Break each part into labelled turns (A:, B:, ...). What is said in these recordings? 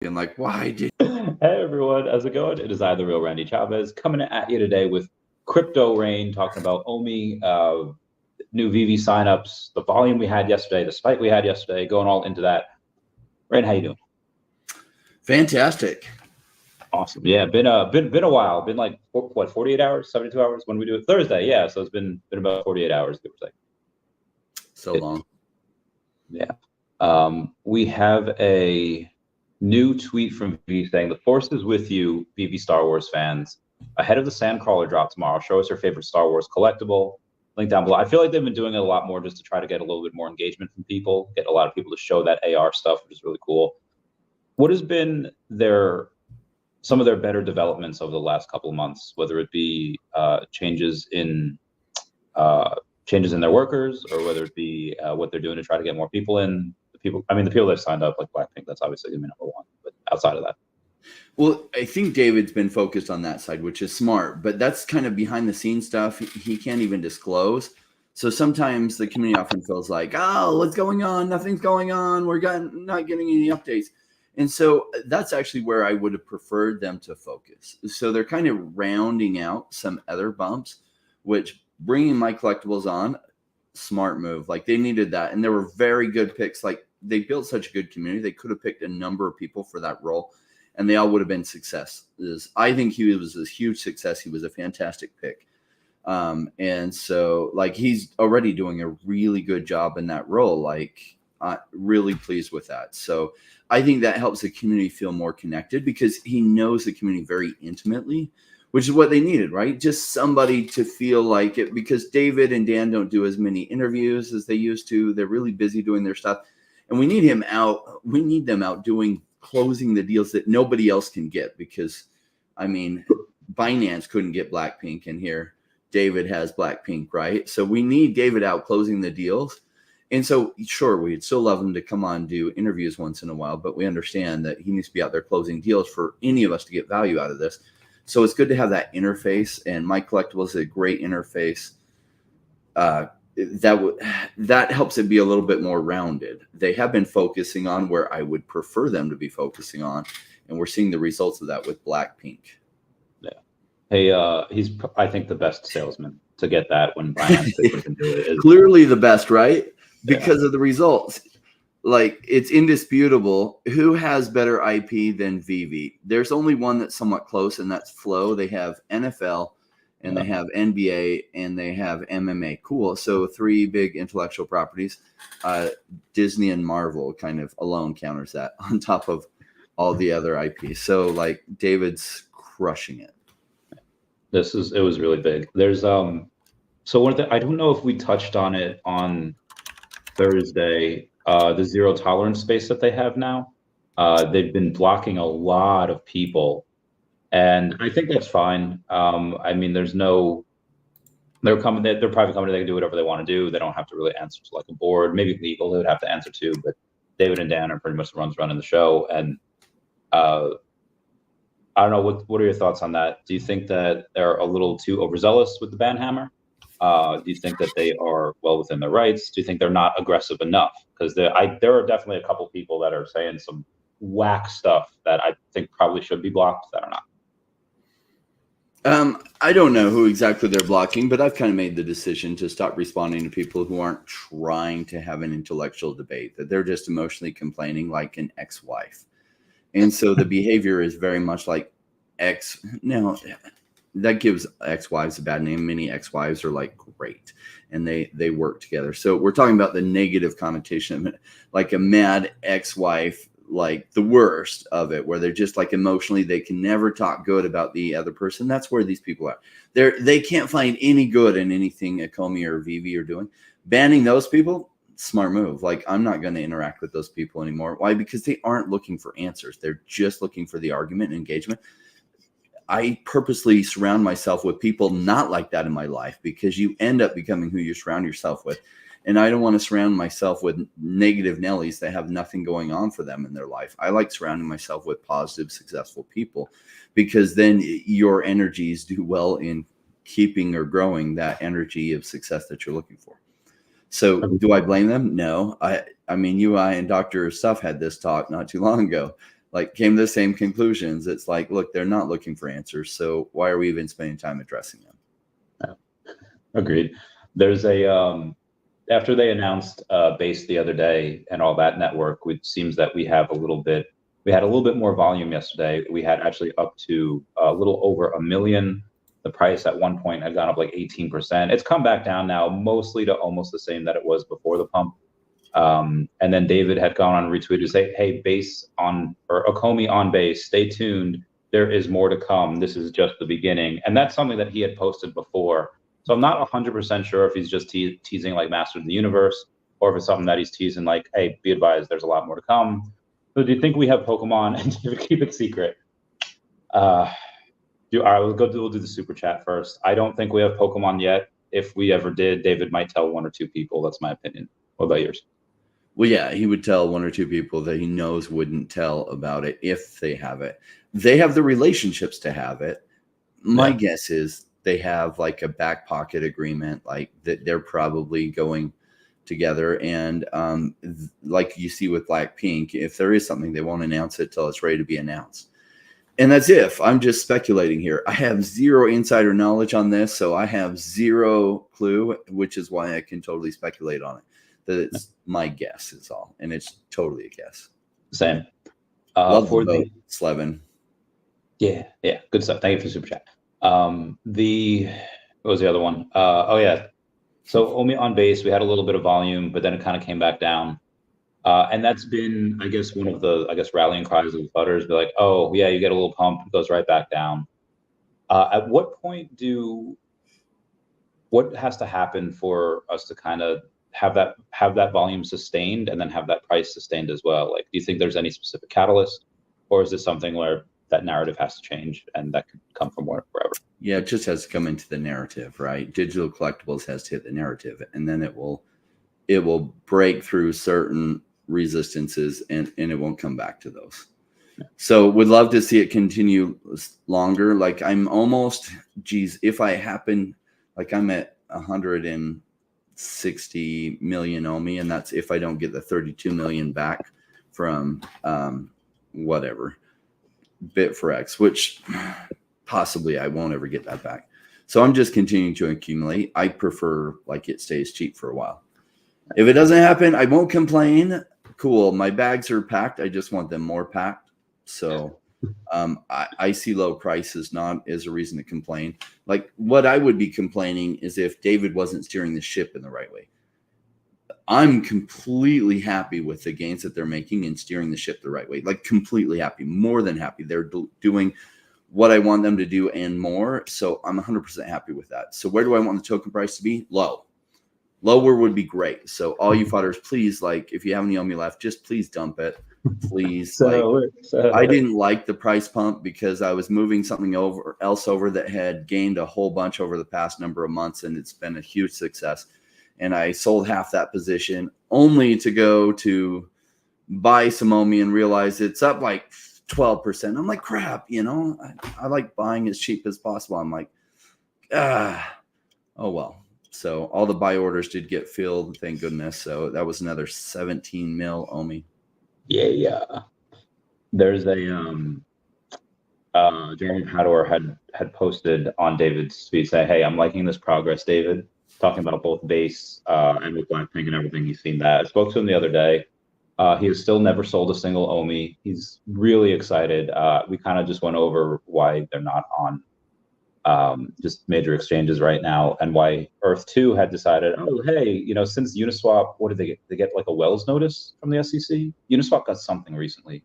A: And like, why did
B: Hey everyone, how's it going? It is I, the real Randy Chavez, coming at you today with Crypto Rain, talking about OMI, new Veve signups, the volume we had yesterday, the spike we had yesterday, going all into that. Rain, how you doing?
A: fantastic?
B: Awesome. Yeah, been a while. Been like what, 48 hours, 72 hours when we do it Thursday. Yeah, so it's been about 48 hours, give or take.
A: So long.
B: Yeah. We have a new tweet from Veve saying, "The force is with you, Veve Star Wars fans. Ahead of the Sandcrawler drop tomorrow, show us your favorite Star Wars collectible. Link down below." I feel like they've been doing it a lot more just to try to get a little bit more engagement from people, get a lot of people to show that AR stuff, which is really cool. What has been some of their better developments over the last couple of months, whether it be changes in their workers, or whether it be what they're doing to try to get more people in? The people that have signed up, like Blackpink, that's obviously gonna be number one. But outside of that,
A: Well, I think David's been focused on that side, which is smart, but that's kind of behind the scenes stuff he can't even disclose. So sometimes the community often feels like, oh, what's going on? Nothing's going on. Not getting any updates. And so that's actually where I would have preferred them to focus. So they're kind of rounding out some other bumps, which bringing my collectibles on, smart move. Like they needed that. And there were very good picks. Like they built such a good community. They could have picked a number of people for that role, and they all would have been successes. I think he was a huge success. He was a fantastic pick. And so like he's already doing a really good job in that role. Like really pleased with that. So I think that helps the community feel more connected because he knows the community very intimately, which is what they needed, right? Just somebody to feel like it, because David and Dan don't do as many interviews as they used to. They're really busy doing their stuff. And we need him out. We need them out closing the deals that nobody else can get, because I mean, Binance couldn't get Blackpink, and here David has Blackpink, right? So we need David out closing the deals. And so sure, we'd still love him to come on and do interviews once in a while, but we understand that he needs to be out there closing deals for any of us to get value out of this. So it's good to have that interface, and My Collectibles is a great interface. That helps it be a little bit more rounded. They have been focusing on where I would prefer them to be focusing on, and we're seeing the results of that with Blackpink.
B: yeah. Hey, he's I think the best salesman to get that when Binance can do it.
A: Clearly the best, right? Because
B: Yeah.
A: of the results. Like it's indisputable. Who has better IP than Veve? There's only one that's somewhat close, and that's Flow. They have NFL, and they have NBA, and they have MMA. Cool. So 3 big intellectual properties. Disney and Marvel kind of alone counters that on top of all the other IP. So like David's crushing it.
B: It was really big. There's so one of the, I don't know if we touched on it on Thursday, the zero tolerance space that they have now. They've been blocking a lot of people, and I think that's fine. I mean, they're private company. They can do whatever they want to do. They don't have to really answer to like a board. Maybe legal they would have to answer to, but David and Dan are pretty much the ones running the show. And I don't know, what are your thoughts on that? Do you think that they're a little too overzealous with the ban hammer? Do you think that they are well within their rights? Do you think they're not aggressive enough? Because there are definitely a couple people that are saying some whack stuff that I think probably should be blocked that are not.
A: I don't know who exactly they're blocking, but I've kind of made the decision to stop responding to people who aren't trying to have an intellectual debate, that they're just emotionally complaining like an ex-wife. And so the behavior is very much like now that gives ex-wives a bad name. Many ex-wives are like great, and they work together. So we're talking about the negative connotation of it, like a mad ex-wife, like the worst of it, where they're just like emotionally, they can never talk good about the other person. That's where these people are. They can't find any good in anything Akomi or Veve are doing. Banning those people, smart move. Like I'm not going to interact with those people anymore. Why? Because they aren't looking for answers. They're just looking for the argument and engagement. I purposely surround myself with people not like that in my life, because you end up becoming who you surround yourself with. And I don't want to surround myself with negative Nellies that have nothing going on for them in their life. I like surrounding myself with positive, successful people, because then your energies do well in keeping or growing that energy of success that you're looking for. So do I blame them? No. I mean, I and Dr. Stuff had this talk not too long ago. like came to the same conclusions. It's like, look, they're not looking for answers. So why are we even spending time addressing them?
B: Yeah. Agreed. There's a, after they announced Base the other day and all that network, it seems that we had a little bit more volume yesterday. We had actually up to a little over 1 million. The price at one point had gone up like 18%. It's come back down now, mostly to almost the same that it was before the pump. And then David had gone on and retweeted to say, hey, Base on, or Okomi on Base, stay tuned. There is more to come. This is just the beginning. And that's something that he had posted before. So I'm not 100% sure if he's just teasing like Master of the Universe, or if it's something that he's teasing like, hey, be advised, there's a lot more to come. So do you think we have Pokemon? And keep it secret. All right, we'll do the super chat first. I don't think we have Pokemon yet. If we ever did, David might tell 1 or 2 people. That's my opinion. What about yours?
A: Well, yeah, he would tell 1 or 2 people that he knows wouldn't tell about it if they have it. They have the relationships to have it. My guess is they have like a back pocket agreement, like that they're probably going together. And like you see with Blackpink, if there is something, they won't announce it till it's ready to be announced. And that's if I'm just speculating here. I have zero insider knowledge on this, so I have zero clue, which is why I can totally speculate on it. That it's my guess is all, and it's totally a guess.
B: Same.
A: Love for the Slevin.
B: Yeah, good stuff. Thank you for the super chat. What was the other one? Oh yeah. So OMI on Base, we had a little bit of volume, but then it kind of came back down. And that's been, I guess, one of the, rallying cries of the Butters. Be like, oh yeah, you get a little pump, it goes right back down. At what point what has to happen for us to kind of have that volume sustained and then have that price sustained as well? Like, do you think there's any specific catalyst, or is this something where that narrative has to change and that could come from wherever?
A: Yeah, it just has to come into the narrative, right? Digital collectibles has to hit the narrative, and then it will break through certain resistances and it won't come back to those. Yeah. So would love to see it continue longer. Like I'm almost, if I happen, like I'm at 160 million OMI, and that's if I don't get the 32 million back from whatever Bit4X, which possibly I won't ever get that back. So I'm just continuing to accumulate. I prefer like it stays cheap for a while. If it doesn't happen, I won't complain. Cool. My bags are packed. I just want them more packed. So I see low prices not as a reason to complain. Like what I would be complaining is if David wasn't steering the ship in the right way. I'm completely happy with the gains that they're making and steering the ship the right way. Like completely happy, more than happy. They're doing what I want them to do and more. So I'm 100% happy with that. So where do I want the token price to be? Low. Lower would be great. So all you fodders, please, like if you have any OMI left, just please dump it. Please. I didn't like the price pump because I was moving something else over that had gained a whole bunch over the past number of months, and it's been a huge success. And I sold half that position only to go to buy some OMI and realize it's up like 12%. I'm like, crap, I like buying as cheap as possible. I'm like, oh well. So all the buy orders did get filled, thank goodness. So that was another 17 mil OMI.
B: Yeah. There's a Jeremy Hador had posted on David's tweet saying, hey, I'm liking this progress, David. Talking about both Base and with Blackpink and everything. He's seen that. I spoke to him the other day. He has still never sold a single OMI. He's really excited. We kind of just went over why they're not on just major exchanges right now, and why Earth 2 had decided, oh, hey, since Uniswap, what did they get? They get like a Wells notice from the SEC. Uniswap got something recently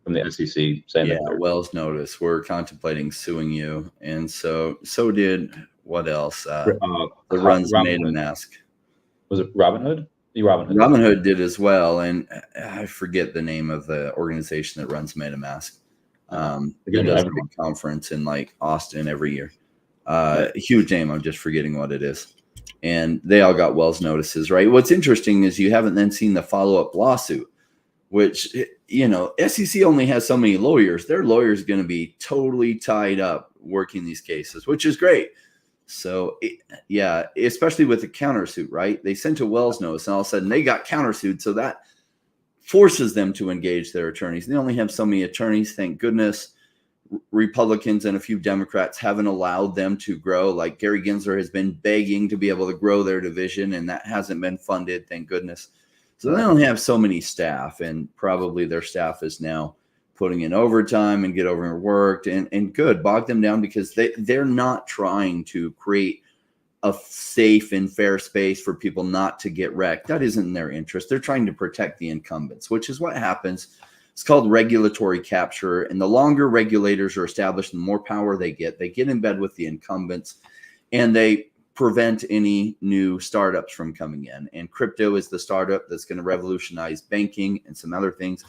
B: from the SEC saying that
A: Wells notice. We're contemplating suing you, and so did what else? The Runs Made a Mask.
B: Was it Robinhood?
A: Robinhood did as well, and I forget the name of the organization that runs Made a Mask. It does a big conference in like Austin every year. Huge name. I'm just forgetting what it is. And they all got Wells notices, right? What's interesting is you haven't then seen the follow-up lawsuit, which, SEC only has so many lawyers. Their lawyers going to be totally tied up working these cases, which is great. So especially with the countersuit, right? They sent a Wells notice and all of a sudden they got countersued. So that forces them to engage their attorneys. They only have so many attorneys, thank goodness. Republicans and a few Democrats haven't allowed them to grow. Like Gary Gensler has been begging to be able to grow their division, and that hasn't been funded, thank goodness. So they only have so many staff, and probably their staff is now putting in overtime and get overworked, and good, bog them down, because they're not trying to create a safe and fair space for people not to get wrecked. That isn't in their interest. They're trying to protect the incumbents, which is what happens. It's called regulatory capture. And the longer regulators are established, the more power they get in bed with the incumbents, and they prevent any new startups from coming in. And crypto is the startup that's going to revolutionize banking and some other things.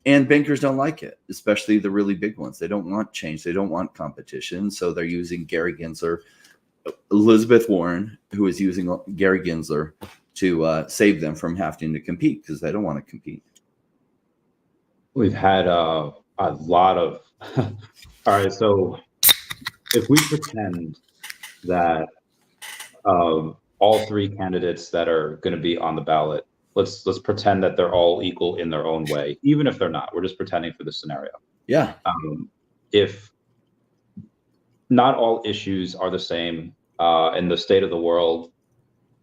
A: And bankers don't like it, especially the really big ones. They don't want change. They don't want competition. So they're using Gary Gensler, Elizabeth Warren, who is using Gary Gensler to save them from having to compete, because they don't want to compete.
B: We've had a lot of. All right, so if we pretend that all three candidates that are going to be on the ballot, let's pretend that they're all equal in their own way, even if they're not. We're just pretending for this scenario.
A: Yeah.
B: If not all issues are the same in the state of the world,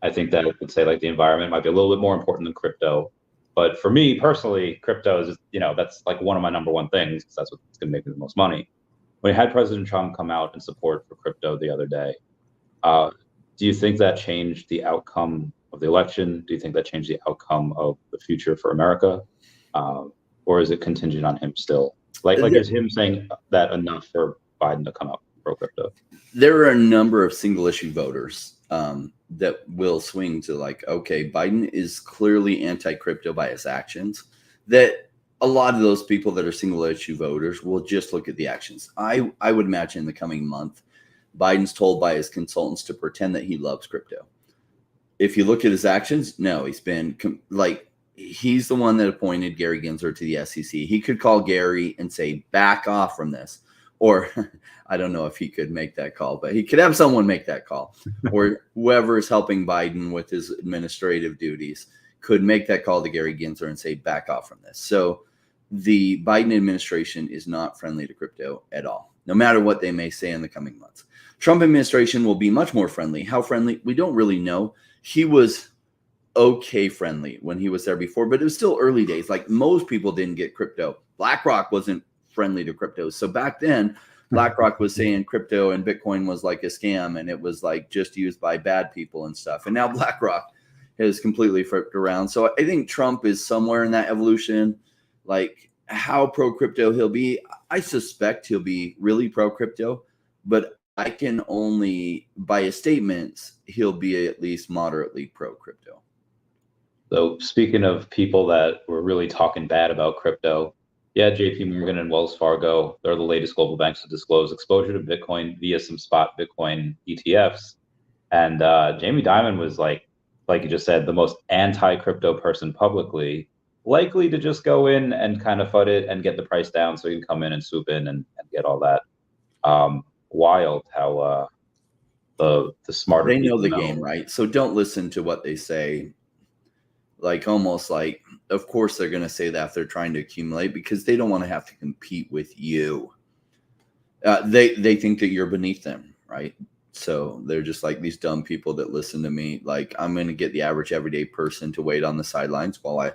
B: I think that I would say like the environment might be a little bit more important than crypto. But for me personally, crypto is, that's like one of my number one things, because that's what's going to make me the most money. When you had President Trump come out in support for crypto the other day, do you think that changed the outcome of the election? Do you think that changed the outcome of the future for America? Or is it contingent on him still? Like is him saying that enough for Biden to come out pro crypto?
A: There are a number of single issue voters that will swing to like, okay, Biden is clearly anti-crypto by his actions, that a lot of those people that are single issue voters will just look at the actions. I would imagine in the coming month, Biden's told by his consultants to pretend that he loves crypto. If you look at his actions, no, he's been he's the one that appointed Gary Gensler to the SEC. He could call Gary and say, back off from this. Or I don't know if he could make that call, but he could have someone make that call. Or whoever is helping Biden with his administrative duties could make that call to Gary Gensler and say, back off from this. So the Biden administration is not friendly to crypto at all, no matter what they may say in the coming months. Trump administration will be much more friendly. How friendly? We don't really know. He was okay friendly when he was there before, but it was still early days. Like most people didn't get crypto. BlackRock wasn't friendly to crypto. So back then, BlackRock was saying crypto and Bitcoin was like a scam, and it was like just used by bad people and stuff. And now BlackRock has completely flipped around. So I think Trump is somewhere in that evolution. Like how pro crypto he'll be, I suspect he'll be really pro crypto, but I can only, by his statements, he'll be at least moderately pro crypto.
B: So speaking of people that were really talking bad about crypto, yeah, JP Morgan and Wells Fargo, they're the latest global banks to disclose exposure to Bitcoin via some spot Bitcoin ETFs. And Jamie Dimon was like you just said, the most anti-crypto person publicly, likely to just go in and kind of FUD it and get the price down so you can come in and swoop in and get all that. Wild how the smarter
A: they know
B: people
A: the game, right? So don't listen to what they say. Like almost like, of course they're going to say that if they're trying to accumulate, because they don't want to have to compete with you. They think that you're beneath them, right? So they're just like these dumb people that listen to me. Like I'm going to get the average everyday person to wait on the sidelines while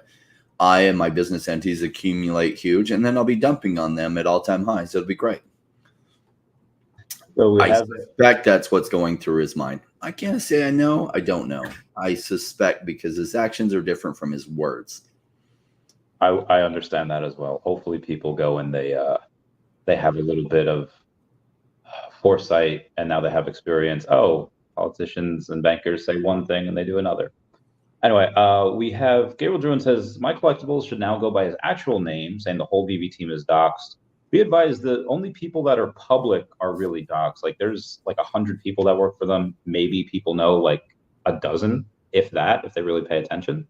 A: I and my business entities accumulate huge, and then I'll be dumping on them at all-time highs. It'll be great.
B: So
A: I suspect that's what's going through his mind. I can't say I know. I don't know. I suspect because his actions are different from his words.
B: I understand that as well. Hopefully people go and they have a little bit of foresight, and now they have experience. Oh, politicians and bankers say one thing and they do another. Anyway, we have Gabriel Druin says, my collectibles should now go by his actual name, saying the whole Veve team is doxxed. Be advised, the only people that are public are really doxxed. Like there's like 100 people that work for them. Maybe people know like a dozen, if that, if they really pay attention.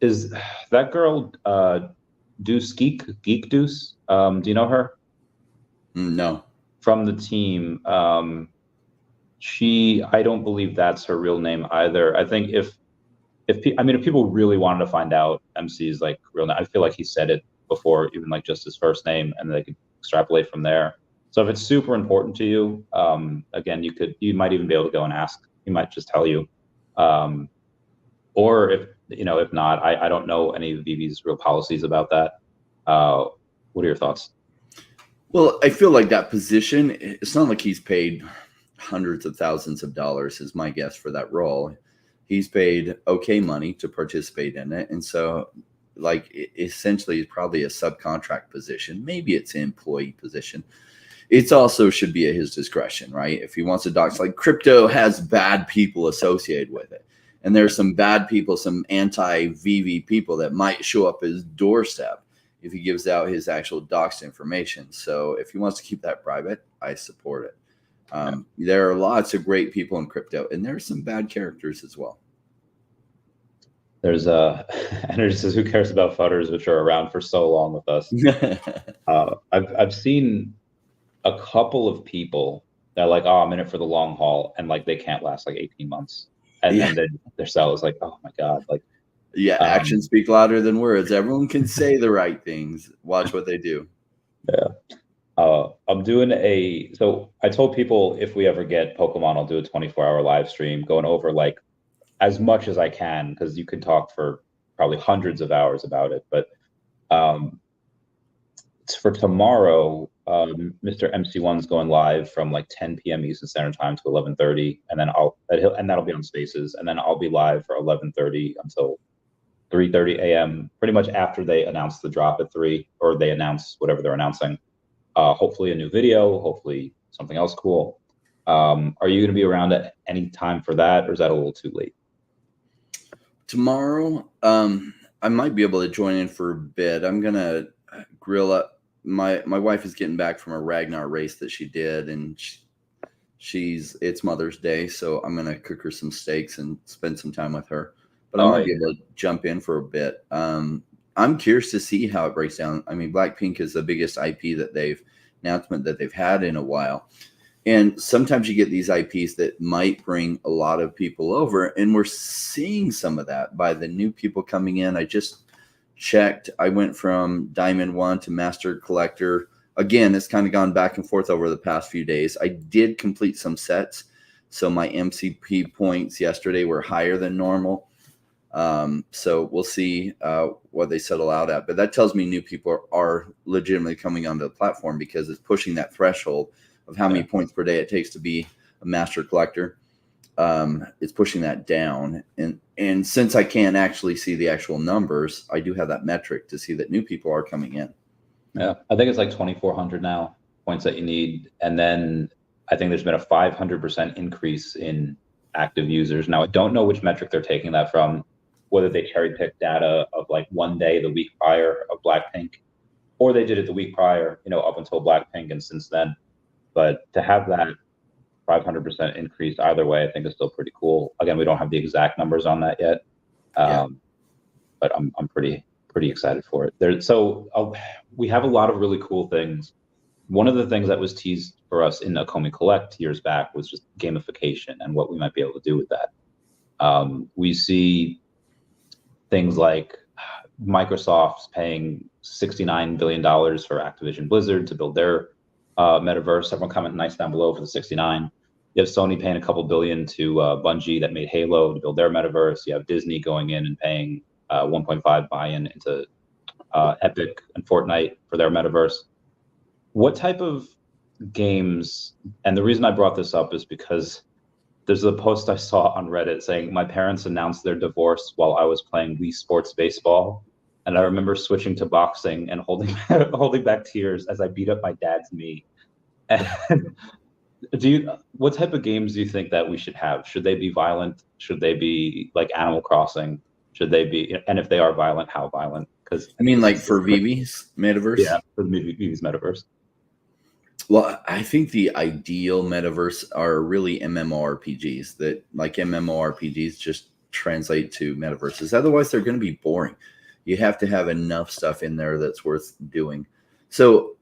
B: Is that girl Deuce Geek Deuce? Do you know her?
A: No.
B: From the team. I don't believe that's her real name either. I think if if people really wanted to find out MC's like real name, I feel like he said it before, even like just his first name, and they could extrapolate from there. So if it's super important to you, again, you might even be able to go and ask. He might just tell you. Or if not, I don't know any of Veve's real policies about that. What are your thoughts?
A: Well, I feel like that position, it's not like he's paid hundreds of thousands of dollars, is my guess, for that role. He's paid okay money to participate in it. And so, like, essentially, it's probably a subcontract position. Maybe it's an employee position. It's also should be at his discretion, right? If he wants to dox, like, crypto has bad people associated with it. And there's some bad people, some anti-VV people that might show up his doorstep if he gives out his actual doxed information. So if he wants to keep that private, I support it. There are lots of great people in crypto, and there are some bad characters as well.
B: There's Energy says, who cares about futters, which are around for so long with us? I've seen a couple of people that are like, oh, I'm in it for the long haul, and like they can't last like 18 months. And then their sell is like, oh my God, like,
A: yeah, actions speak louder than words. Everyone can say the right things. Watch what they do.
B: Yeah. I'm doing so I told people if we ever get Pokemon, I'll do a 24-hour live stream going over like as much as I can, because you could talk for probably hundreds of hours about it. But it's for tomorrow. Mr. MC1's going live from like 10 p.m. Eastern Standard Time to 11:30, and then that'll be on Spaces, and then I'll be live for 11:30 until 3:30 a.m. pretty much after they announce the drop at 3, or they announce whatever they're announcing. Hopefully a new video, hopefully something else cool. Are you going to be around at any time for that, or is that a little too late?
A: Tomorrow, I might be able to join in for a bit. I'm going to grill up. My wife is getting back from a Ragnar race that she did, and it's Mother's Day, so I'm going to cook her some steaks and spend some time with her. But I might be able to jump in for a bit. I'm curious to see how it breaks down. I mean, Blackpink is the biggest IP announcement that they've had in a while. And sometimes you get these IPs that might bring a lot of people over. And we're seeing some of that by the new people coming in. I just checked. I went from Diamond 1 to Master Collector. Again, it's kind of gone back and forth over the past few days. I did complete some sets. So my MCP points yesterday were higher than normal. So we'll see what they settle out at. But that tells me new people are legitimately coming onto the platform, because it's pushing that threshold of how many points per day it takes to be a master collector. It's pushing that down. And since I can't actually see the actual numbers, I do have that metric to see that new people are coming in.
B: Yeah, I think it's like 2,400 now points that you need. And then I think there's been a 500% increase in active users. Now, I don't know which metric they're taking that from, whether they cherry pick data of like one day the week prior of Blackpink, or they did it the week prior, up until Blackpink and since then. But to have that 500% increase either way, I think is still pretty cool. Again, we don't have the exact numbers on that yet, but I'm pretty excited for it. We have a lot of really cool things. One of the things that was teased for us in Akomi Collect years back was just gamification and what we might be able to do with that. We see things like Microsoft's paying $69 billion for Activision Blizzard to build their metaverse. Everyone comment nice down below for the 69. You have Sony paying a couple billion to Bungie that made Halo to build their metaverse. You have Disney going in and paying 1.5 buy-in into Epic and Fortnite for their metaverse. What type of games, and the reason I brought this up is because there's a post I saw on Reddit saying my parents announced their divorce while I was playing Wii Sports Baseball. And I remember switching to boxing and holding back tears as I beat up my dad's knee. And what type of games do you think that we should have? Should they be violent? Should they be like Animal Crossing? Should they be, and if they are violent, how violent? Because
A: I mean, like for Veve's metaverse?
B: Yeah, for Veve's metaverse.
A: Well, I think the ideal metaverse are really MMORPGs, that like MMORPGs just translate to metaverses. Otherwise, they're going to be boring. You have to have enough stuff in there that's worth doing. So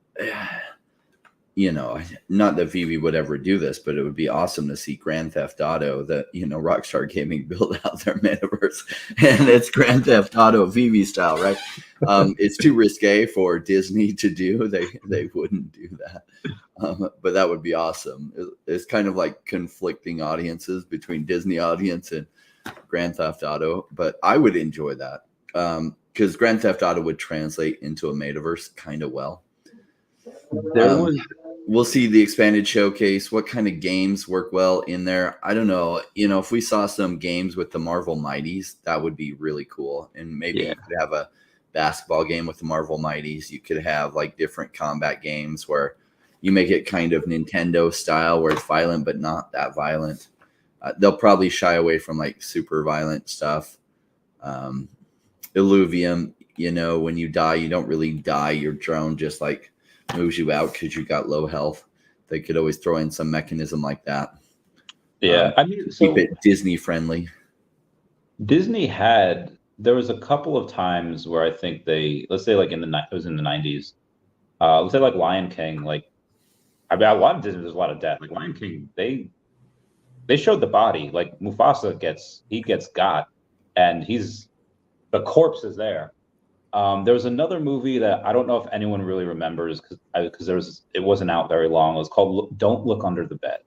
A: not that Veve would ever do this, but it would be awesome to see Grand Theft Auto, that, Rockstar Gaming build out their metaverse, and it's Grand Theft Auto Veve style, right? It's too risque for Disney to do. They wouldn't do that. But that would be awesome. It's kind of like conflicting audiences between Disney audience and Grand Theft Auto, but I would enjoy that because Grand Theft Auto would translate into a metaverse kind of well. We'll see the expanded showcase. What kind of games work well in there? I don't know. If we saw some games with the Marvel Mighties, that would be really cool. And maybe you could have a basketball game with the Marvel Mighties. You could have like different combat games where you make it kind of Nintendo style, where it's violent but not that violent. They'll probably shy away from like super violent stuff. Illuvium, when you die, you don't really die. Your drone just like moves you out because you got low health. They could always throw in some mechanism like that.
B: Yeah,
A: keep it Disney friendly.
B: There was a couple of times where I think let's say like it was in the 90s. Let's say like Lion King, a lot of Disney, there's a lot of death. Like Lion King, they showed the body. Like Mufasa gets got, and the corpse is there. There was another movie that I don't know if anyone really remembers because it wasn't out very long. It was called Don't Look Under the Bed.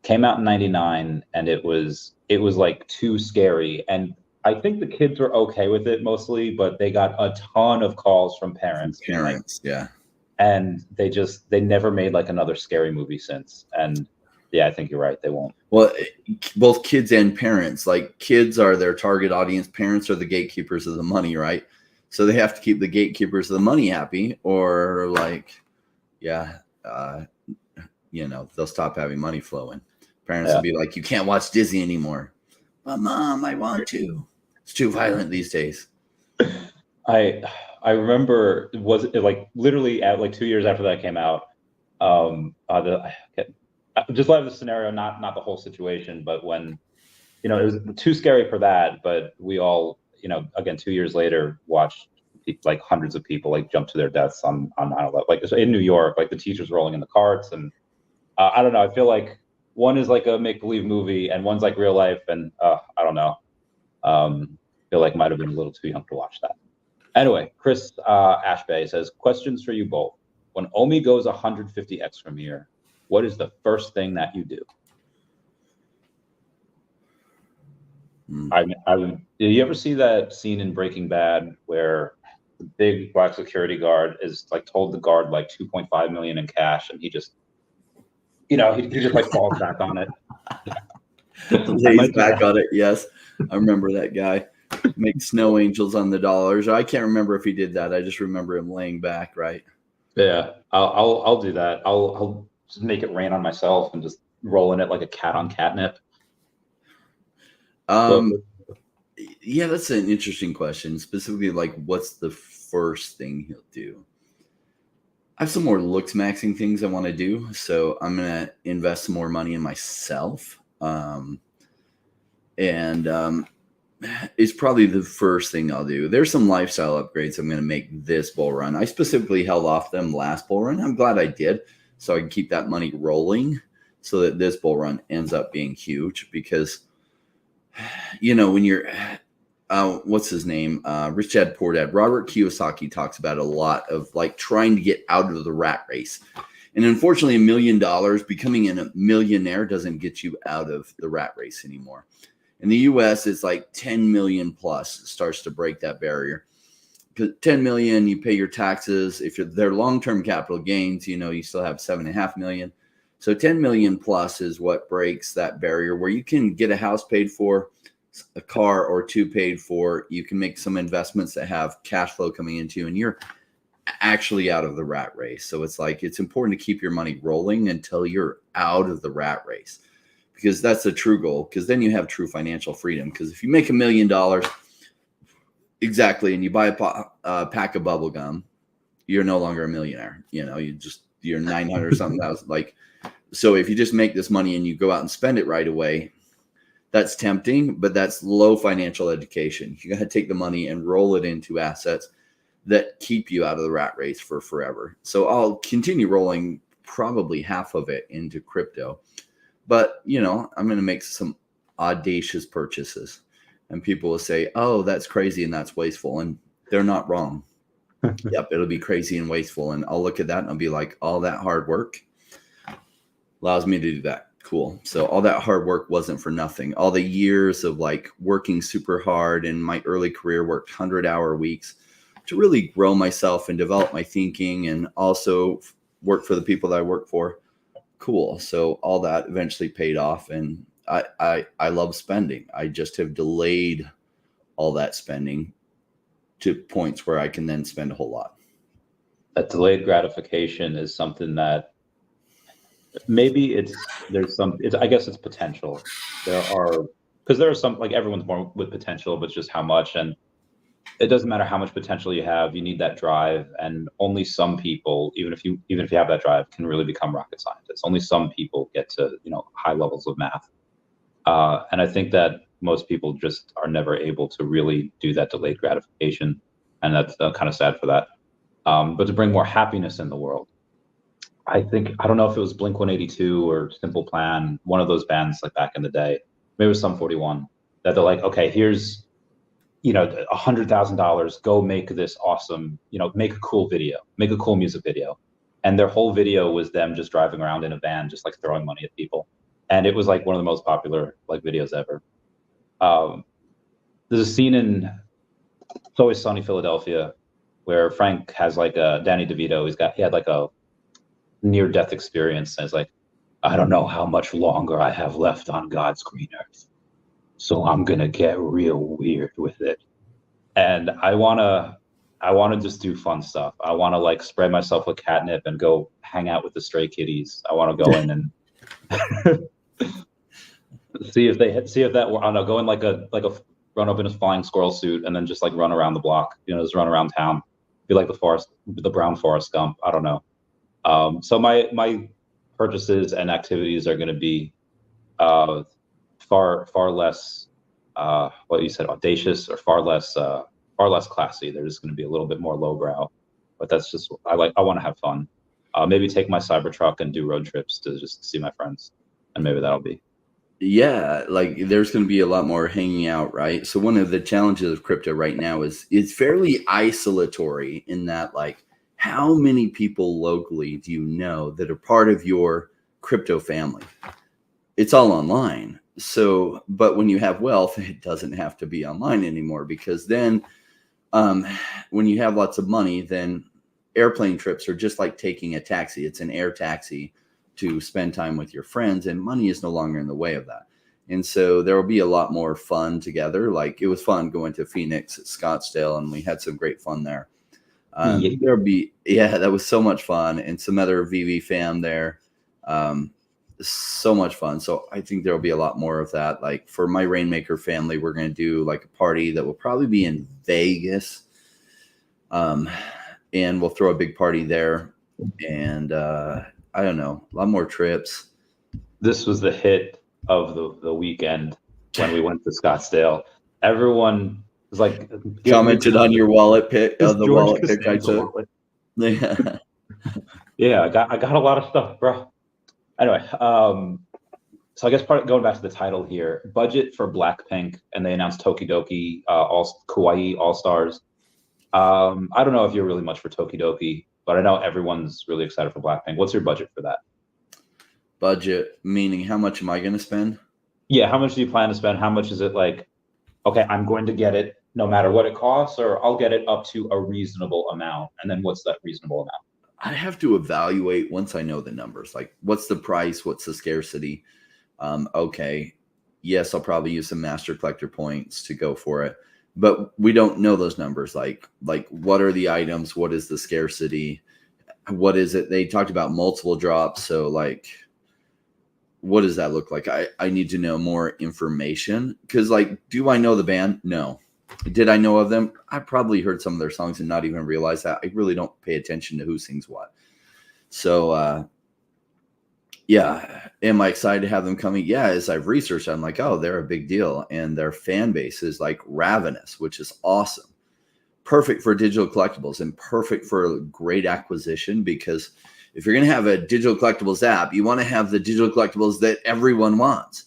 B: Came out in '99, and it was like too scary. And I think the kids were okay with it mostly, but they got a ton of calls from parents.
A: Yeah.
B: And they never made like another scary movie since. And yeah, I think you're right. They won't.
A: Well, both kids and parents, like kids are their target audience. Parents are the gatekeepers of the money, right? So they have to keep the gatekeepers of the money happy, or they'll stop having money flowing. Parents will be like, you can't watch Disney anymore. But Mom, I want to. It's too violent these days.
B: I remember like literally at like 2 years after that came out. Just love the scenario, not the whole situation, but when it was too scary for that, but we all again 2 years later watched like hundreds of people like jump to their deaths on 9/11, like in New York, like the teachers rolling in the carts, and I don't know. I feel like one is like a make-believe movie and one's like real life, and I don't know. Feel like might have been a little too young to watch that. Anyway, Chris Ashbay says, questions for you both. When OMI goes 150x from here, what is the first thing that you do? Did you ever see that scene in Breaking Bad where the big black security guard is like told the guard like 2.5 million in cash, and he just he just like falls back on it.
A: Lays back on it. Yes, I remember that guy. Make snow angels on the dollars. I can't remember if he did that. I just remember him laying back. Right.
B: Yeah, I'll do that. I'll just make it rain on myself and just roll in it like a cat on catnip.
A: Yeah, that's an interesting question. Specifically, like, what's the first thing he'll do? I have some more looks maxing things I want to do, so I'm gonna invest some more money in myself. It's probably the first thing I'll do. There's some lifestyle upgrades I'm gonna make this bull run. I specifically held off them last bull run. I'm glad I did, so I can keep that money rolling, so that this bull run ends up being huge. Because when you're what's his name? Rich Dad Poor Dad. Robert Kiyosaki talks about a lot of like trying to get out of the rat race. And unfortunately, $1 million, becoming a millionaire doesn't get you out of the rat race anymore. In the US, it's like 10 million plus starts to break that barrier. Because 10 million, you pay your taxes. If they're long-term capital gains, you still have 7.5 million. So 10 million plus is what breaks that barrier, where you can get a house paid for, a car or two paid for. You can make some investments that have cash flow coming into you, and you're actually out of the rat race. So it's like, it's important to keep your money rolling until you're out of the rat race, because that's a true goal. Because then you have true financial freedom. Because if you make $1 million exactly, and you buy a pack of bubble gum, you're no longer a millionaire. You're 900 something thousand. Like, so if you just make this money and you go out and spend it right away, that's tempting, but that's low financial education. You got to take the money and roll it into assets that keep you out of the rat race for forever. So I'll continue rolling probably half of it into crypto. But, you know, I'm going to make some audacious purchases. And people will say, oh, that's crazy and that's wasteful. And they're not wrong. Yep, it'll be crazy and wasteful. And I'll look at that and I'll be like, all that hard work allows me to do that. Cool. So all that hard work wasn't for nothing. All the years of like working super hard in my early career, worked 100-hour weeks to really grow myself and develop my thinking, and also work for the people that I work for. Cool. So all that eventually paid off, and I love spending. I just have delayed all that spending to points where I can then spend a whole lot.
B: That delayed gratification is something that maybe I guess it's potential. Because there are some, like, everyone's born with potential, but it's just how much. And it doesn't matter how much potential you have, you need that drive. And only some people, even if you have that drive, can really become rocket scientists. Only some people get to, you know, high levels of math. And I think that most people just are never able to really do that delayed gratification. And that's kind of sad for that. But to bring more happiness in the world, I don't know if it was Blink-182 or Simple Plan, one of those bands like back in the day, maybe it was Sum 41, that they're like, okay, here's, you know, $100,000, go make this awesome, you know, make a cool video, make a cool music video. And their whole video was them just driving around in a van, just like throwing money at people. And it was like one of the most popular like videos ever. There's a scene in It's Always Sunny Philadelphia where Frank has like Danny DeVito, he had like a near-death experience, and it's like, I don't know how much longer I have left on God's green earth, so I'm gonna get real weird with it. And I wanna just do fun stuff. I wanna like spray myself with catnip and go hang out with the stray kitties. I wanna go in and see if that, I don't know, go in like a run up in a flying squirrel suit and then just like run around the block, you know, just run around town, be like the brown Forrest Gump. I don't know. So my purchases and activities are going to be far less what you said, audacious, or far less classy. They're just going to be a little bit more lowbrow. But that's just, I want to have fun. Maybe take my Cybertruck and do road trips to just see my friends, and maybe that'll be.
A: Yeah, like there's going to be a lot more hanging out, right? So one of the challenges of crypto right now is it's fairly isolatory in that, like, how many people locally do you know that are part of your crypto family? It's all online. So, but when you have wealth, it doesn't have to be online anymore, because then when you have lots of money, then airplane trips are just like taking a taxi. It's an air taxi to spend time with your friends, and money is no longer in the way of that. And so there will be a lot more fun together. Like, it was fun going to Phoenix at Scottsdale, and we had some great fun there. There'll be, that was so much fun, and some other Veve fam there. So much fun. So I think there'll be a lot more of that. Like, for my Rainmaker family, we're going to do like a party that will probably be in Vegas. And we'll throw a big party there. And I don't know, a lot more trips.
B: This was the hit of the weekend when we went to Scottsdale. Everyone was like,
A: commented on your wallet pic, the wallet pic I took.
B: Yeah. Yeah, I got a lot of stuff, bro. Anyway, so I guess going back to the title here, budget for Blackpink, and they announced Toki Doki, Kawaii All-Stars. I don't know if you're really much for Toki Doki, but I know everyone's really excited for Blackpink. What's your budget for that?
A: Budget, meaning how much am I going to spend?
B: Yeah, how much do you plan to spend? How much is it like, okay, I'm going to get it no matter what it costs, or I'll get it up to a reasonable amount? And then what's that reasonable amount?
A: I have to evaluate once I know the numbers. Like, what's the price? What's the scarcity? Okay, yes, I'll probably use some master collector points to go for it, but we don't know those numbers. Like what are the items? What is the scarcity? What is it? They talked about multiple drops. So like, what does that look like? I need to know more information, because like, do I know the band? No. Did I know of them? I probably heard some of their songs and not even realize that. I really don't pay attention to who sings what. So, yeah. Am I excited to have them coming? Yeah. As I've researched, I'm like, oh, they're a big deal. And their fan base is like ravenous, which is awesome. perfect for digital collectibles and perfect for great acquisition, because if you're going to have a digital collectibles app, you want to have the digital collectibles that everyone wants.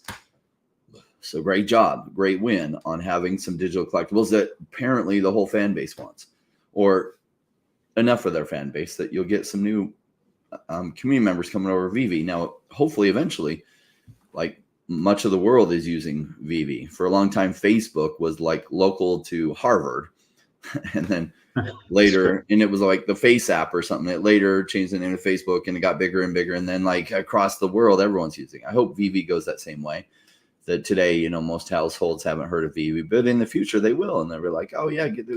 A: So great job, great win on having some digital collectibles that apparently the whole fan base wants, or enough of their fan base that you'll get some new community members coming over Veve. Now, hopefully, eventually, like much of the world is using Veve. For a long time, Facebook was like local to Harvard, and then later, and it was like the Face app or something. It later changed the name to Facebook, and it got bigger and bigger, and then like across the world, everyone's using it. I hope Veve goes that same way. That today, you know, most households haven't heard of Veve, but in the future they will, and they'll be like, oh yeah, get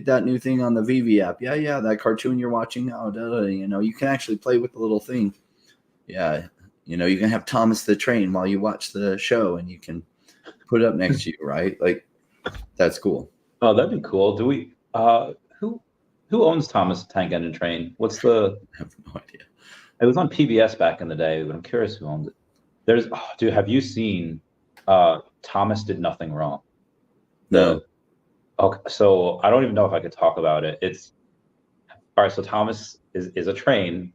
A: that new thing on the Veve app. Yeah, that cartoon you're watching now, you know, you can actually play with the little thing. Yeah, you know, you can have Thomas the Train while you watch the show, and you can put it up next to you, right? Like, that's cool.
B: Oh, that'd be cool. Do we? Who owns Thomas the Tank Engine Train? What's the?
A: I have no idea.
B: It was on PBS back in the day, but I'm curious who owns it. Dude, have you seen Thomas Did Nothing Wrong?
A: No.
B: Okay, so I don't even know if I could talk about it. It's all right. So Thomas is a train,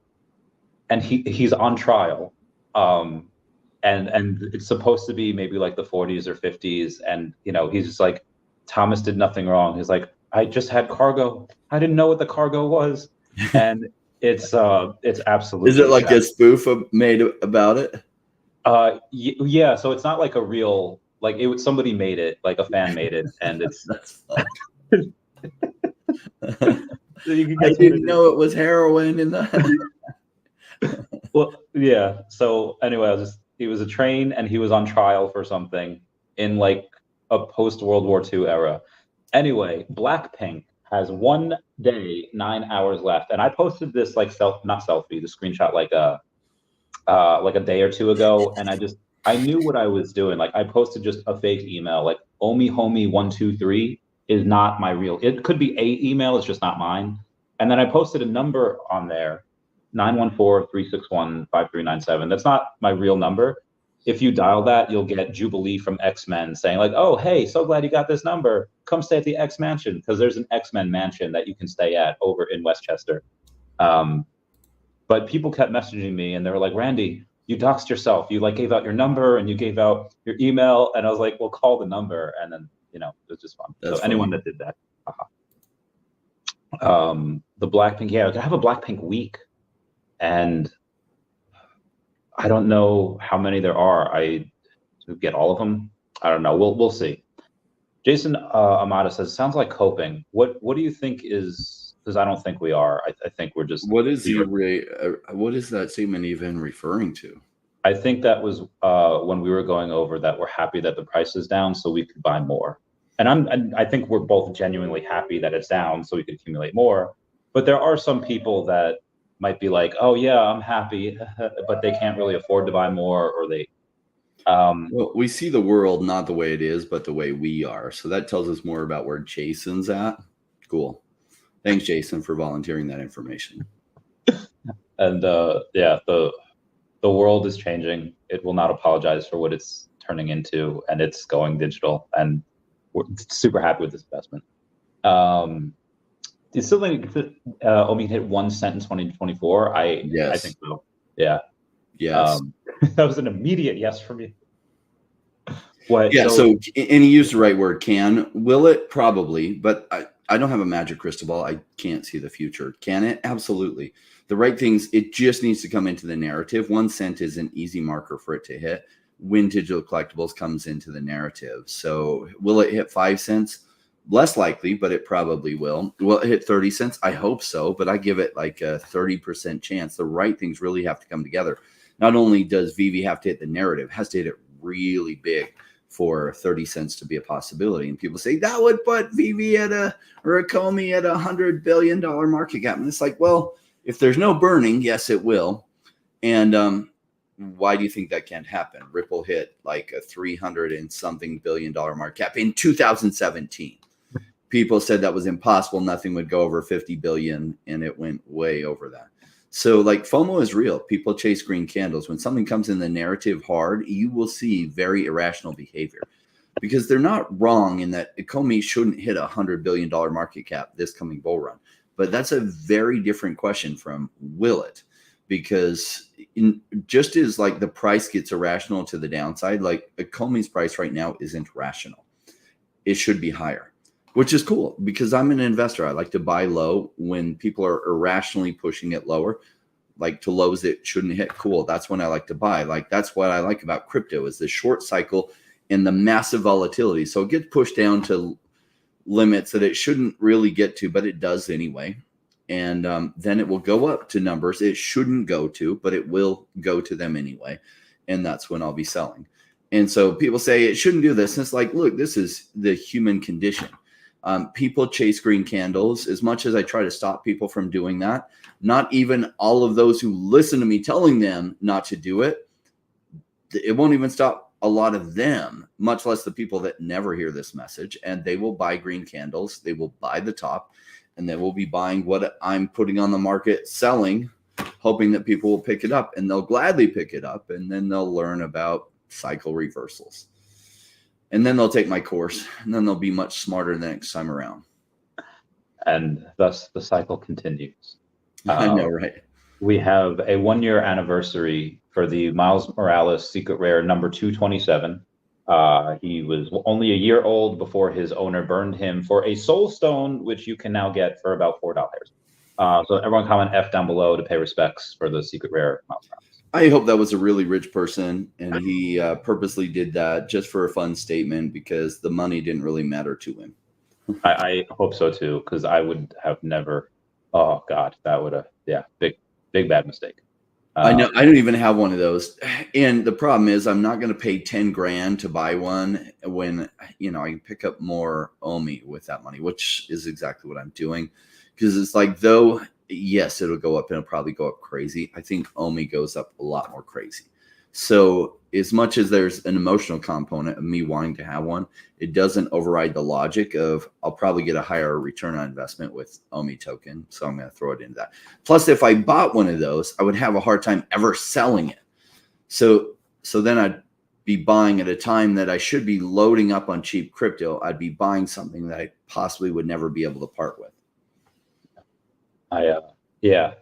B: and he's on trial, and it's supposed to be maybe like the 40s or 50s, and you know he's just like, Thomas did nothing wrong. He's like, I just had cargo. I didn't know what the cargo was, and it's absolutely.
A: Is it like a spoof made about it?
B: Yeah. So it's not like a real, like it was, somebody made it, like a fan made it, and it's.
A: That's fun. I didn't know it was heroin in the.
B: Well, yeah. So anyway, he was a train, and he was on trial for something in like a post World War II era. Anyway, Blackpink has 1 day, 9 hours left, and I posted this like not selfie, the screenshot like a day or two ago, and I knew what I was doing. Like I posted just a fake email, like OMI homie 123 is not my real. It could be a email, it's just not mine. And then I posted a number on there, 914-361-5397. That's not my real number. If you dial that, you'll get Jubilee from X-Men saying like, oh, hey, so glad you got this number. Come stay at the X Mansion, because there's an X-Men mansion that you can stay at over in Westchester. But people kept messaging me, and they were like, Randy, you doxed yourself. You like gave out your number, and you gave out your email. And I was like, well, call the number. And then, you know, it was just fun. That's so funny. Anyone that did that. The Blackpink, yeah, I have a Blackpink week. And I don't know how many there are. I get all of them. I don't know. We'll see. Jason Amada says, sounds like coping. What do you think is, because I don't think we are. I think we're just.
A: What is what is that statement even referring to?
B: I think that was when we were going over that we're happy that the price is down so we could buy more. And I think we're both genuinely happy that it's down so we could accumulate more. But there are some people that might be like, oh yeah, I'm happy, but they can't really afford to buy more, or they.
A: Well, we see the world not the way it is, but the way we are. So that tells us more about where Jason's at. Cool. Thanks, Jason, for volunteering that information.
B: And yeah, the world is changing. It will not apologize for what it's turning into, and it's going digital. And we're super happy with this investment. Do you still think OMI hit 1 cent in 2024?
A: Yes.
B: I think so. Yeah.
A: Yes.
B: That was an immediate yes for me. What?
A: Yeah. So, and he used the right word. Can. Will it? Probably. But I don't have a magic crystal ball. I can't see the future. Can it? Absolutely. The right things, it just needs to come into the narrative. 1 cent is an easy marker for it to hit when digital collectibles comes into the narrative. So will it hit 5 cents? Less likely, but it probably will. Will it hit 30 cents? I hope so, but I give it like a 30% chance. The right things really have to come together. Not only does Veve have to hit the narrative, it has to hit it really big for 30 cents to be a possibility. And people say that would put Veve at a Comey at $100 billion market cap. And it's like, well, if there's no burning, yes, it will. And why do you think that can't happen? Ripple hit like a 300 and something billion dollar market cap in 2017. People said that was impossible. Nothing would go over 50 billion, and it went way over that. So like FOMO is real. People chase green candles. When something comes in the narrative hard, you will see very irrational behavior. because they're not wrong in that OMI shouldn't hit $100 billion market cap this coming bull run. But that's a very different question from will it? Because just as like the price gets irrational to the downside, like OMI's price right now isn't rational. It should be higher, which is cool because I'm an investor. I like to buy low when people are irrationally pushing it lower, like to lows that shouldn't hit. Cool. That's when I like to buy. Like that's what I like about crypto is the short cycle and the massive volatility. So it gets pushed down to limits that it shouldn't really get to, but it does anyway. And then it will go up to numbers it shouldn't go to, but it will go to them anyway. And that's when I'll be selling. And so people say it shouldn't do this. And it's like, look, this is the human condition. People chase green candles. As much as I try to stop people from doing that, not even all of those who listen to me telling them not to do it, it won't even stop a lot of them, much less the people that never hear this message. And they will buy green candles. They will buy the top, and they will be buying what I'm putting on the market, selling, hoping that people will pick it up, and they'll gladly pick it up. And then they'll learn about cycle reversals. And then they'll take my course, and then they'll be much smarter the next time around.
B: And thus the cycle continues.
A: I know, right?
B: We have a 1-year anniversary for the Miles Morales Secret Rare number 227. He was only a year old before his owner burned him for a soul stone, which you can now get for about $4. So everyone comment F down below to pay respects for the Secret Rare Miles Morales.
A: I hope that was a really rich person, and he purposely did that just for a fun statement because the money didn't really matter to him.
B: I hope so too, because I would have never. Oh God, that would have big bad mistake.
A: I know. I don't even have one of those, and the problem is I'm not going to pay 10 grand to buy one when I can pick up more OMI with that money, which is exactly what I'm doing, because it's like though. Yes, it'll go up and it'll probably go up crazy. I think OMI goes up a lot more crazy. So as much as there's an emotional component of me wanting to have one, it doesn't override the logic of I'll probably get a higher return on investment with OMI token. So I'm going to throw it into that. Plus, if I bought one of those, I would have a hard time ever selling it. So then I'd be buying at a time that I should be loading up on cheap crypto. I'd be buying something that I possibly would never be able to part with.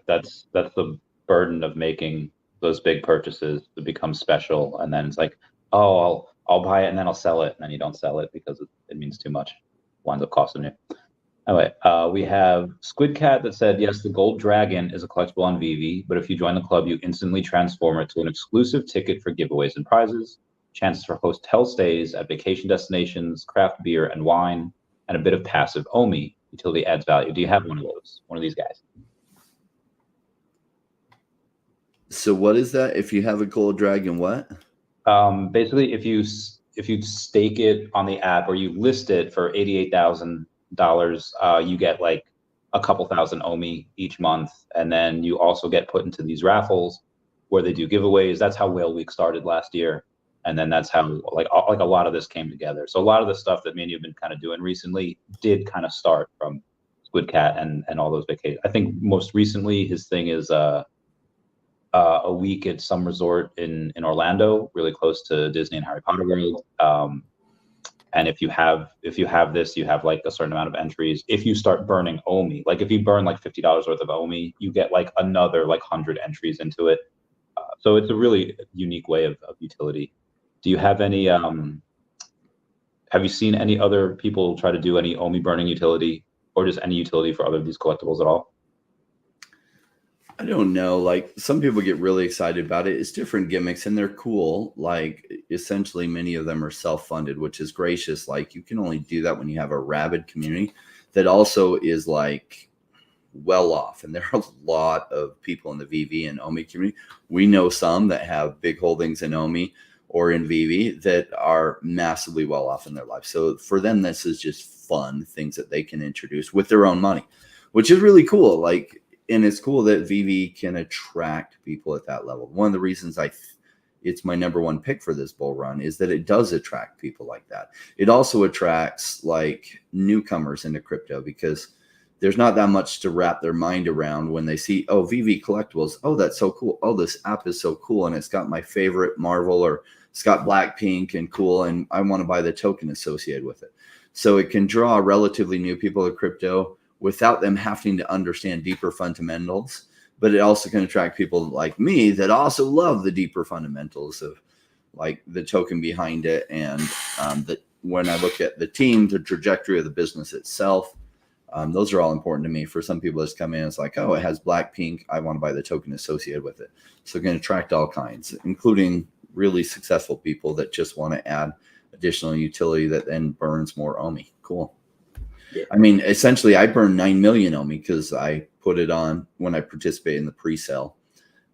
B: That's the burden of making those big purchases to become special, and then it's like, oh, I'll buy it and then I'll sell it, and then you don't sell it because it means too much, winds up costing you. Anyway, we have Squid Cat that said, yes, the gold dragon is a collectible on Veve, but if you join the club, you instantly transform it to an exclusive ticket for giveaways and prizes, chances for hotel stays at vacation destinations, craft beer and wine, and a bit of passive OMI. Utility adds value. Do you have one of those? One of these guys?
A: So what is that? If you have a gold dragon, what?
B: Basically, if you stake it on the app or you list it for $88,000, you get like a couple thousand OMI each month, and then you also get put into these raffles where they do giveaways. That's how Whale Week started last year, and then that's how like a lot of this came together. So a lot of the stuff that me and you have been kind of doing recently did kind of start from Squid Cat and all those vacations. I think most recently his thing is a week at some resort in Orlando, really close to Disney and Harry Potter World. And if you have this, you have like a certain amount of entries. If you start burning OMI, like if you burn like $50 worth of OMI, you get like another like 100 entries into it. So it's a really unique way of utility. Do you have any? Have you seen any other people try to do any OMI burning utility, or just any utility for other of these collectibles at all?
A: I don't know. Like some people get really excited about it. It's different gimmicks and they're cool. Like essentially many of them are self-funded, which is gracious. Like you can only do that when you have a rabid community that also is like well off. And there are a lot of people in the Veve and OMI community. We know some that have big holdings in OMI or in Veve that are massively well off in their life. So for them, this is just fun things that they can introduce with their own money, which is really cool. Like, and it's cool that Veve can attract people at that level. One of the reasons it's my number one pick for this bull run is that it does attract people like that. It also attracts like newcomers into crypto because there's not that much to wrap their mind around when they see, oh, Veve collectibles. Oh, that's so cool. Oh, this app is so cool. And it's got my favorite Marvel or it's got Blackpink and cool, and I want to buy the token associated with it. So it can draw relatively new people to crypto without them having to understand deeper fundamentals. But it also can attract people like me that also love the deeper fundamentals of like the token behind it. And that when I look at the team, the trajectory of the business itself, those are all important to me. For some people that's come in, it's like, oh, it has Blackpink, I want to buy the token associated with it. So it can attract all kinds, including really successful people that just want to add additional utility that then burns more OMI. Cool. Yeah. I mean, essentially, I burned 9 million OMI because I put it on when I participate in the pre-sale.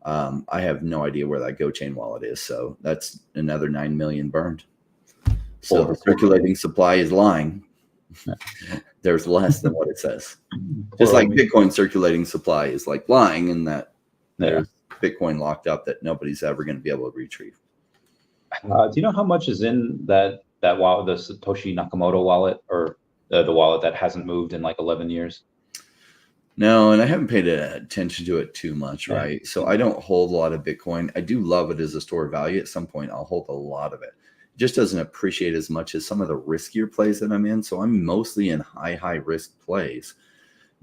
A: I have no idea where that GoChain wallet is, so that's another 9 million burned. So the circulating supply is lying. There's less than what it says. Just like Bitcoin circulating supply is like lying, in that there's Bitcoin locked up that nobody's ever going to be able to retrieve.
B: Do you know how much is in that wallet, the Satoshi Nakamoto wallet, or the wallet that hasn't moved in like 11 years?
A: No, and I haven't paid attention to it too much, right? So I don't hold a lot of Bitcoin. I do love it as a store of value. At some point, I'll hold a lot of it. It just doesn't appreciate as much as some of the riskier plays that I'm in. So I'm mostly in high risk plays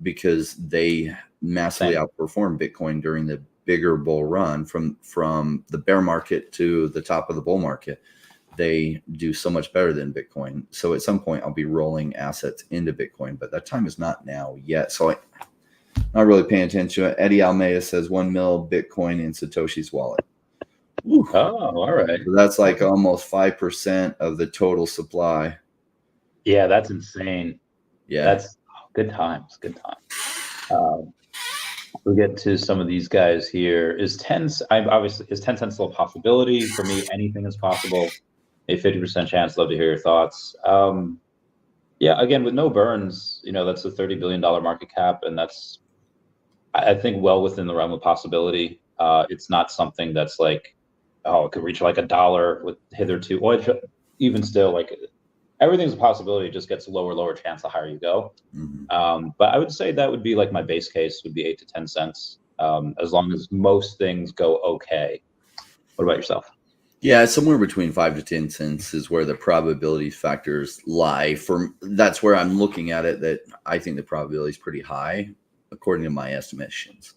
A: because they massively outperform Bitcoin during the bigger bull run from the bear market to the top of the bull market. They do so much better than Bitcoin. So at some point I'll be rolling assets into Bitcoin, but that time is not now yet. So I'm not really paying attention to it. Eddie Almeida says 1 mil Bitcoin in Satoshi's wallet. Ooh.
B: Oh, all right.
A: So that's like almost 5% of the total supply.
B: Yeah, that's insane.
A: Yeah.
B: That's good times. Good times. We'll get to some of these guys here. Is 10 cents still a possibility? For me, anything is possible. A 50% chance. Love to hear your thoughts. Yeah, again, with no burns, that's a $30 billion market cap, and that's, I think, well within the realm of possibility. It's not something that's like, oh, it could reach like $1 with hitherto, or even still, like, everything's a possibility. It just gets lower chance the higher you go. Mm-hmm. But I would say that would be like my base case would be 8 to 10 cents, as long as most things go okay. What about yourself?
A: Yeah, somewhere between 5 to 10 cents is where the probability factors lie. That's where I'm looking at it, that I think the probability is pretty high, according to my estimations.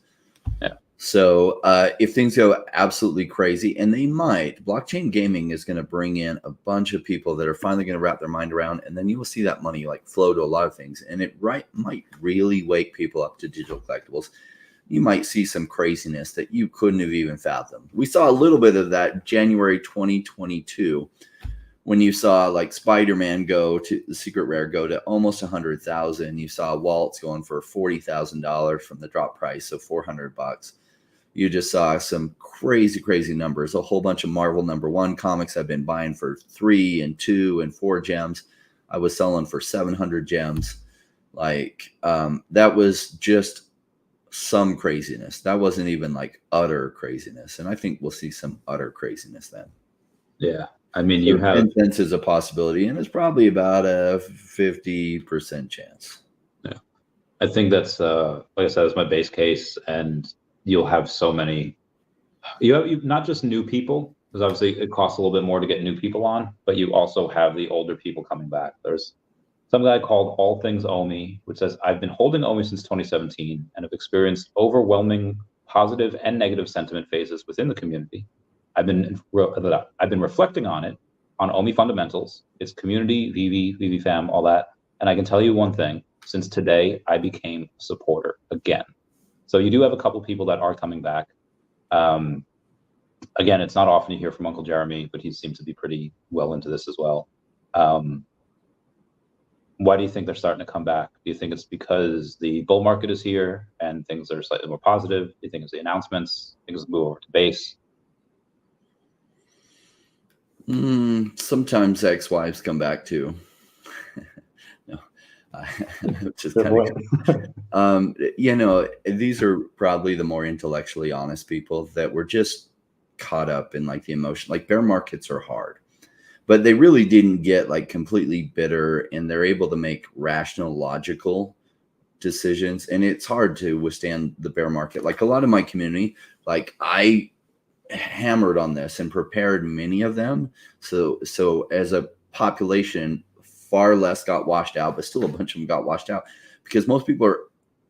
B: Yeah.
A: So if things go absolutely crazy, and they might, blockchain gaming is going to bring in a bunch of people that are finally going to wrap their mind around, and then you will see that money like flow to a lot of things, and it might really wake people up to digital collectibles. You might see some craziness that you couldn't have even fathomed. We saw a little bit of that January 2022 when you saw like Spider-Man go to the secret rare go to almost 100,000. You saw wallets going for $40,000 from the drop price of $400. You just saw some crazy numbers. A whole bunch of Marvel #1 comics I've been buying for 3 and 2 and 4 gems. I was selling for 700 gems. Like that was just some craziness. That wasn't even like utter craziness. And I think we'll see some utter craziness then.
B: Yeah. I mean, you have
A: 10 cents is a possibility, and it's probably about a 50% chance.
B: Yeah. I think that's like I said, it's my base case, and you'll have so many, you have not just new people, because obviously it costs a little bit more to get new people on, but you also have the older people coming back. There's some guy called All Things OMI, which says, I've been holding OMI since 2017 and have experienced overwhelming positive and negative sentiment phases within the community. I've been reflecting on it, on OMI fundamentals, its community, Veve fam, all that. And I can tell you one thing, since today, I became a supporter again. So you do have a couple people that are coming back. Again, it's not often you hear from Uncle Jeremy, but he seems to be pretty well into this as well. Why do you think they're starting to come back? Do you think it's because the bull market is here and things are slightly more positive? Do you think it's the announcements? Do you think it's a move over to base?
A: Sometimes ex-wives come back too. No, just kind of, these are probably the more intellectually honest people that were just caught up in like the emotion. Like bear markets are hard, but they really didn't get like completely bitter, and they're able to make rational, logical decisions. And it's hard to withstand the bear market. Like a lot of my community, like I hammered on this and prepared many of them. So as a population, far less got washed out, but still a bunch of them got washed out because most people are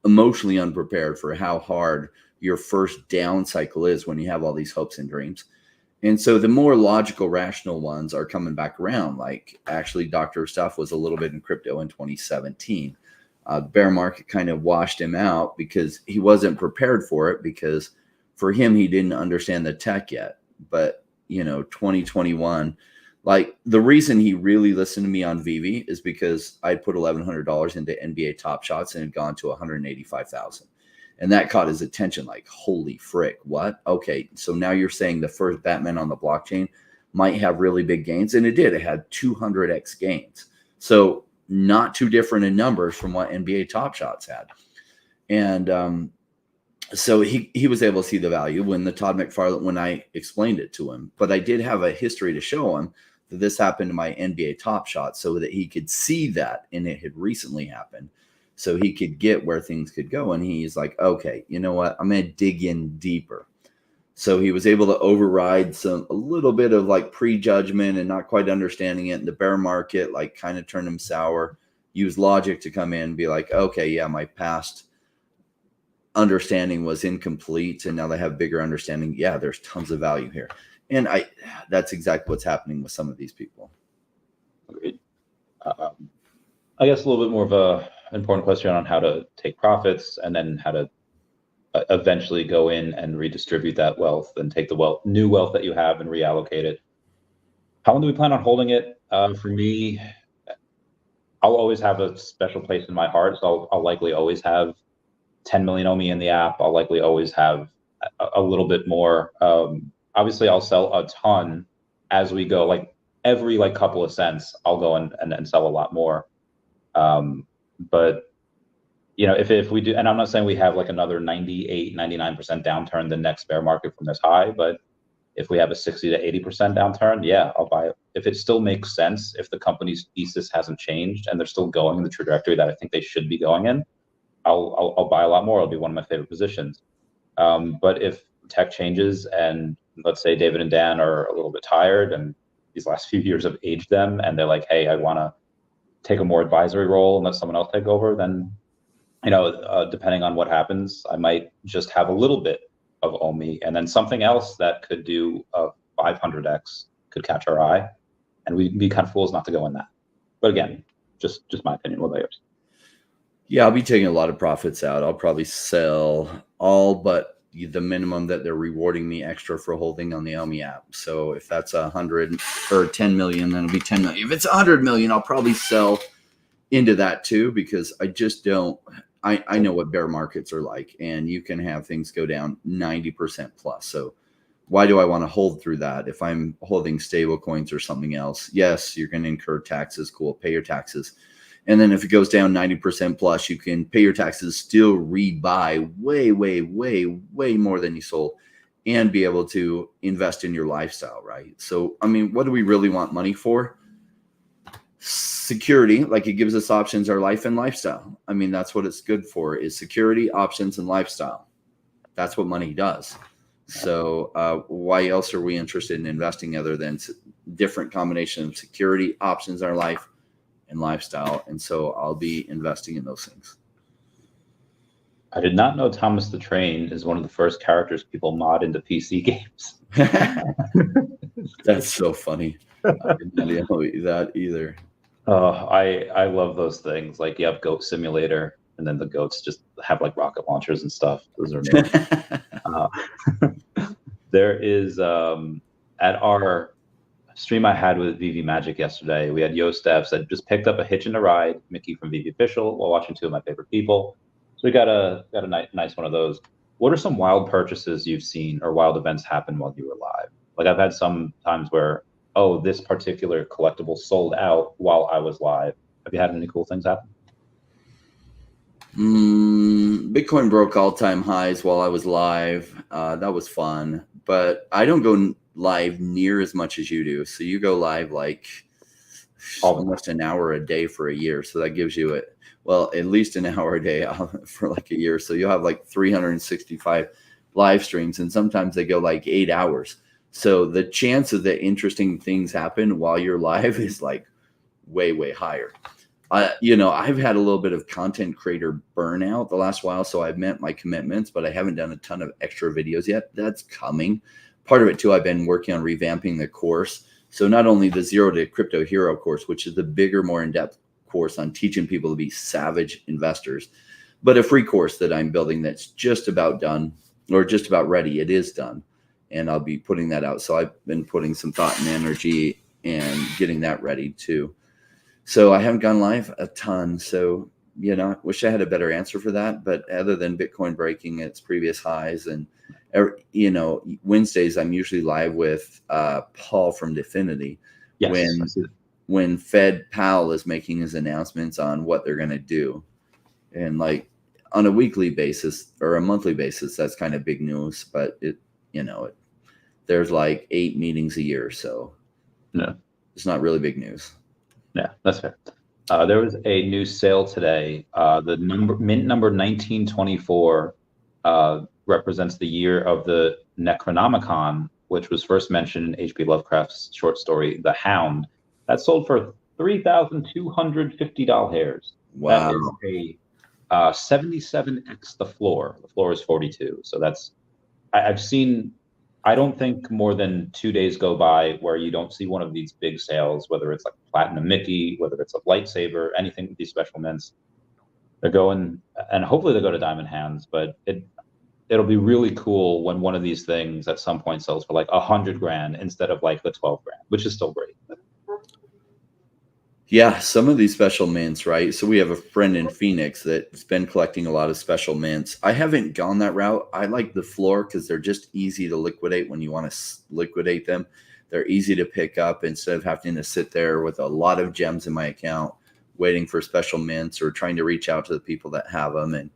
A: emotionally unprepared for how hard your first down cycle is when you have all these hopes and dreams. And so the more logical, rational ones are coming back around. Like actually, Dr. Stuff was a little bit in crypto in 2017. Bear market kind of washed him out because he wasn't prepared for it, because for him, he didn't understand the tech yet. But, 2021, like the reason he really listened to me on Veve is because I put $1,100 into NBA Top Shots and it had gone to 185,000. And that caught his attention, like, holy frick, what? Okay, so now you're saying the first Batman on the blockchain might have really big gains. And it did. It had 200x gains. So not too different in numbers from what NBA Top Shots had. And so he was able to see the value when when I explained it to him. But I did have a history to show him that this happened to my NBA Top Shot so that he could see that, and it had recently happened. So he could get where things could go. And he's like, okay, you know what? I'm going to dig in deeper. So he was able to override a little bit of like prejudgment and not quite understanding it. And the bear market like kind of turned him sour, use logic to come in and be like, okay, yeah, my past understanding was incomplete. And now they have bigger understanding. Yeah, there's tons of value here. And that's exactly what's happening with some of these people.
B: Agreed. I guess a little bit more of a important question on how to take profits and then how to eventually go in and redistribute that wealth and take the new wealth that you have and reallocate it. How long do we plan on holding it? For me, I'll always have a special place in my heart. So I'll likely always have 10 million OMI in the app. I'll likely always have a little bit more. Obviously, I'll sell a ton as we go. Like every couple of cents, I'll go and sell a lot more. But if we do, and I'm not saying we have like another 98, 99% downturn the next bear market from this high, but if we have a 60 to 80% downturn, yeah, I'll buy it. If it still makes sense, if the company's thesis hasn't changed and they're still going in the trajectory that I think they should be going in, I'll buy a lot more. It'll be one of my favorite positions. But if tech changes and let's say David and Dan are a little bit tired and these last few years have aged them and they're like, hey, I want to take a more advisory role and let someone else take over, then, depending on what happens, I might just have a little bit of OMI and then something else that could do a 500x could catch our eye, and we'd be kind of fools not to go in that. But again, just my opinion. What about yours?
A: Yeah, I'll be taking a lot of profits out. I'll probably sell all but the minimum that they're rewarding me extra for holding on the OMI app. So if that's 100 or 10 million, then it'll be 10 million. If it's 100 million, I'll probably sell into that too, because I just don't, I know what bear markets are like, and you can have things go down 90% plus. So why do I want to hold through that? If I'm holding stable coins or something else, yes, you're going to incur taxes. Cool. Pay your taxes. And then if it goes down 90% plus, you can pay your taxes, still rebuy way, way, way, way more than you sold, and be able to invest in your lifestyle, right? So, I mean, what do we really want money for? Security, like it gives us options, our life and lifestyle. I mean, that's what it's good for, is security, options, and lifestyle. That's what money does. So why else are we interested in investing other than different combination of security, options, our life, and lifestyle? And so I'll be investing in those things.
B: I did not know Thomas the Train is one of the first characters people mod into PC games.
A: That's so funny. I didn't know that either.
B: I love those things. Like you have Goat Simulator, and then the goats just have like rocket launchers and stuff. Those are amazing. There is at our stream I had with Veve Magic yesterday, we had Yo Stephs that just picked up a hitch and a ride, Mickey from Veve Official, while watching two of my favorite people. So we got a nice one of those. What are some wild purchases you've seen or wild events happen while you were live? Like I've had some times where, oh, this particular collectible sold out while I was live. Have you had any cool things happen?
A: Bitcoin broke all-time highs while I was live. That was fun, but I don't go live near as much as you do. So you go live like almost an hour a day for a year. So that gives you at least an hour a day for like a year. So you'll have like 365 live streams, and sometimes they go like 8 hours. So the chance of that interesting things happen while you're live is like way, way higher. I've had a little bit of content creator burnout the last while, so I've met my commitments, but I haven't done a ton of extra videos yet. That's coming. Part of it too, I've been working on revamping the course. So not only the Zero to Crypto Hero course, which is the bigger, more in-depth course on teaching people to be savage investors, but a free course that I'm building that's just about done, or just about ready. It is done, and I'll be putting that out. So I've been putting some thought and energy and getting that ready too. So I haven't gone live a ton. So, I wish I had a better answer for that. But other than Bitcoin breaking its previous highs, and, Wednesdays, I'm usually live with Paul from Definity.
B: Yes,
A: when Fed Powell is making his announcements on what they're going to do. And like on a weekly basis or a monthly basis, that's kind of big news. But there's like 8 meetings a year. So it's not really big news.
B: Yeah, that's fair. There was a new sale today. The mint number 1924 represents the year of the Necronomicon, which was first mentioned in H.P. Lovecraft's short story, The Hound. That sold for $3,250.
A: Wow.
B: That is a 77x the floor. The floor is 42. So I've seen, I don't think more than 2 days go by where you don't see one of these big sales, whether it's like Platinum Mickey, whether it's a lightsaber, anything with these special mints. They're going, and hopefully they go to diamond hands, but it'll be really cool when one of these things at some point sells for like $100,000 instead of like the $12,000, which is still great.
A: Yeah, some of these special mints, right? So we have a friend in Phoenix that's been collecting a lot of special mints. I haven't gone that route. I like the floor because they're just easy to liquidate when you want to liquidate them. They're easy to pick up instead of having to sit there with a lot of gems in my account waiting for special mints, or trying to reach out to the people that have them and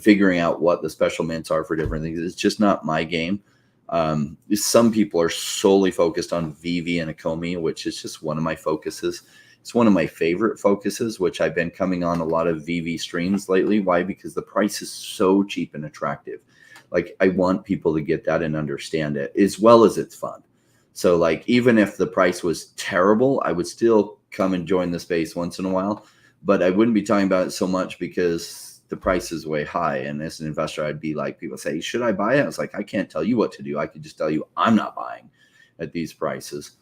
A: figuring out what the special mints are for different things. It's just not my game. Some people are solely focused on Veve and OMI, which is just one of my focuses. It's one of my favorite focuses, which I've been coming on a lot of Veve streams lately. Why? Because the price is so cheap and attractive. Like, I want people to get that and understand it, as well as it's fun. So like, even if the price was terrible, I would still come and join the space once in a while, but I wouldn't be talking about it so much because the price is way high. And as an investor, I'd be like, people say, should I buy it? I was like, I can't tell you what to do. I could just tell you I'm not buying at these prices.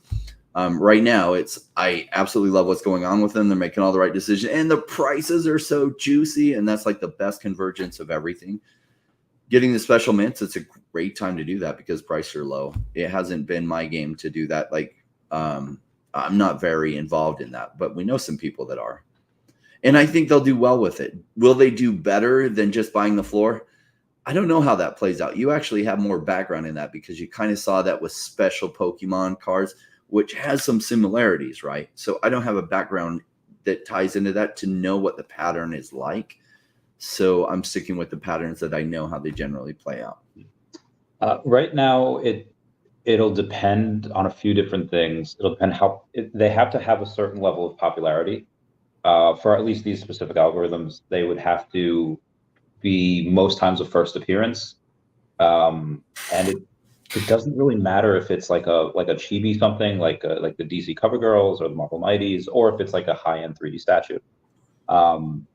A: Right now, I absolutely love what's going on with them. They're making all the right decisions, and the prices are so juicy, and that's like the best convergence of everything. Getting the special mints, it's a great time to do that because prices are low. It hasn't been my game to do that. Like, I'm not very involved in that, but we know some people that are, and I think they'll do well with it. Will they do better than just buying the floor? I don't know how that plays out. You actually have more background in that because you kind of saw that with special Pokemon cards, which has some similarities, right? So I don't have a background that ties into that to know what the pattern is like. So I'm sticking with the patterns that I know how they generally play out.
B: Right now, it'll depend on a few different things. It'll depend how they have to have a certain level of popularity. For at least these specific algorithms, they would have to be most times of first appearance. And it doesn't really matter if it's like a chibi something like the DC Cover Girls or the Marvel Mighties, or if it's like a high-end 3D statue.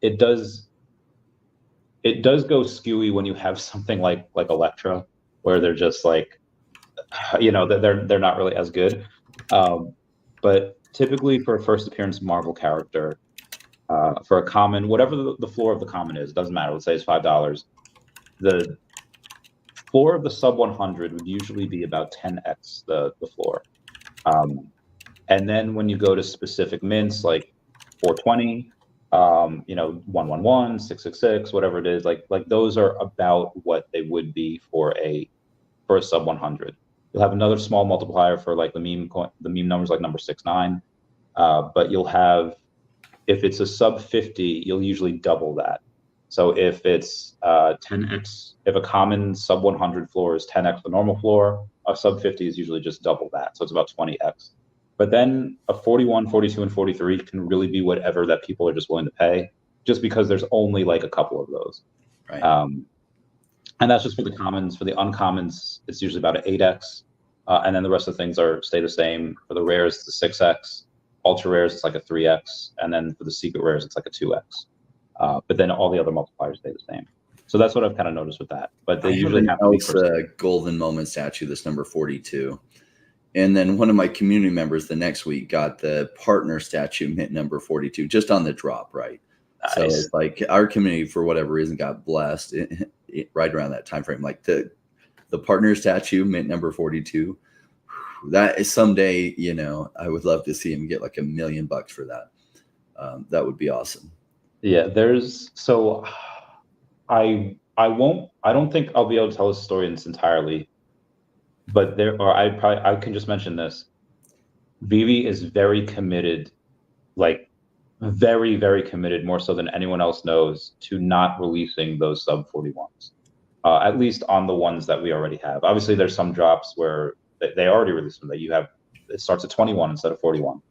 B: It does go skewy when you have something like Electra, where they're just like, they're not really as good. But typically for a first appearance Marvel character, for a common, whatever the floor of the common is, doesn't matter. Let's say it's $5. The floor of the sub 100 would usually be about 10x the floor. And then when you go to specific mints like 420, 111, 666, whatever it is, like those are about what they would be for a sub 100. You'll have another small multiplier for like the meme numbers like number 69, but you'll have, if it's a sub 50, you'll usually double that. So if it's 10x, if a common sub 100 floor is 10x the normal floor, a sub 50 is usually just double that. So it's about 20x. But then a 41, 42, and 43 can really be whatever that people are just willing to pay, just because there's only like a couple of those.
A: Right.
B: And that's just for the commons. For the uncommons, it's usually about an 8x. And then the rest of the things stay the same. For the rares, it's a 6x. Ultra rares, it's like a 3x. And then for the secret rares, it's like a 2x. But then all the other multipliers stay the same. So that's what I've kind of noticed with that. But they usually have to be
A: Elsa golden moment statue, this number 42. And then one of my community members the next week got the partner statue mint number 42 just on the drop, right? Nice. So it's like our community, for whatever reason, got blessed right around that time frame. Like the partner statue mint number 42. That is someday, you know, I would love to see him get like $1 million for that. That would be awesome.
B: Yeah, I don't think I'll be able to tell this story in its entirely, but I can just mention this. Veve is very committed, like very, very committed, more so than anyone else knows, to not releasing those sub 41s, at least on the ones that we already have. Obviously, there's some drops where they already released them that it starts at 21 instead of 41.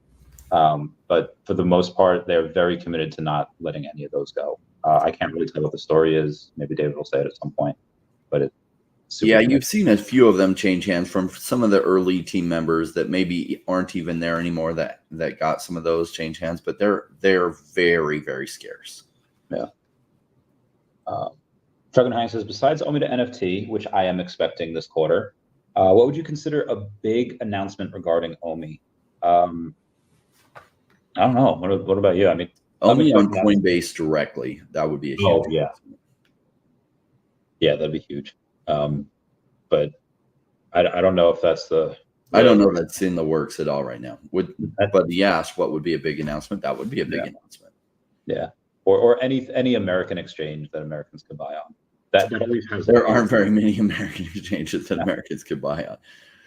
B: But for the most part, they're very committed to not letting any of those go. I can't really tell what the story is. Maybe David will say it at some point, but it's super committed. You've
A: seen a few of them change hands from some of the early team members that maybe aren't even there anymore that got some of those change hands, but they're very, very scarce.
B: Yeah. Dragon Hang says, besides OMI to NFT, which I am expecting this quarter, what would you consider a big announcement regarding OMI? I don't know. What about you? I mean,
A: OMI on Coinbase directly. That would be a huge
B: announcement. Yeah, that'd be huge. But I don't know if that's
A: I don't know that's in the works at all right now. But he asked what would be a big announcement. That would be a big announcement.
B: Yeah. Or any American exchange that Americans could buy on. That always has.
A: There aren't very many American exchanges that Americans could buy on.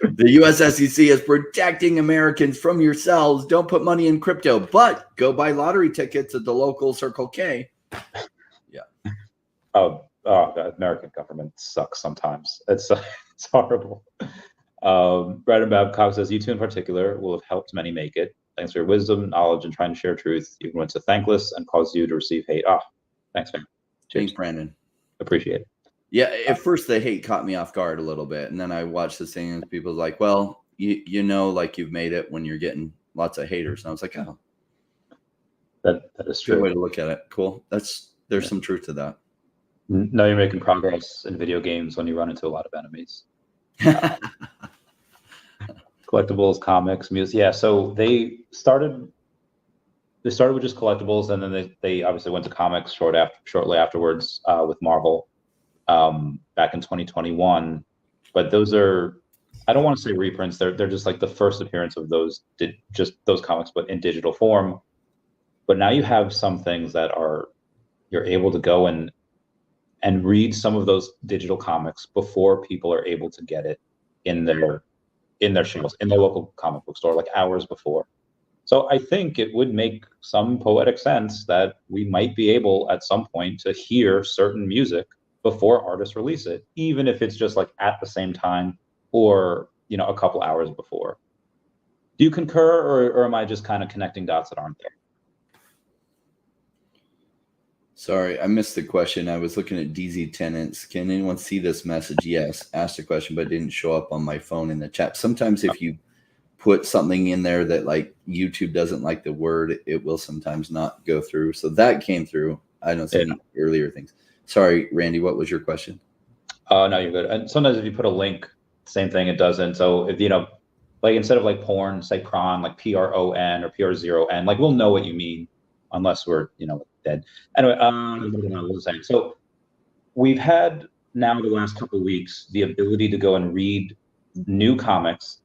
A: The U.S. SEC is protecting Americans from yourselves. Don't put money in crypto, but go buy lottery tickets at the local Circle K. Yeah.
B: Oh, the American government sucks sometimes. It's horrible. Brandon Babcock says, you two in particular will have helped many make it. Thanks for your wisdom, knowledge, and trying to share truth, even when it's thankless and cause you to receive hate. Thanks, man.
A: Thanks, Brandon.
B: Appreciate it.
A: Yeah, at first the hate caught me off guard a little bit, and then I watched this thing and people's like, well, you know, like you've made it when you're getting lots of haters. And I was like, oh,
B: that is true.
A: Good way to look at it. Cool. There's some truth to that.
B: Know you're making progress in video games when you run into a lot of enemies. Collectibles, comics, music. Yeah, so they started with just collectibles, and then they obviously went to comics shortly afterwards with Marvel back in 2021. But those are, I don't want to say reprints. They're just like the first appearance of those comics, but in digital form. But now you have some things that you're able to go and read some of those digital comics before people are able to get it in their shelves, in their local comic book store, like hours before. So I think it would make some poetic sense that we might be able at some point to hear certain music before artists release it, even if it's just like at the same time or, you know, a couple hours before. Do you concur, or am I just kind of connecting dots that aren't there?
A: Sorry, I missed the question. I was looking at DZ Tenants. Can anyone see this message? Yes, asked a question, but it didn't show up on my phone in the chat. Sometimes if you put something in there that like YouTube doesn't like the word, it will sometimes not go through. So that came through. I don't see any earlier things. Sorry, Randy, what was your question?
B: No, you're good. And sometimes if you put a link, same thing, it doesn't. So if, you know, like instead of like porn, say prawn, like PRON or PR0N, like we'll know what you mean unless we're, you know, dead. Anyway, what was I saying? So we've had now the last couple of weeks the ability to go and read new comics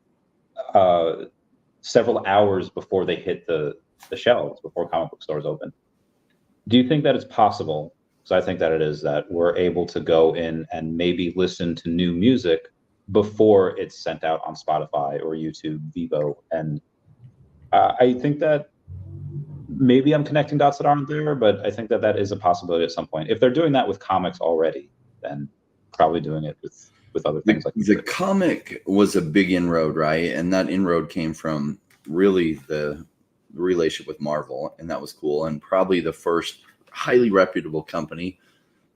B: several hours before they hit the shelves, before comic book stores open. Do you think that it's possible? Because I think that it is, that we're able to go in and maybe listen to new music before it's sent out on Spotify or YouTube, Vevo. And I think that maybe I'm connecting dots that aren't there, but I think that that is a possibility at some point. If they're doing that with comics already, then probably doing it with other things like
A: the comic was a big inroad, right? And that inroad came from really the relationship with Marvel, and that was cool. And probably the first highly reputable company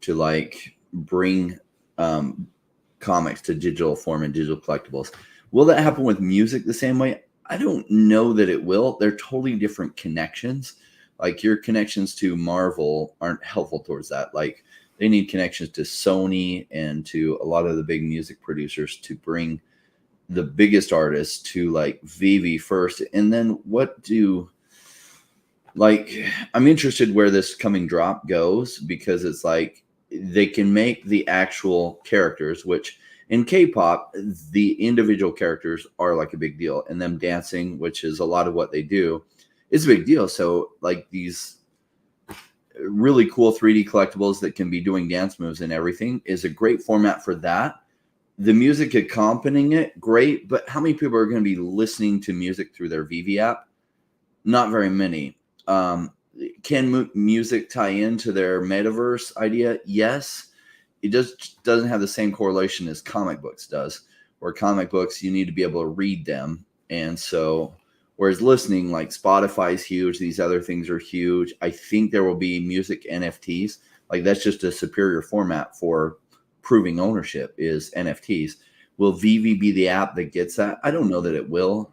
A: to like bring comics to digital form and digital collectibles. Will that happen with music the same way? I don't know that it will. They're totally different connections. Like your connections to Marvel aren't helpful towards that. Like they need connections to Sony and to a lot of the big music producers to bring the biggest artists to like Veve first. And then I'm interested where this coming drop goes, because it's like they can make the actual characters, which in K-pop, the individual characters are like a big deal, and them dancing, which is a lot of what they do, is a big deal. So like these really cool 3D collectibles that can be doing dance moves and everything is a great format for that. The music accompanying it, great, but how many people are going to be listening to music through their Veve app? Not very many. Can music tie into their metaverse idea? Yes. It doesn't have the same correlation as comic books does, where comic books, you need to be able to read them. And so, whereas listening, like Spotify is huge, these other things are huge. I think there will be music NFTs. Like that's just a superior format for proving ownership is NFTs. Will Veve be the app that gets that? I don't know that it will.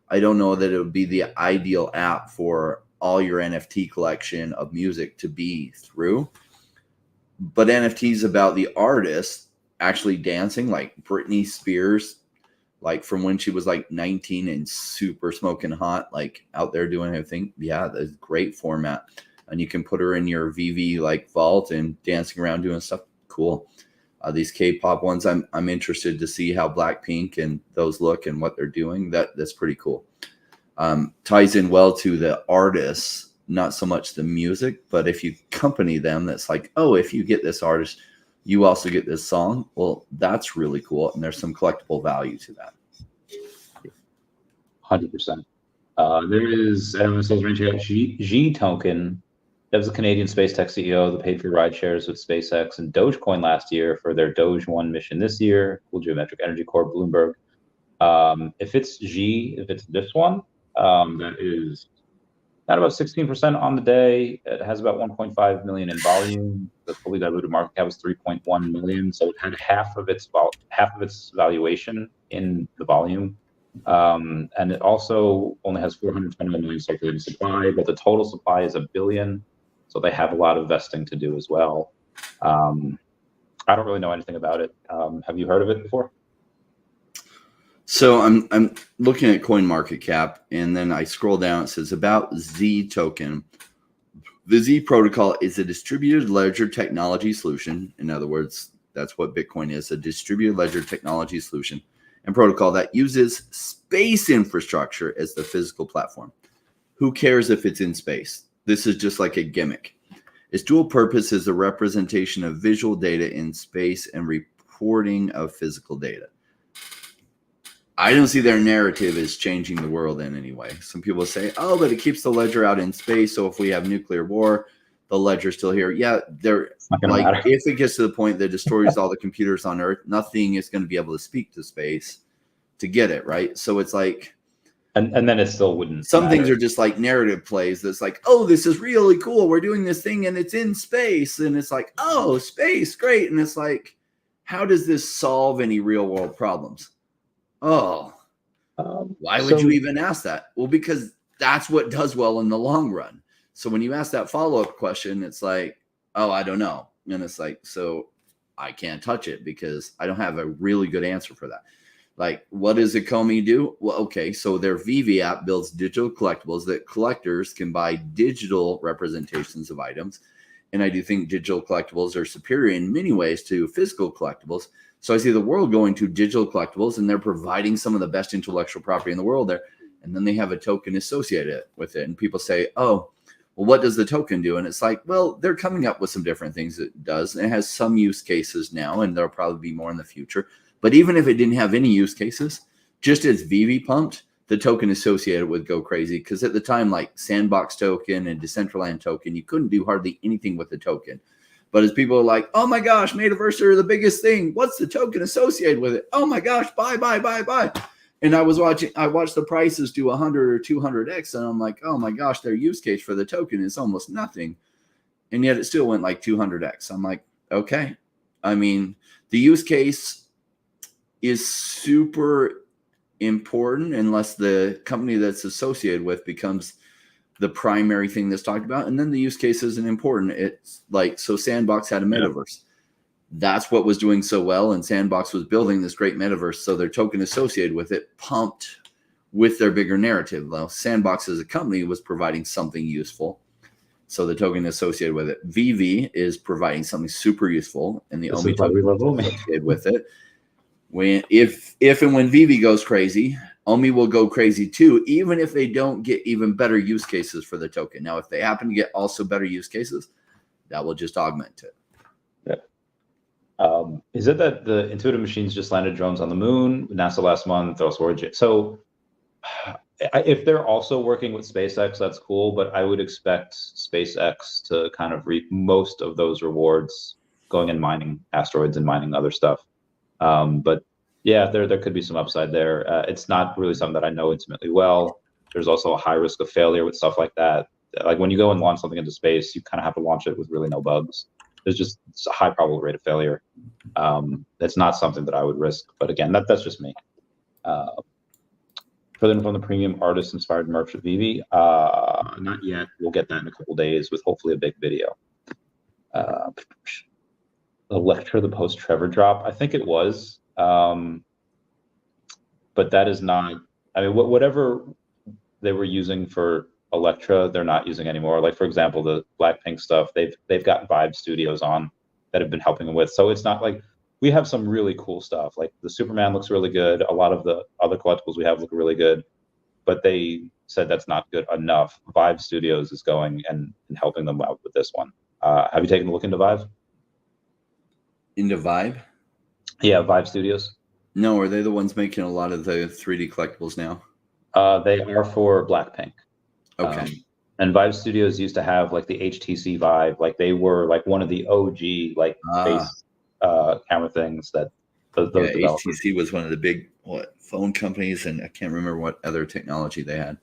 A: I don't know that it would be the ideal app for all your NFT collection of music to be through. But NFTs about the artist actually dancing, like Britney Spears, like from when she was like 19 and super smoking hot, like out there doing everything. Yeah, that's a great format. And you can put her in your Veve like vault and dancing around doing stuff. Cool. These K-pop ones, I'm interested to see how Blackpink and those look and what they're doing. That's pretty cool. Ties in well to the artists, not so much the music, but if you accompany them, that's like, oh, if you get this artist, you also get this song. Well, that's really cool. And there's some collectible value to that.
B: 100%. There is, everyone says, G token. That was a Canadian space tech CEO that paid for ride shares with SpaceX and Dogecoin last year for their Doge 1 mission this year. Cool Geometric Energy Corp, Bloomberg. If it's this one, that is at about 16% on the day. It has about 1.5 million in volume. The fully diluted market cap was 3.1 million, so it had half of its valuation in the volume. And it also only has 420 million circulating supply, but the total supply is 1 billion. So they have a lot of vesting to do as well. I don't really know anything about it. Have you heard of it before?
A: So I'm looking at CoinMarketCap, and then I scroll down. It says about Z token. The Z protocol is a distributed ledger technology solution. In other words, that's what Bitcoin is, a distributed ledger technology solution and protocol that uses space infrastructure as the physical platform. Who cares if it's in space? This is just like a gimmick. Its dual purpose is the representation of visual data in space and reporting of physical data. I don't see their narrative as changing the world in any way. Some people say, oh, but it keeps the ledger out in space. So if we have nuclear war, the ledger's still here. Yeah, they're like, if it gets to the point that destroys all the computers on Earth, nothing is going to be able to speak to space to get it, right? So it's like,
B: and then it still wouldn't.
A: Some things are just like narrative plays. That's like, oh, this is really cool. We're doing this thing and it's in space. And it's like, oh, space, great. And it's like, how does this solve any real world problems? Oh, why would you even ask that? Well, because that's what does well in the long run. So when you ask that follow-up question, it's like, oh, I don't know. And it's like, so I can't touch it because I don't have a really good answer for that. Like, what does OMI do? Well, okay, so their Veve app builds digital collectibles that collectors can buy digital representations of items. And I do think digital collectibles are superior in many ways to physical collectibles. So I see the world going to digital collectibles, and they're providing some of the best intellectual property in the world there. And then they have a token associated with it. And people say, oh, well, what does the token do? And it's like, well, they're coming up with some different things it does. And it has some use cases now, and there'll probably be more in the future. But even if it didn't have any use cases, just as Veve pumped, the token associated would go crazy. Because at the time, like Sandbox token and Decentraland token, you couldn't do hardly anything with the token. But as people are like, oh my gosh, metaverse are the biggest thing. What's the token associated with it? Oh my gosh, buy. And I watched the prices do 100 or 200x. And I'm like, oh my gosh, their use case for the token is almost nothing. And yet it still went like 200x. I'm like, okay. I mean, the use case is super important unless the company that's associated with becomes the primary thing that's talked about. And then the use case isn't important. It's like, so Sandbox had a metaverse. That's what was doing so well. And Sandbox was building this great metaverse. So their token associated with it pumped with their bigger narrative. Well, Sandbox as a company was providing something useful. So the token associated with it. Veve is providing something super useful, and the OMI token associated with it. When if and when Veve goes crazy, OMI will go crazy too, even if they don't get even better use cases for the token. Now, if they happen to get also better use cases, that will just augment it.
B: Yeah. Is it that the Intuitive Machines just landed drones on the moon, NASA last month, elsewhere? So if they're also working with SpaceX, that's cool, but I would expect SpaceX to kind of reap most of those rewards going and mining asteroids and mining other stuff. But yeah, there could be some upside there. It's not really something that I know intimately well. There's also a high risk of failure with stuff like that. Like when you go and launch something into space, you kind of have to launch it with really no bugs. It's a high probable rate of failure. That's not something that I would risk. But again, that's just me. Further from the premium artist inspired merch with Veve, not yet. We'll get that in a couple days with hopefully a big video. Electra, the post Trevor drop, I think it was, but that is not. I mean, whatever they were using for Electra, they're not using anymore. Like for example, the Blackpink stuff, they've got Vibe Studios on that have been helping them with. So it's not like we have some really cool stuff. Like the Superman looks really good. A lot of the other collectibles we have look really good, but they said that's not good enough. Vibe Studios is going and helping them out with this one. Have you taken a look into Vive?
A: Into Vibe?
B: Yeah, Vive Studios.
A: No, are they the ones making a lot of the 3D collectibles now?
B: They are for Blackpink.
A: Okay.
B: And Vive Studios used to have like the HTC Vive, like they were like one of the OG like face camera things that those developers.
A: HTC was one of the big phone companies, and I can't remember what other technology they had.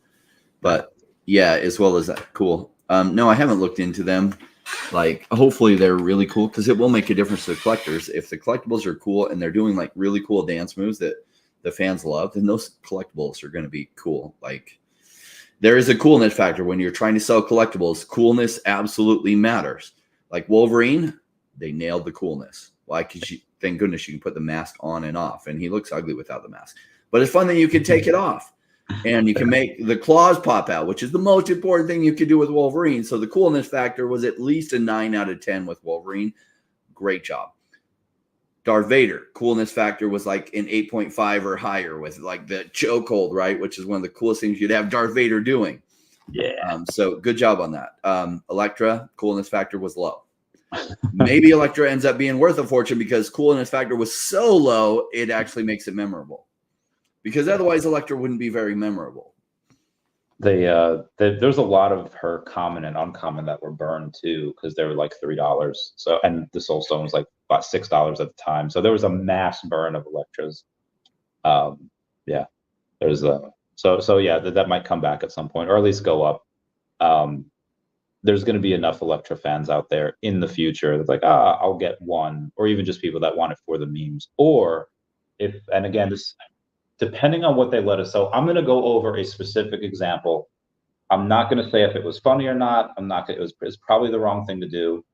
A: But yeah, as well as that. Cool. No, I haven't looked into them. Like, hopefully they're really cool because it will make a difference to the collectors. If the collectibles are cool and they're doing like really cool dance moves that the fans love, then those collectibles are going to be cool. Like, there is a coolness factor when you're trying to sell collectibles. Coolness absolutely matters. Like Wolverine, they nailed the coolness. Why? Because thank goodness you can put the mask on and off, and he looks ugly without the mask. But it's fun that you can take it off. And you can make the claws pop out, which is the most important thing you could do with Wolverine. So the coolness factor was at least a 9 out of 10 with Wolverine. Great job. Darth Vader, coolness factor was like an 8.5 or higher with like the chokehold, right? Which is one of the coolest things you'd have Darth Vader doing.
B: Yeah.
A: So good job on that. Electra, coolness factor was low. Maybe Electra ends up being worth a fortune because coolness factor was so low, it actually makes it memorable. Because otherwise, Electra wouldn't be very memorable.
B: There's a lot of her common and uncommon that were burned too, because they were like $3. So, and the Soul Stone was like about $6 at the time. So there was a mass burn of Electras. Yeah, there's so yeah, that might come back at some point, or at least go up. There's going to be enough Electra fans out there in the future that's like, I'll get one, or even just people that want it for the memes, or if, and again, this. Depending on what they let us. So I'm going to go over a specific example. I'm not going to say if it was funny or not. I'm not going to, it's probably the wrong thing to do.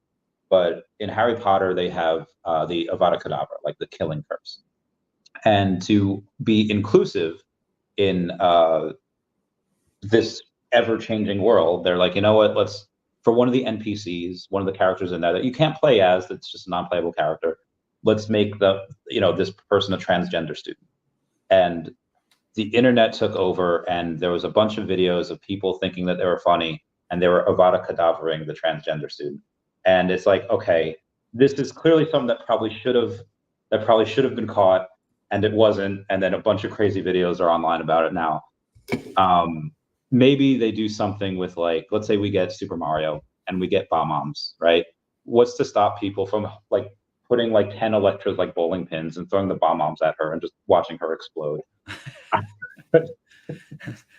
B: But in Harry Potter, they have the Avada Kedavra, like the killing curse. And to be inclusive in this ever-changing world, they're like, you know what, let's, for one of the NPCs, one of the characters in there that you can't play as, that's just a non-playable character, let's make this person a transgender student. And the internet took over, and there was a bunch of videos of people thinking that they were funny, and they were Avada Kedavraing the transgender student. And it's like, okay, this is clearly something that probably should have been caught, and it wasn't. And then a bunch of crazy videos are online about it now. Maybe they do something with, like, let's say we get Super Mario and we get Bob-Ombs, right? What's to stop people from like putting like 10 Electras like bowling pins and throwing the Bob-Ombs at her and just watching her explode?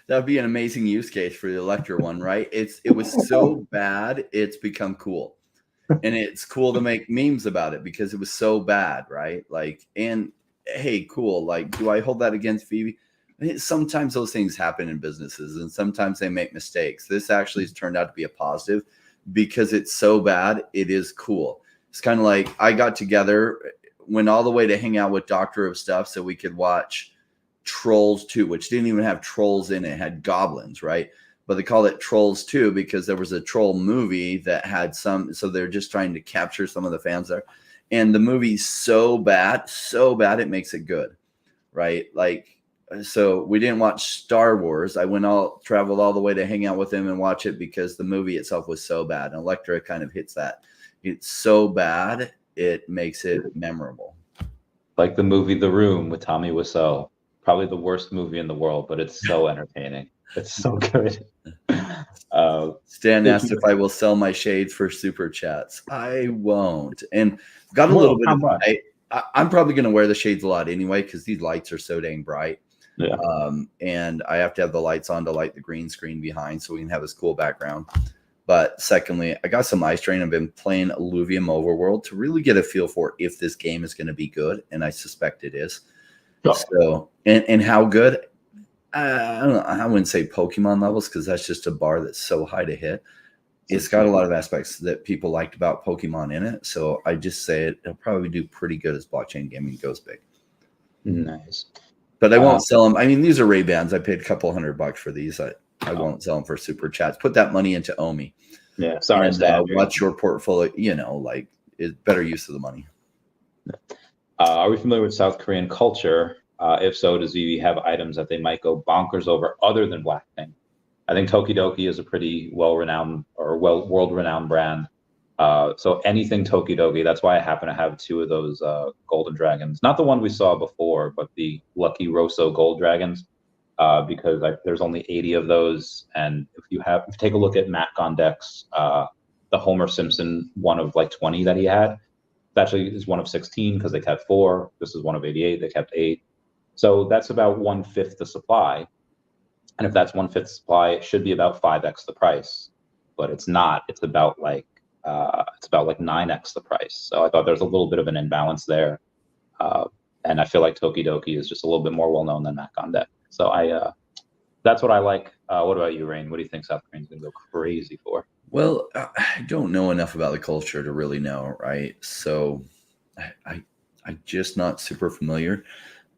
A: That'd be an amazing use case for the Electra one, right? It was so bad, it's become cool. And it's cool to make memes about it because it was so bad, right? Like, and hey, cool. Like, do I hold that against Veve? Sometimes those things happen in businesses and sometimes they make mistakes. This actually has turned out to be a positive because it's so bad. It is cool. It's kind of like I got together, went all the way to hang out with Doctor of Stuff so we could watch Trolls 2, which didn't even have trolls in it. It had goblins, right? But they called it Trolls 2 because there was a troll movie that had some, so they're just trying to capture some of the fans there. And the movie's so bad, it makes it good, right? Like, so we didn't watch Star Wars. I traveled all the way to hang out with him and watch it because the movie itself was so bad. And Electra kind of hits that. It's so bad, it makes it memorable.
B: Like the movie The Room with Tommy Wiseau. Probably the worst movie in the world, but it's so entertaining. It's so good.
A: Stan asked if I will sell my shades for super chats. I won't. And got a little bit of, I'm probably going to wear the shades a lot anyway because these lights are so dang bright.
B: Yeah.
A: And I have to have the lights on to light the green screen behind so we can have this cool background. But secondly, I got some ice train. I've been playing Illuvium Overworld to really get a feel for if this game is going to be good, and I suspect it is. Oh. So, and how good? I don't know. I wouldn't say Pokemon levels because that's just a bar that's so high to hit. It's got a lot of aspects that people liked about Pokemon in it. So I just say it'll probably do pretty good as blockchain gaming goes big.
B: Nice.
A: But I won't sell them. I mean, these are Ray-Bans. I paid a couple $100 for these. I won't sell them for super chats. Put that money into OMI.
B: Yeah, sorry.
A: And watch your portfolio. You know, like it's better use of the money.
B: Are we familiar with South Korean culture? If so, does Veve have items that they might go bonkers over other than Blackpink? I think Toki Doki is a pretty well-renowned or world-renowned brand. So anything Toki Doki, that's why I happen to have two of those golden dragons. Not the one we saw before, but the Lucky Rosso gold dragons, because there's only 80 of those. And if you take a look at Matt Gondek's, the Homer Simpson one of like 20 that he had, it actually is one of 16 because they kept 4. This is one of 88, they kept 8. So that's about 1/5 the supply. And if that's 1/5 supply, it should be about 5x the price, but it's not. It's about like 9x the price. So I thought there's a little bit of an imbalance there. And I feel like Toki Doki is just a little bit more well-known than Matt Gondek. So that's what I like. What about you, Rain? What do you think South Korean's gonna go crazy for?
A: Well, I don't know enough about the culture to really know, right? So I'm just not super familiar.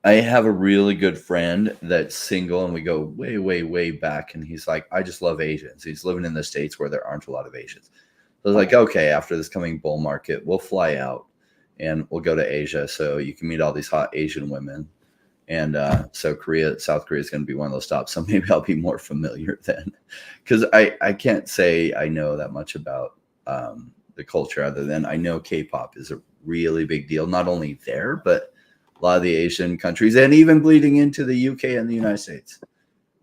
A: I have a really good friend that's single and we go way, way, way back. And he's like, I just love Asians. He's living in the States where there aren't a lot of Asians. So I was like, okay, after this coming bull market, we'll fly out and we'll go to Asia so you can meet all these hot Asian women. And so South Korea is going to be one of those stops. So maybe I'll be more familiar then, because I can't say I know that much about the culture other than I know K-pop is a really big deal, not only there, but a lot of the Asian countries and even bleeding into the UK and the United States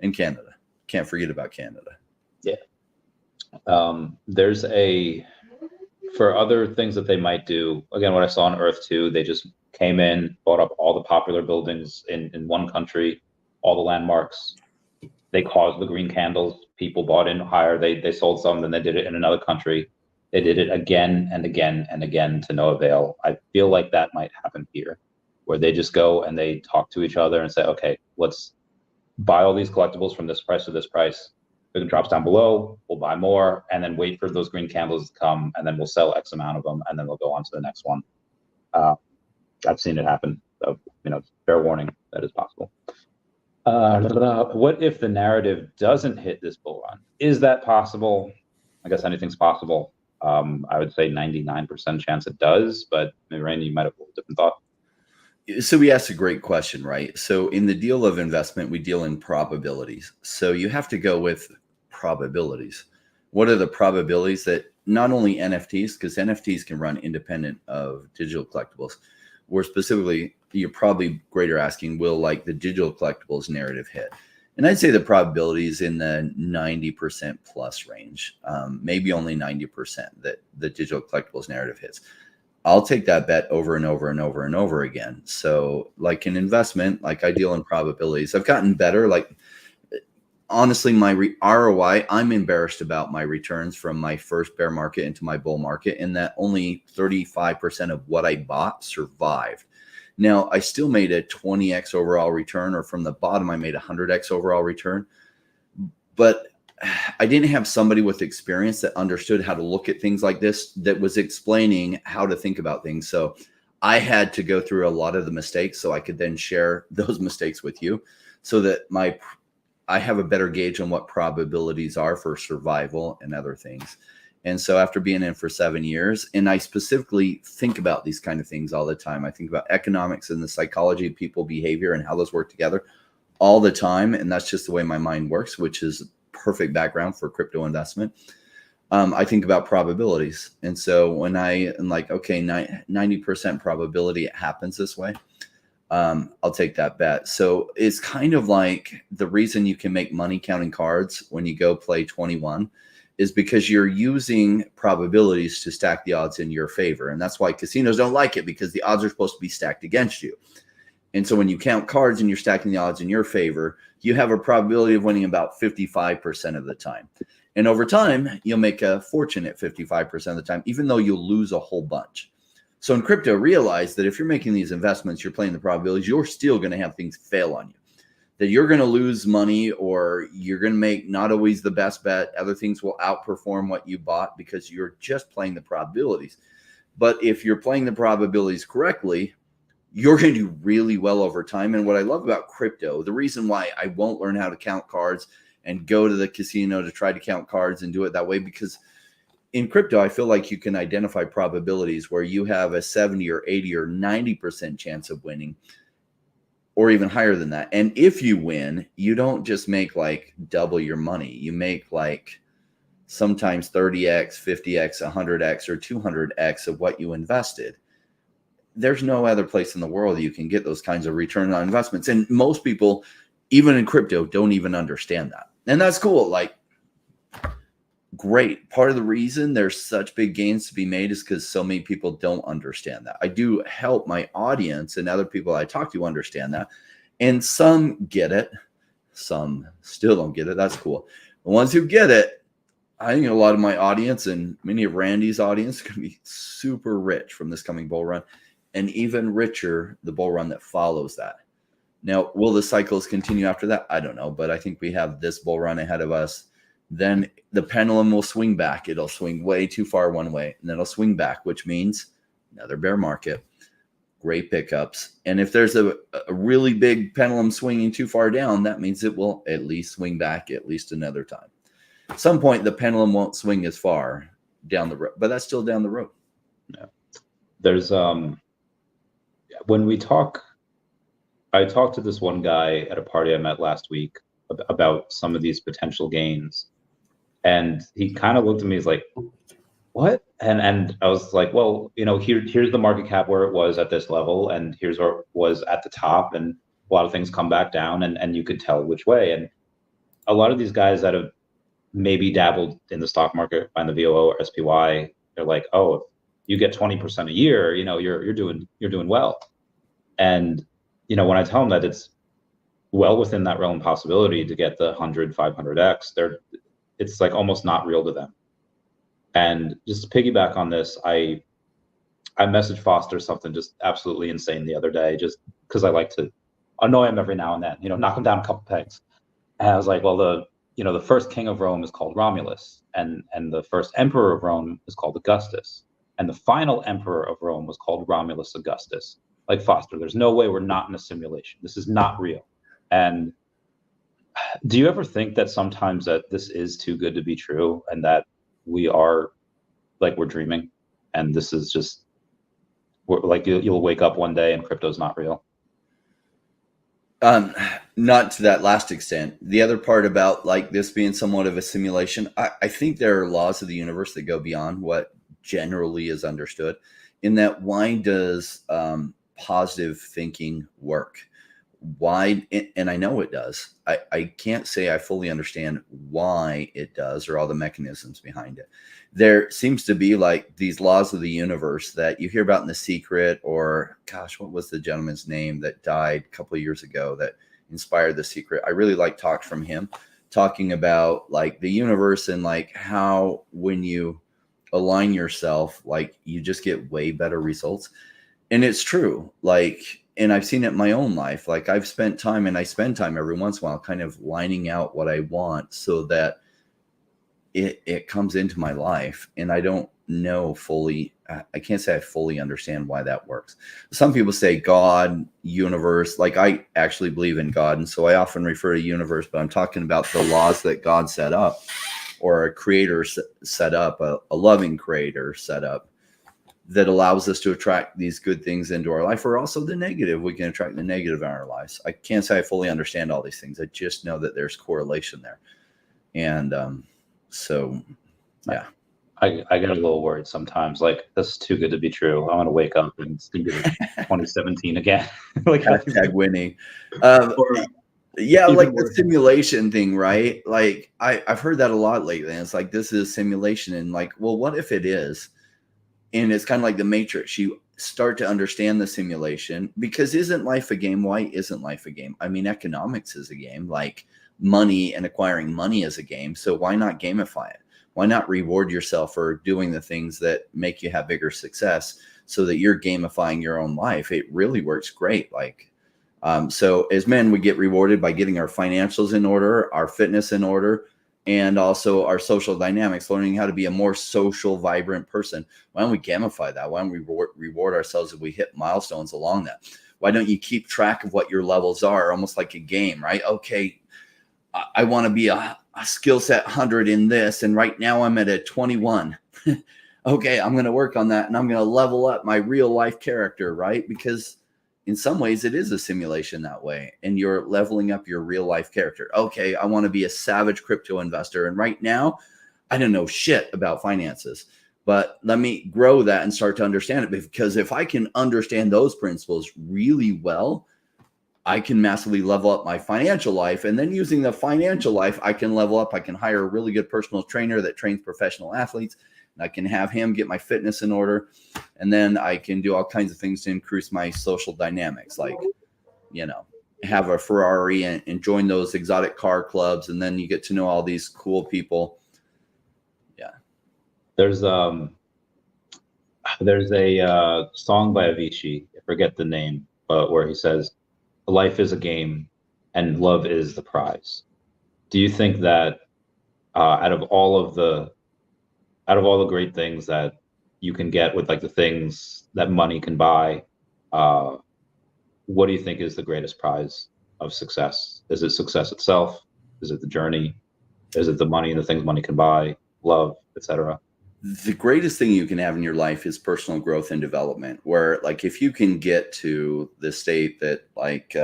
A: and Canada. Can't forget about Canada.
B: Yeah. There's for other things that they might do, again, what I saw on Earth 2, they just came in, bought up all the popular buildings in one country, all the landmarks. They caused the green candles. People bought in higher. They sold some, then they did it in another country. They did it again and again and again to no avail. I feel like that might happen here, where they just go and they talk to each other and say, okay, let's buy all these collectibles from this price to this price. If it drops down below, we'll buy more and then wait for those green candles to come and then we'll sell X amount of them and then we'll go on to the next one. I've seen it happen. So, fair warning, that is possible. What if the narrative doesn't hit this bull run? Is that possible? I guess anything's possible. I would say 99% chance it does, but maybe Randy, you might have a little different thought.
A: So we asked a great question, right? So in the deal of investment, we deal in probabilities. So you have to go with probabilities. What are the probabilities that not only NFTs, because NFTs can run independent of digital collectibles, or specifically, you're probably greater asking, will like the digital collectibles narrative hit? And I'd say the probability is in the 90% plus range, maybe only 90% that the digital collectibles narrative hits. I'll take that bet over and over and over and over again. So like an investment, like I deal in probabilities. I've gotten better. Like honestly, my ROI, I'm embarrassed about my returns from my first bear market into my bull market, in that only 35% of what I bought survived. Now, I still made a 20x overall return, or from the bottom, I made a 100x overall return. But I didn't have somebody with experience that understood how to look at things like this, that was explaining how to think about things. So I had to go through a lot of the mistakes so I could then share those mistakes with you, so that I have a better gauge on what probabilities are for survival and other things. And so after being in for 7 years, and I specifically think about these kind of things all the time. I think about economics and the psychology of people behavior and how those work together all the time. And that's just the way my mind works, which is perfect background for crypto investment. I think about probabilities. And so when I am like, okay, 90% probability it happens this way, I'll take that bet. So it's kind of like the reason you can make money counting cards when you go play 21 is because you're using probabilities to stack the odds in your favor. And that's why casinos don't like it, because the odds are supposed to be stacked against you. And so when you count cards and you're stacking the odds in your favor, you have a probability of winning about 55% of the time. And over time, you'll make a fortune at 55% of the time, even though you'll lose a whole bunch. So in crypto, realize that if you're making these investments, you're playing the probabilities, you're still going to have things fail on you. That you're going to lose money, or you're going to make not always the best bet. Other things will outperform what you bought because you're just playing the probabilities. But if you're playing the probabilities correctly, you're going to do really well over time. And what I love about crypto, the reason why I won't learn how to count cards and go to the casino to try to count cards and do it that way, because in crypto, I feel like you can identify probabilities where you have a 70 or 80 or 90% chance of winning, or even higher than that. And if you win, you don't just make like double your money. You make like sometimes 30x, 50x, 100x, or 200x of what you invested. There's no other place in the world you can get those kinds of return on investments. And most people, even in crypto, don't even understand that. And that's cool. Like, great. Part of the reason there's such big gains to be made is because so many people don't understand that. I do help my audience and other people I talk to understand that. And some get it. Some still don't get it. That's cool. The ones who get it, I think a lot of my audience and many of Randy's audience are going to be super rich from this coming bull run, and even richer the bull run that follows that. Now, will the cycles continue after that? I don't know, but I think we have this bull run ahead of us. Then the pendulum will swing back. It'll swing way too far one way, and then it'll swing back, which means another bear market, great pickups. And if there's a really big pendulum swinging too far down, that means it will at least swing back at least another time. At some point, the pendulum won't swing as far down the road, but that's still down the road.
B: Yeah. There's when we talk, I talked to this one guy at a party I met last week about some of these potential gains. And he kind of looked at me, he's like, what? And I was like, well, you know, here's the market cap where it was at this level, and here's where it was at the top, and a lot of things come back down, and you could tell which way. And a lot of these guys that have maybe dabbled in the stock market, buying the VOO or SPY, they're like, oh, if you get 20% a year, you know, you're doing well. And, you know, when I tell them that it's well within that realm possibility to get the 100, 500x, it's like almost not real to them. And just to piggyback on this, I messaged Foster something just absolutely insane the other day, just because I like to annoy him every now and then, you know, knock him down a couple pegs. And I was like, well, the first king of Rome is called Romulus, and the first emperor of Rome is called Augustus, and the final emperor of Rome was called Romulus Augustus. Like, Foster, there's no way we're not in a simulation. This is not real. And do you ever think that sometimes that this is too good to be true, and that we are, like, we're dreaming, and this is just, like, you'll wake up one day and crypto's not real?
A: Not to that last extent. The other part about like this being somewhat of a simulation, I think there are laws of the universe that go beyond what generally is understood, in that why does positive thinking work? Why? And I know it does. I can't say I fully understand why it does or all the mechanisms behind it. There seems to be like these laws of the universe that you hear about in The Secret, or gosh, what was the gentleman's name that died a couple of years ago that inspired The Secret? I really like talks from him, talking about like the universe and like how when you align yourself, like you just get way better results. And it's true. Like, and I've seen it in my own life. Like I've spent time, and I spend time every once in a while kind of lining out what I want so that it comes into my life. And I don't know fully, I can't say I fully understand why that works. Some people say God, universe, like I actually believe in God. And so I often refer to universe, but I'm talking about the laws that God set up, or a creator set up, a loving creator set up, that allows us to attract these good things into our life, or also the negative. We can attract the negative in our lives. I can't say I fully understand all these things. I just know that there's correlation there. And so, yeah.
B: I get a little worried sometimes. Like, this is too good to be true. I want to wake up and it's going to be 2017 again. Like,
A: hashtag winning.
B: or
A: Yeah,
B: even
A: like the
B: worse.
A: simulation thing, right? Like I've heard that a lot lately. And it's like, this is simulation. And like, well, what if it is? And it's kind of like the Matrix. You start to understand the simulation, because isn't life a game? Why isn't life a game? I mean, economics is a game, like money and acquiring money is a game. So why not gamify it? Why not reward yourself for doing the things that make you have bigger success, so that you're gamifying your own life? It really works great. Like, so as men, we get rewarded by getting our financials in order, our fitness in order, and also our social dynamics, learning how to be a more social, vibrant person. Why don't we gamify that? Why don't we reward ourselves if we hit milestones along that? Why don't you keep track of what your levels are, almost like a game, right? Okay, I want to be a skill set 100 in this, and right now I'm at a 21. Okay, I'm going to work on that, and I'm going to level up my real life character, right? Because in some ways it is a simulation that way, and you're leveling up your real life character. Okay, I want to be a savage crypto investor, and right now I don't know shit about finances, but let me grow that and start to understand it, because if I can understand those principles really well, I can massively level up my financial life. And then using the financial life, I can level up. I can hire a really good personal trainer that trains professional athletes, and I can have him get my fitness in order. And then I can do all kinds of things to increase my social dynamics, like, you know, have a Ferrari and join those exotic car clubs. And then you get to know all these cool people. Yeah.
B: There's a song by Avicii, I forget the name, but where he says, life is a game and love is the prize. Do you think that out of all the great things that you can get with like the things that money can buy, what do you think is the greatest prize of success? Is it success itself? Is it the journey? Is it the money and the things money can buy, love, etc.?
A: The greatest thing you can have in your life is personal growth and development, where like if you can get to the state that like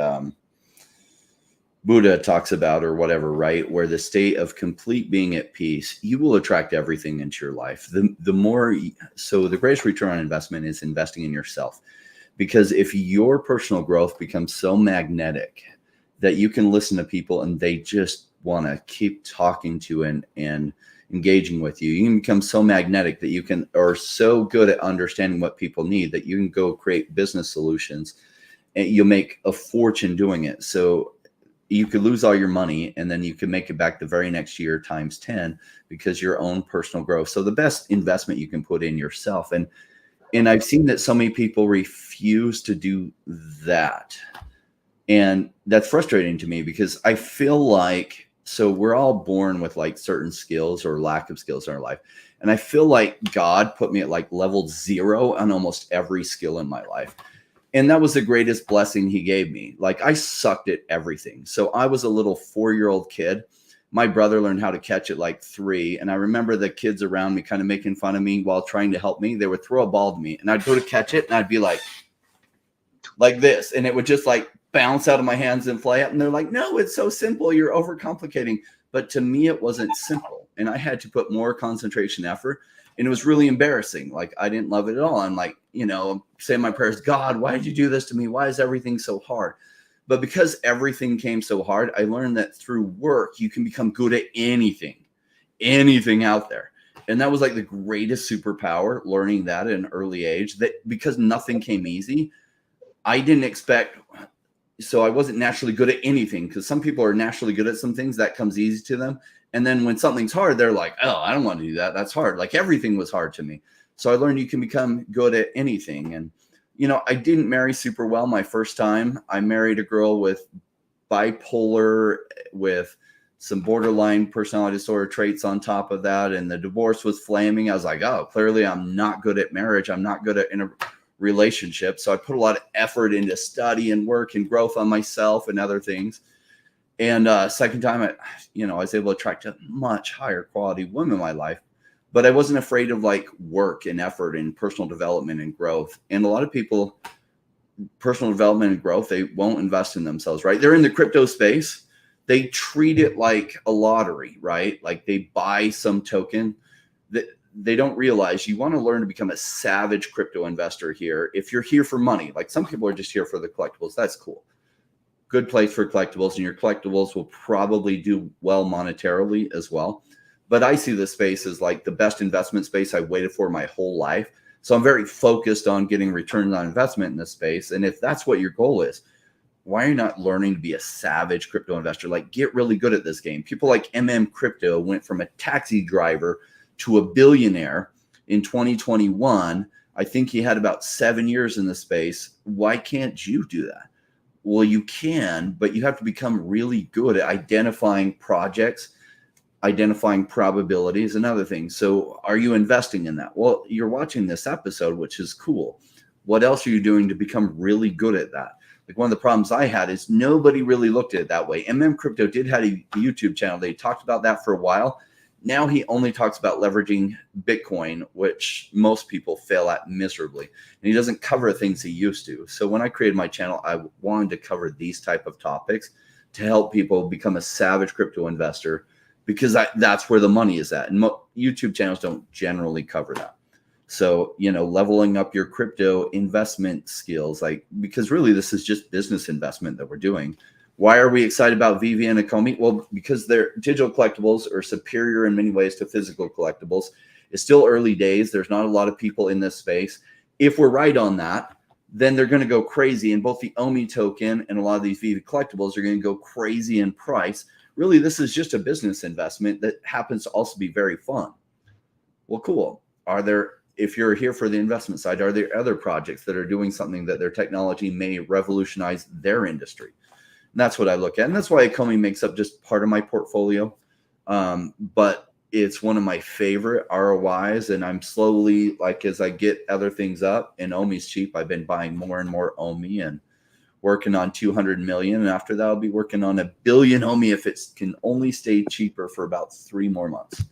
A: Buddha talks about, or whatever, right, where the state of complete being at peace, you will attract everything into your life. The more, so the greatest return on investment is investing in yourself, because if your personal growth becomes so magnetic that you can listen to people and they just want to keep talking to and engaging with you, you can become so magnetic that you can, or so good at understanding what people need, that you can go create business solutions and you'll make a fortune doing it. So you could lose all your money and then you can make it back the very next year times 10, because your own personal growth. So the best investment you can put in yourself. And I've seen that so many people refuse to do that. And that's frustrating to me, because I feel like, so we're all born with like certain skills or lack of skills in our life. And I feel like God put me at like level 0 on almost every skill in my life. And that was the greatest blessing he gave me. Like I sucked at everything. So I was a little 4-year-old kid. My brother learned how to catch at like 3. And I remember the kids around me kind of making fun of me while trying to help me. They would throw a ball to me and I'd go to catch it and I'd be like this. And it would just like bounce out of my hands and fly up. And they're like, no, it's so simple. You're overcomplicating. But to me, it wasn't simple. And I had to put more concentration effort. And it was really embarrassing. Like I didn't love it at all. I'm like, saying my prayers, God, why did you do this to me? Why is everything so hard? But because everything came so hard, I learned that through work, you can become good at anything out there. And that was like the greatest superpower, learning that at an early age, that because nothing came easy, I didn't expect so I wasn't naturally good at anything, because some people are naturally good at some things that comes easy to them. And then when something's hard, they're like, oh, I don't want to do that. That's hard. Like everything was hard to me. So I learned you can become good at anything. And, I didn't marry super well my first time. I married a girl with bipolar, with some borderline personality disorder traits on top of that. And the divorce was flaming. I was like, oh, clearly I'm not good at marriage. I'm not good at relationship. So I put a lot of effort into study and work and growth on myself and other things. And second time, I was able to attract a much higher quality woman in my life, but I wasn't afraid of like work and effort and personal development and growth. And a lot of people, personal development and growth, they won't invest in themselves, right? They're in the crypto space. They treat it like a lottery, right? Like they buy some token that they don't realize you want to learn to become a savage crypto investor here. If you're here for money, like some people are just here for the collectibles, that's cool. Good place for collectibles, and your collectibles will probably do well monetarily as well. But I see this space as like the best investment space I waited for my whole life. So I'm very focused on getting returns on investment in this space. And if that's what your goal is, why are you not learning to be a savage crypto investor? Like get really good at this game. People like Crypto went from a taxi driver to a billionaire in 2021. I think he had about 7 years in the space. Why can't you do that? Well, you can, but you have to become really good at identifying projects, identifying probabilities and other things. So are you investing in that? Well, you're watching this episode, which is cool. What else are you doing to become really good at that? Like one of the problems I had is nobody really looked at it that way. Crypto did have a YouTube channel. They talked about that for a while. Now he only talks about leveraging Bitcoin, which most people fail at miserably. And he doesn't cover things he used to. So when I created my channel, I wanted to cover these type of topics to help people become a savage crypto investor, because that's where the money is at. And YouTube channels don't generally cover that. So, leveling up your crypto investment skills, because really this is just business investment that we're doing. Why are we excited about Veve and OMI? Well, because their digital collectibles are superior in many ways to physical collectibles. It's still early days. There's not a lot of people in this space. If we're right on that, then they're going to go crazy. And both the OMI token and a lot of these Veve collectibles are going to go crazy in price. Really, this is just a business investment that happens to also be very fun. Well, cool. If you're here for the investment side, are there other projects that are doing something that their technology may revolutionize their industry? And that's what I look at. And that's why OMI makes up just part of my portfolio. But it's one of my favorite ROIs. And I'm slowly, as I get other things up, and OMI's cheap, I've been buying more and more OMI and working on 200 million. And after that, I'll be working on 1 billion OMI if it can only stay cheaper for about 3 more months.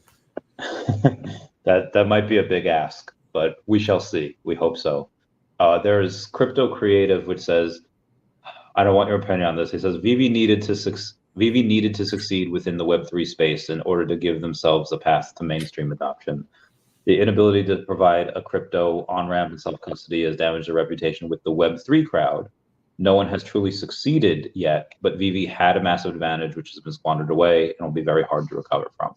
B: That might be a big ask, but we shall see. We hope so. There's Crypto Creative, which says, I don't want your opinion on this. He says Veve needed to succeed within the Web3 space in order to give themselves a path to mainstream adoption. The inability to provide a crypto on-ramp and self-custody has damaged their reputation with the Web3 crowd. No one has truly succeeded yet, but Veve had a massive advantage, which has been squandered away and will be very hard to recover from.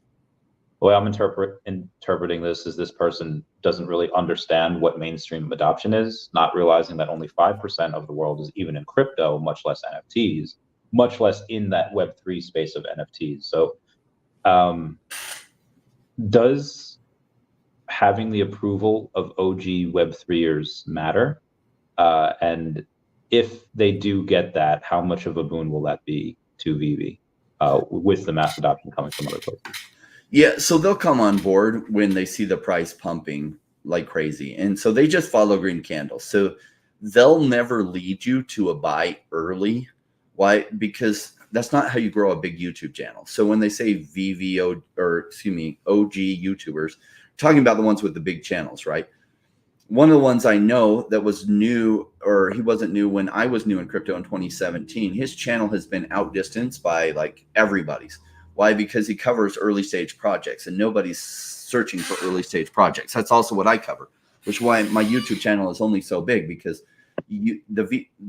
B: The way I'm interpreting this is this person doesn't really understand what mainstream adoption is, not realizing that only 5% of the world is even in crypto, much less NFTs, much less in that Web3 space of NFTs. So does having the approval of OG Web3ers matter? And if they do get that, how much of a boon will that be to Veve with the mass adoption coming from other places?
A: Yeah, so they'll come on board when they see the price pumping like crazy. And so they just follow green candles. So they'll never lead you to a buy early. Why? Because that's not how you grow a big YouTube channel. So when they say OG YouTubers, talking about the ones with the big channels, right? One of the ones I know that was new, or he wasn't new when I was new in crypto in 2017, his channel has been outdistanced by everybody's. Why? Because he covers early stage projects, and nobody's searching for early stage projects. That's also what I cover, which is why my YouTube channel is only so big, because the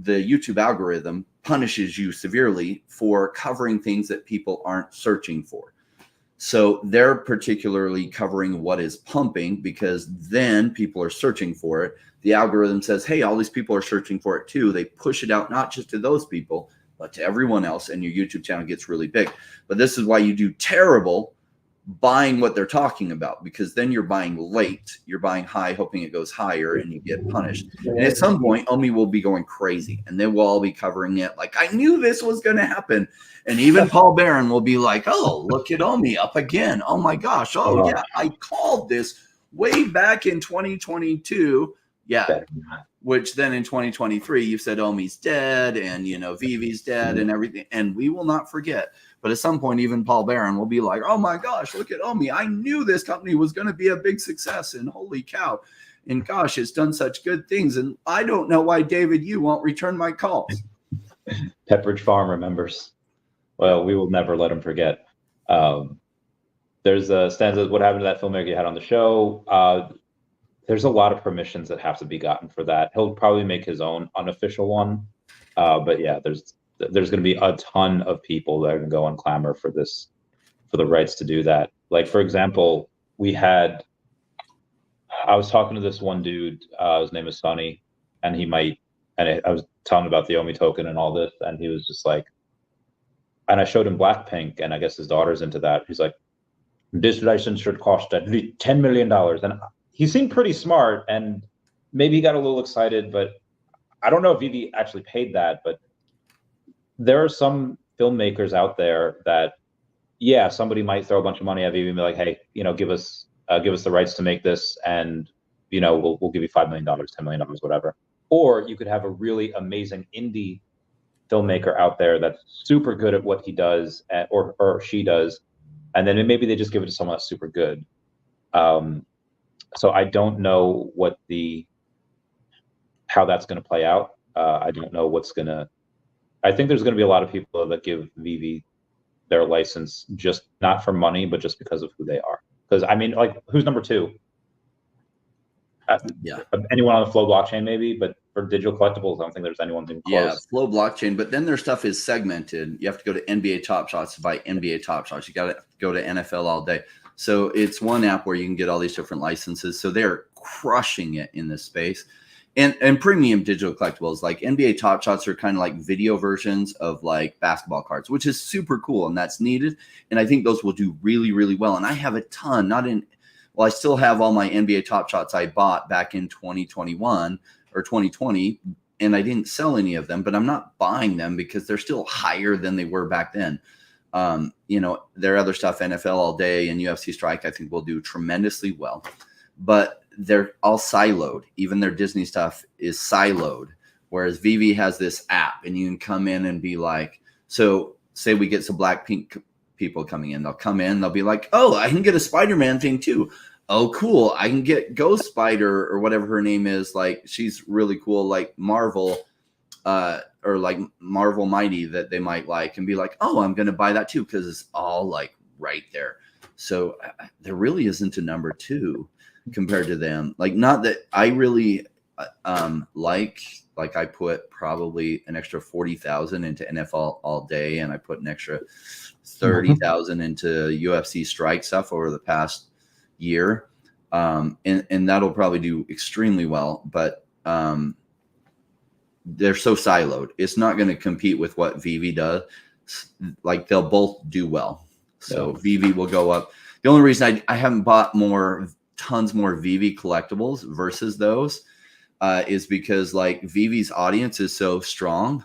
A: YouTube algorithm punishes you severely for covering things that people aren't searching for. So they're particularly covering what is pumping, because then people are searching for it. The algorithm says, hey, all these people are searching for it too. They push it out not just to those people, but to everyone else, and your YouTube channel gets really big. But this is why you do terrible buying what they're talking about, because then you're buying late, you're buying high, hoping it goes higher, and you get punished. And at some point, OMI will be going crazy, and they will all be covering it like, I knew this was going to happen. And even Paul Barron will be like, oh, look at OMI up again. Oh my gosh. Oh yeah, I called this way back in 2022. Yeah. Which then in 2023, you said OMI's dead, and Veve's dead, and everything. And we will not forget. But at some point, even Paul Barron will be like, oh my gosh, look at OMI. I knew this company was going to be a big success, and holy cow. And gosh, it's done such good things. And I don't know why, David, you won't return my calls.
B: Pepperidge Farm remembers. Well, we will never let him forget. There's a stanza, what happened to that filmmaker you had on the show? There's a lot of permissions that have to be gotten for that. He'll probably make his own unofficial one. But yeah, there's going to be a ton of people that are going to go and clamor for the rights to do that. Like, for example, I was talking to this one dude, his name is Sonny, and I was telling him about the OMI token and all this, and he was just like, and I showed him Blackpink, and I guess his daughter's into that. He's like, this license should cost at least $10 million. And he seemed pretty smart, and maybe he got a little excited, but I don't know if Veve actually paid that. But there are some filmmakers out there that, yeah, somebody might throw a bunch of money at Veve and be like, hey, give us the rights to make this, and we'll give you $5 million, $10 million, whatever. Or you could have a really amazing indie filmmaker out there that's super good at what he does, or she does, and then maybe they just give it to someone that's super good. So I don't know how that's going to play out. I don't know I think there's going to be a lot of people that give Veve their license, just not for money, but just because of who they are. Because I mean, like, who's number two?
A: Yeah,
B: anyone on the Flow blockchain maybe, but for digital collectibles, I don't think there's anyone even close.
A: Yeah, Flow blockchain, but then their stuff is segmented. You have to go to NBA Top Shots to buy NBA Top Shots. You got to go to NFL All Day. So it's one app where you can get all these different licenses. So they're crushing it in this space. And premium digital collectibles, like NBA Top Shots, are kind of like video versions of like basketball cards, which is super cool, and that's needed. And I think those will do really, really well. And I have a ton, I still have all my NBA Top Shots I bought back in 2021 or 2020, and I didn't sell any of them, but I'm not buying them because they're still higher than they were back then. Their other stuff, NFL All Day and UFC Strike, I think will do tremendously well, but they're all siloed. Even their Disney stuff is siloed, whereas Veve has this app, and you can come in and be like, so say we get some Blackpink people coming in, they'll come in, they'll be like, oh, I can get a Spider-Man thing too. Oh, cool. I can get Ghost Spider or whatever her name is. Like, she's really cool, like Marvel, or like Marvel Mighty, that they might like, and be like, oh, I'm going to buy that too, because it's all like right there. So there really isn't a number two compared to them. Like, not that I really like I put probably an extra 40,000 into NFL All Day, and I put an extra 30,000 into UFC Strike stuff over the past year, and that'll probably do extremely well. But they're so siloed, it's not going to compete with what Veve does. Like, they'll both do well. So Veve will go up. The only reason I haven't bought tons more Veve collectibles versus those is because like Veve's audience is so strong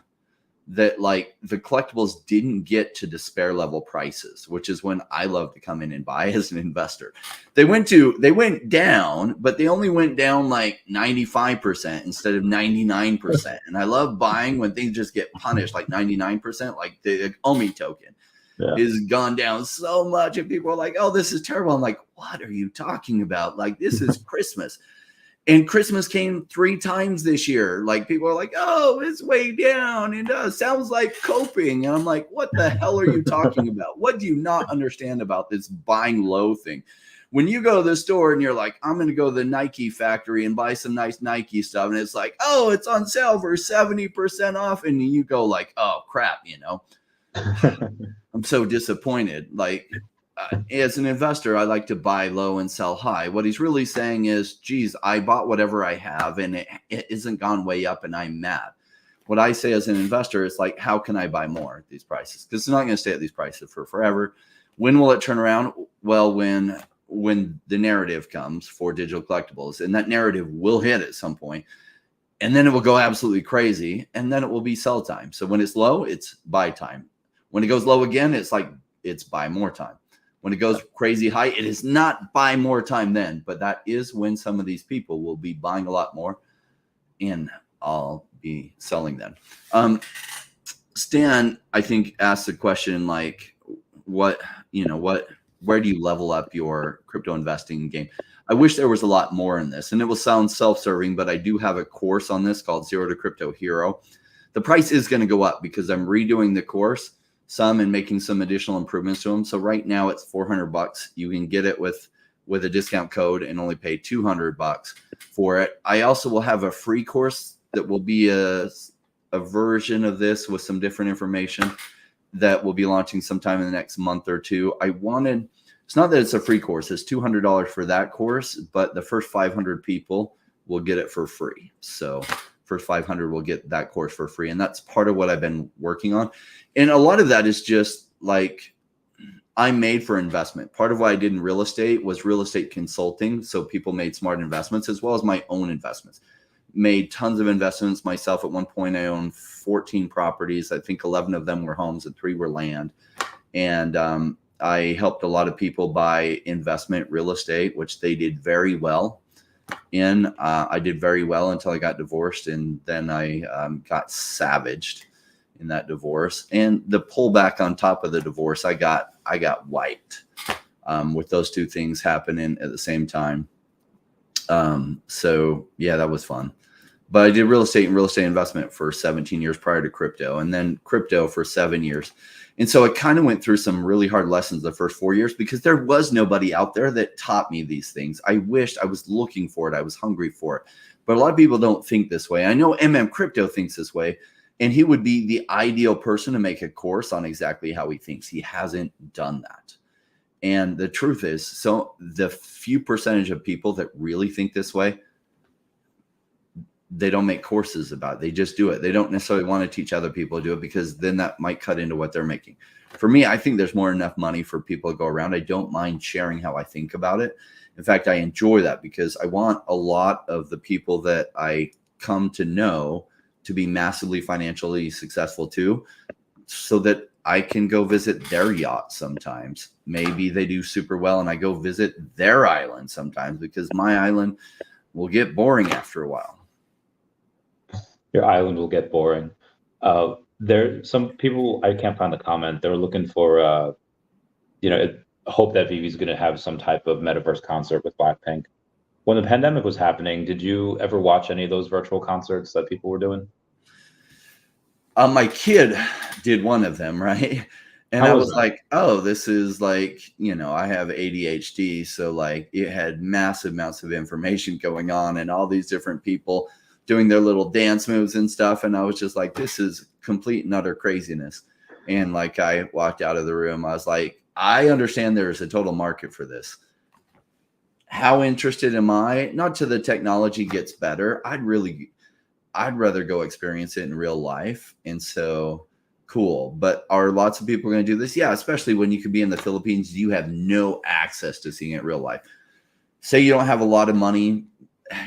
A: that like the collectibles didn't get to despair level prices, which is when I love to come in and buy as an investor. They went down, but they only went down like 95% instead of 99%. And I love buying when things just get punished like 99%, like the OMI token is gone down so much, and people are like, oh, this is terrible. I'm like, what are you talking about? Like, this is Christmas. And Christmas came 3 times this year. Like, people are like, oh, it's way down. And sounds like coping. And I'm like, what the hell are you talking about? What do you not understand about this buying low thing? When you go to the store and you're like, I'm going to go to the Nike factory and buy some nice Nike stuff, and it's like, oh, it's on sale for 70% off. And you go like, oh, crap, I'm so disappointed. Like, as an investor, I like to buy low and sell high. What he's really saying is, geez, I bought whatever I have and it isn't gone way up and I'm mad. What I say as an investor is like, how can I buy more at these prices? Because it's not going to stay at these prices for forever. When will it turn around? Well, when the narrative comes for digital collectibles, and that narrative will hit at some point, and then it will go absolutely crazy, and then it will be sell time. So when it's low, it's buy time. When it goes low again, it's like it's buy more time. When it goes crazy high, it is not buy more time then, but that is when some of these people will be buying a lot more, and I'll be selling them. Stan, I think, asked the question like, where do you level up your crypto investing game? I wish there was a lot more in this, and it will sound self-serving, but I do have a course on this called Zero to Crypto Hero. The price is going to go up because I'm redoing the course some and making some additional improvements to them. So right now it's $400. You can get it with a discount code and only pay $200 for it. I also will have a free course that will be a version of this with some different information that will be launching sometime in the next month or two. It's not that it's a free course, it's $200 for that course, but the first 500 people will get it for free. So first 500 will get that course for free. And that's part of what I've been working on. And a lot of that is just like, I'm made for investment. Part of why I did in real estate was real estate consulting. So people made smart investments as well as my own investments. Made tons of investments myself. At one point, I owned 14 properties. I think 11 of them were homes and 3 were land. And I helped a lot of people buy investment real estate, which they did very well in. I did very well until I got divorced, and then I got savaged in that divorce. And the pullback on top of the divorce, I got wiped with those two things happening at the same time. So yeah, that was fun. But I did real estate and real estate investment for 17 years prior to crypto, and then crypto for 7 years. And so I kind of went through some really hard lessons the first 4 years because there was nobody out there that taught me these things. I wished I was looking for it. I was hungry for it. But a lot of people don't think this way. I know Crypto thinks this way, and he would be the ideal person to make a course on exactly how he thinks. He hasn't done that. And the truth is, so the few percentage of people that really think this way, they don't make courses about it. They just do it. They don't necessarily want to teach other people to do it because then that might cut into what they're making. For me, I think there's more than enough money for people to go around. I don't mind sharing how I think about it. In fact, I enjoy that because I want a lot of the people that I come to know to be massively financially successful too, so that I can go visit their yacht sometimes. Maybe they do super well and I go visit their island sometimes because my island will get boring after a while.
B: Your island will get boring. There, some people, I can't find the comment. They're looking for, hope that Veve's going to have some type of metaverse concert with Blackpink. When the pandemic was happening, did you ever watch any of those virtual concerts that people were doing?
A: My kid did one of them, right? And I was like, oh, this is like, I have ADHD. So like it had massive amounts of information going on and all these different people doing their little dance moves and stuff. And I was just like, this is complete and utter craziness. And like, I walked out of the room. I was like, I understand there is a total market for this. How interested am I? Not till the technology gets better. I'd rather go experience it in real life. And so cool. But are lots of people going to do this? Yeah, especially when you could be in the Philippines, you have no access to seeing it in real life. Say you don't have a lot of money,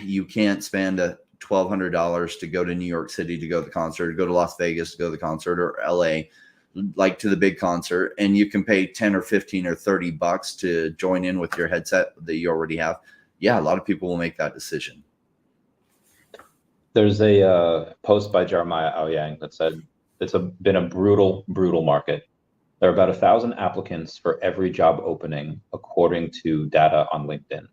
A: you can't spend $1,200 to go to New York City to go to the concert, to go to Las Vegas to go to the concert, or LA, like to the big concert, and you can pay 10 or 15 or $30 to join in with your headset that you already have. Yeah, a lot of people will make that decision.
B: There's a post by Jeremiah Aoyang that said, it's been a brutal, brutal market. There are about 1,000 applicants for every job opening, according to data on LinkedIn.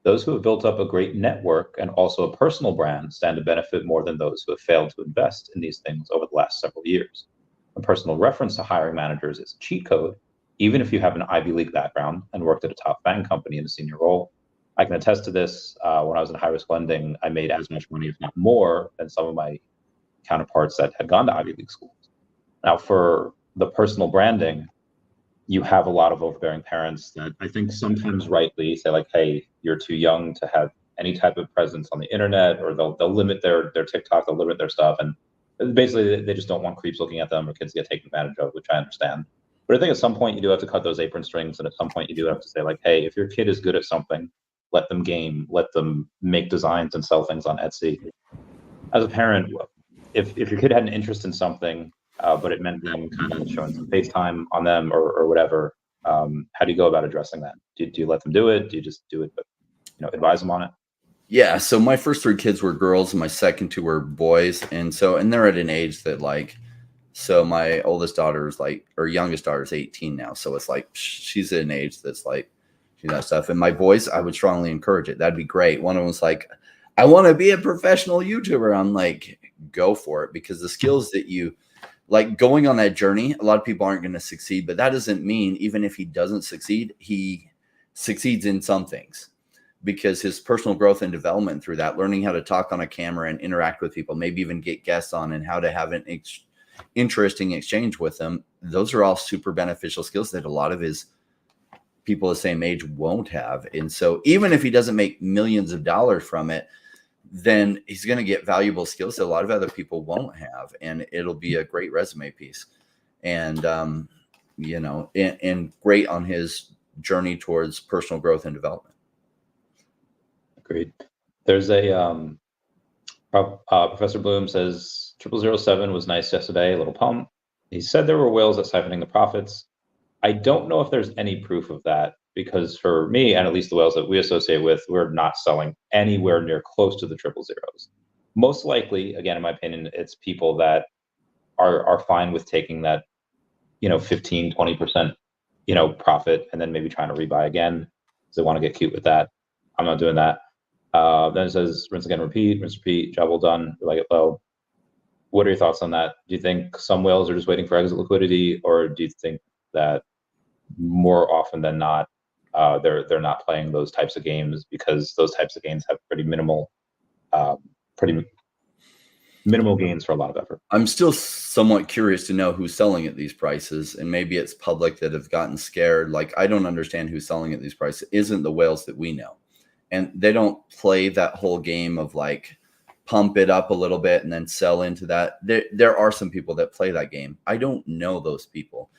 B: Those who have built up a great network and also a personal brand stand to benefit more than those who have failed to invest in these things over the last several years. A personal reference to hiring managers is a cheat code, even if you have an Ivy League background and worked at a top FANG company in a senior role. I can attest to this. When I was in high-risk lending, I made as much money, if not more, than some of my counterparts that had gone to Ivy League schools. Now, for the personal branding, you have a lot of overbearing parents that I think sometimes rightly say like, hey, you're too young to have any type of presence on the internet, or they'll limit their TikTok, they'll limit their stuff. And basically they just don't want creeps looking at them or kids get taken advantage of, which I understand. But I think at some point you do have to cut those apron strings. And at some point you do have to say like, hey, if your kid is good at something, let them game, let them make designs and sell things on Etsy. As a parent, if your kid had an interest in something, but it meant them kind of showing some FaceTime on them or whatever, how do you go about addressing that? Do you let them do it? Do you just do it, but advise them on it?
A: Yeah. So my first 3 kids were girls, and my second 2 were boys, and they're at an age that like. So my oldest daughter is like, or youngest daughter is 18 now. So it's like she's at an age that's like, that stuff. And my boys, I would strongly encourage it. That'd be great. One of them was like, I want to be a professional YouTuber. I'm like, go for it, because the skills that you like going on that journey, a lot of people aren't going to succeed, but that doesn't mean even if he doesn't succeed, he succeeds in some things, because his personal growth and development through that, learning how to talk on a camera and interact with people, maybe even get guests on, and how to have an interesting exchange with them. Those are all super beneficial skills that a lot of his people the same age won't have. And so even if he doesn't make millions of dollars from it, then he's going to get valuable skills that a lot of other people won't have. And it'll be a great resume piece. And, and great on his journey towards personal growth and development.
B: Agreed. There's a, Professor Bloom says 0007 was nice yesterday, a little pump. He said there were whales at siphoning the profits. I don't know if there's any proof of that, because for me, and at least the whales that we associate with, we're not selling anywhere near close to the 000s. Most likely, again, in my opinion, it's people that are fine with taking that, 15, 20%, profit, and then maybe trying to rebuy again because they want to get cute with that. I'm not doing that. Then it says rinse again, repeat, rinse, repeat, job well done, we like it low. What are your thoughts on that? Do you think some whales are just waiting for exit liquidity, or do you think that more often than not, they're not playing those types of games because those types of games have pretty minimal gains for a lot of effort?
A: I'm still somewhat curious to know who's selling at these prices, and maybe it's public that have gotten scared. Like, I don't understand who's selling at these prices. Isn't the whales that we know, and they don't play that whole game of like pump it up a little bit and then sell into that. There are some people that play that game. I don't know those people.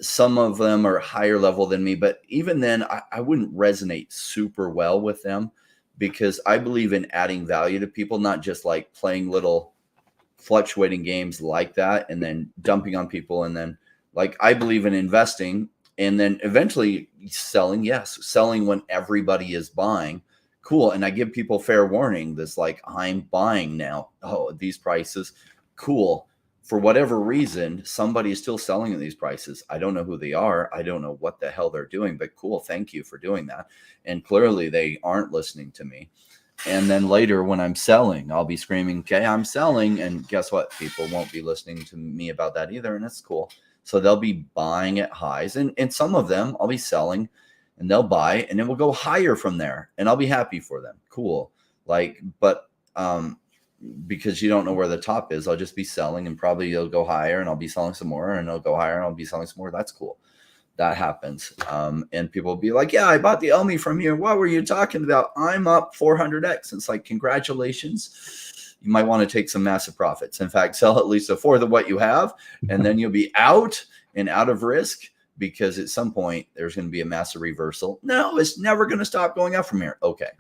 A: Some of them are higher level than me, but even then I wouldn't resonate super well with them, because I believe in adding value to people, not just like playing little fluctuating games like that and then dumping on people. And then like, I believe in investing and then eventually selling. Yes. Selling when everybody is buying. Cool. And I give people fair warning. That's like, I'm buying now. Oh, these prices. Cool. For whatever reason, somebody is still selling at these prices. I don't know who they are. I don't know what the hell they're doing, but cool. Thank you for doing that. And clearly they aren't listening to me. And then later when I'm selling, I'll be screaming, okay, I'm selling. And guess what? People won't be listening to me about that either. And that's cool. So they'll be buying at highs. And some of them I'll be selling and they'll buy and it will go higher from there. And I'll be happy for them. Cool. Like, but because you don't know where the top is, I'll just be selling and probably it'll go higher and I'll be selling some more and it'll go higher and I'll be selling some more. That's cool. That happens. And people will be like, yeah, I bought the OMI from you. What were you talking about? I'm up 400x. It's like, congratulations. You might want to take some massive profits. In fact, sell at least a fourth of what you have, and then you'll be out and out of risk, because at some point there's going to be a massive reversal. No, it's never going to stop going up from here. Okay.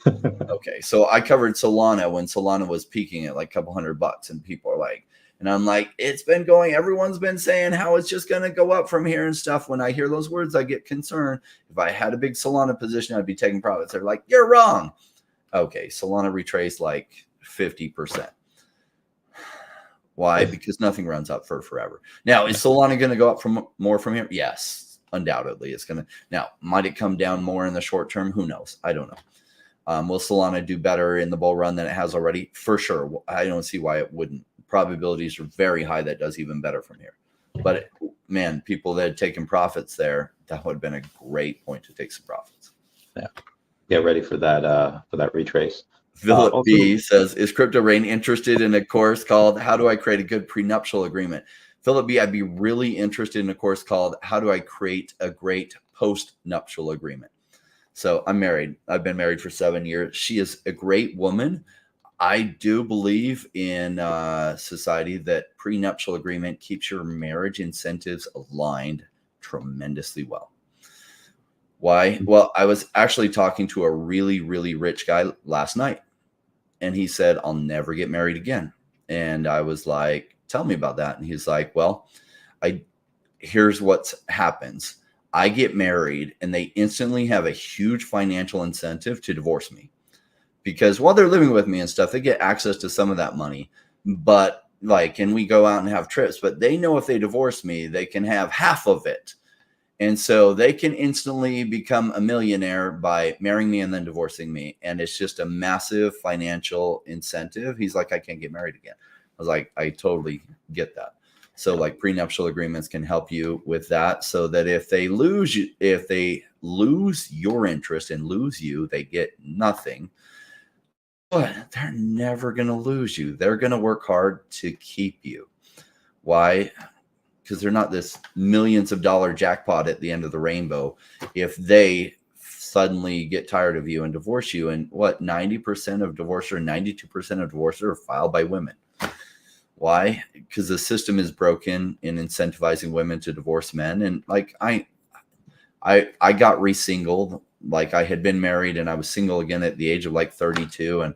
A: Okay. So I covered Solana when Solana was peaking at like a couple $100, and people are like, and I'm like, it's been going, everyone's been saying how it's just going to go up from here and stuff. When I hear those words, I get concerned. If I had a big Solana position, I'd be taking profits. They're like, you're wrong. Okay. Solana retraced like 50%. Why? Because nothing runs up for forever. Now, is Solana going to go up more from here? Yes, undoubtedly. It's going to. Now, might it come down more in the short term? Who knows? I don't know. Will Solana do better in the bull run than it has already? For sure. I don't see why it wouldn't. Probabilities are very high that does even better from here. But man, people that had taken profits there, that would have been a great point to take some profits.
B: Yeah. Get ready for that retrace.
A: Philip B says, is Crypto Rain interested in a course called How Do I Create a Good Prenuptial Agreement? Philip B, I'd be really interested in a course called How Do I Create a Great Post-Nuptial Agreement? So I'm married. I've been married for 7 years. She is a great woman. I do believe in society that prenuptial agreement keeps your marriage incentives aligned tremendously well. Why? Well, I was actually talking to a really, really rich guy last night, and he said, I'll never get married again. And I was like, tell me about that. And he's like, well, here's what happens. I get married and they instantly have a huge financial incentive to divorce me, because while they're living with me and stuff, they get access to some of that money. But like, and we go out and have trips, but they know if they divorce me, they can have half of it. And so they can instantly become a millionaire by marrying me and then divorcing me. And it's just a massive financial incentive. He's like, I can't get married again. I was like, I totally get that. So like prenuptial agreements can help you with that, so that if they lose you, if they lose your interest and lose you, they get nothing. But they're never going to lose you. They're going to work hard to keep you. Why? Because they're not this millions of dollar jackpot at the end of the rainbow. If they suddenly get tired of you and divorce you, and what, 90% of divorce or 92% of divorces are filed by women. Why? Because the system is broken in incentivizing women to divorce men. And like I got re-singled. Like I had been married and I was single again at the age of like 32,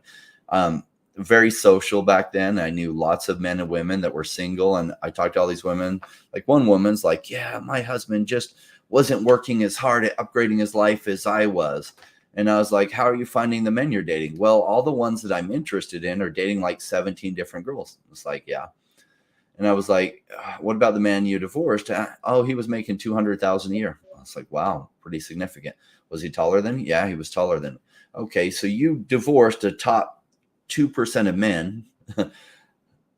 A: and very social back then. I knew lots of men and women that were single, and I talked to all these women. Like one woman's like, yeah, my husband just wasn't working as hard at upgrading his life as I was. And I was like, how are you finding the men you're dating? Well, all the ones that I'm interested in are dating like 17 different girls. It's like, yeah. And I was like, what about the man you divorced? Oh, he was making $200,000 a year. I was like, wow, pretty significant. Was he taller than me? Yeah, he was taller than me. Okay, so you divorced a top 2% of men,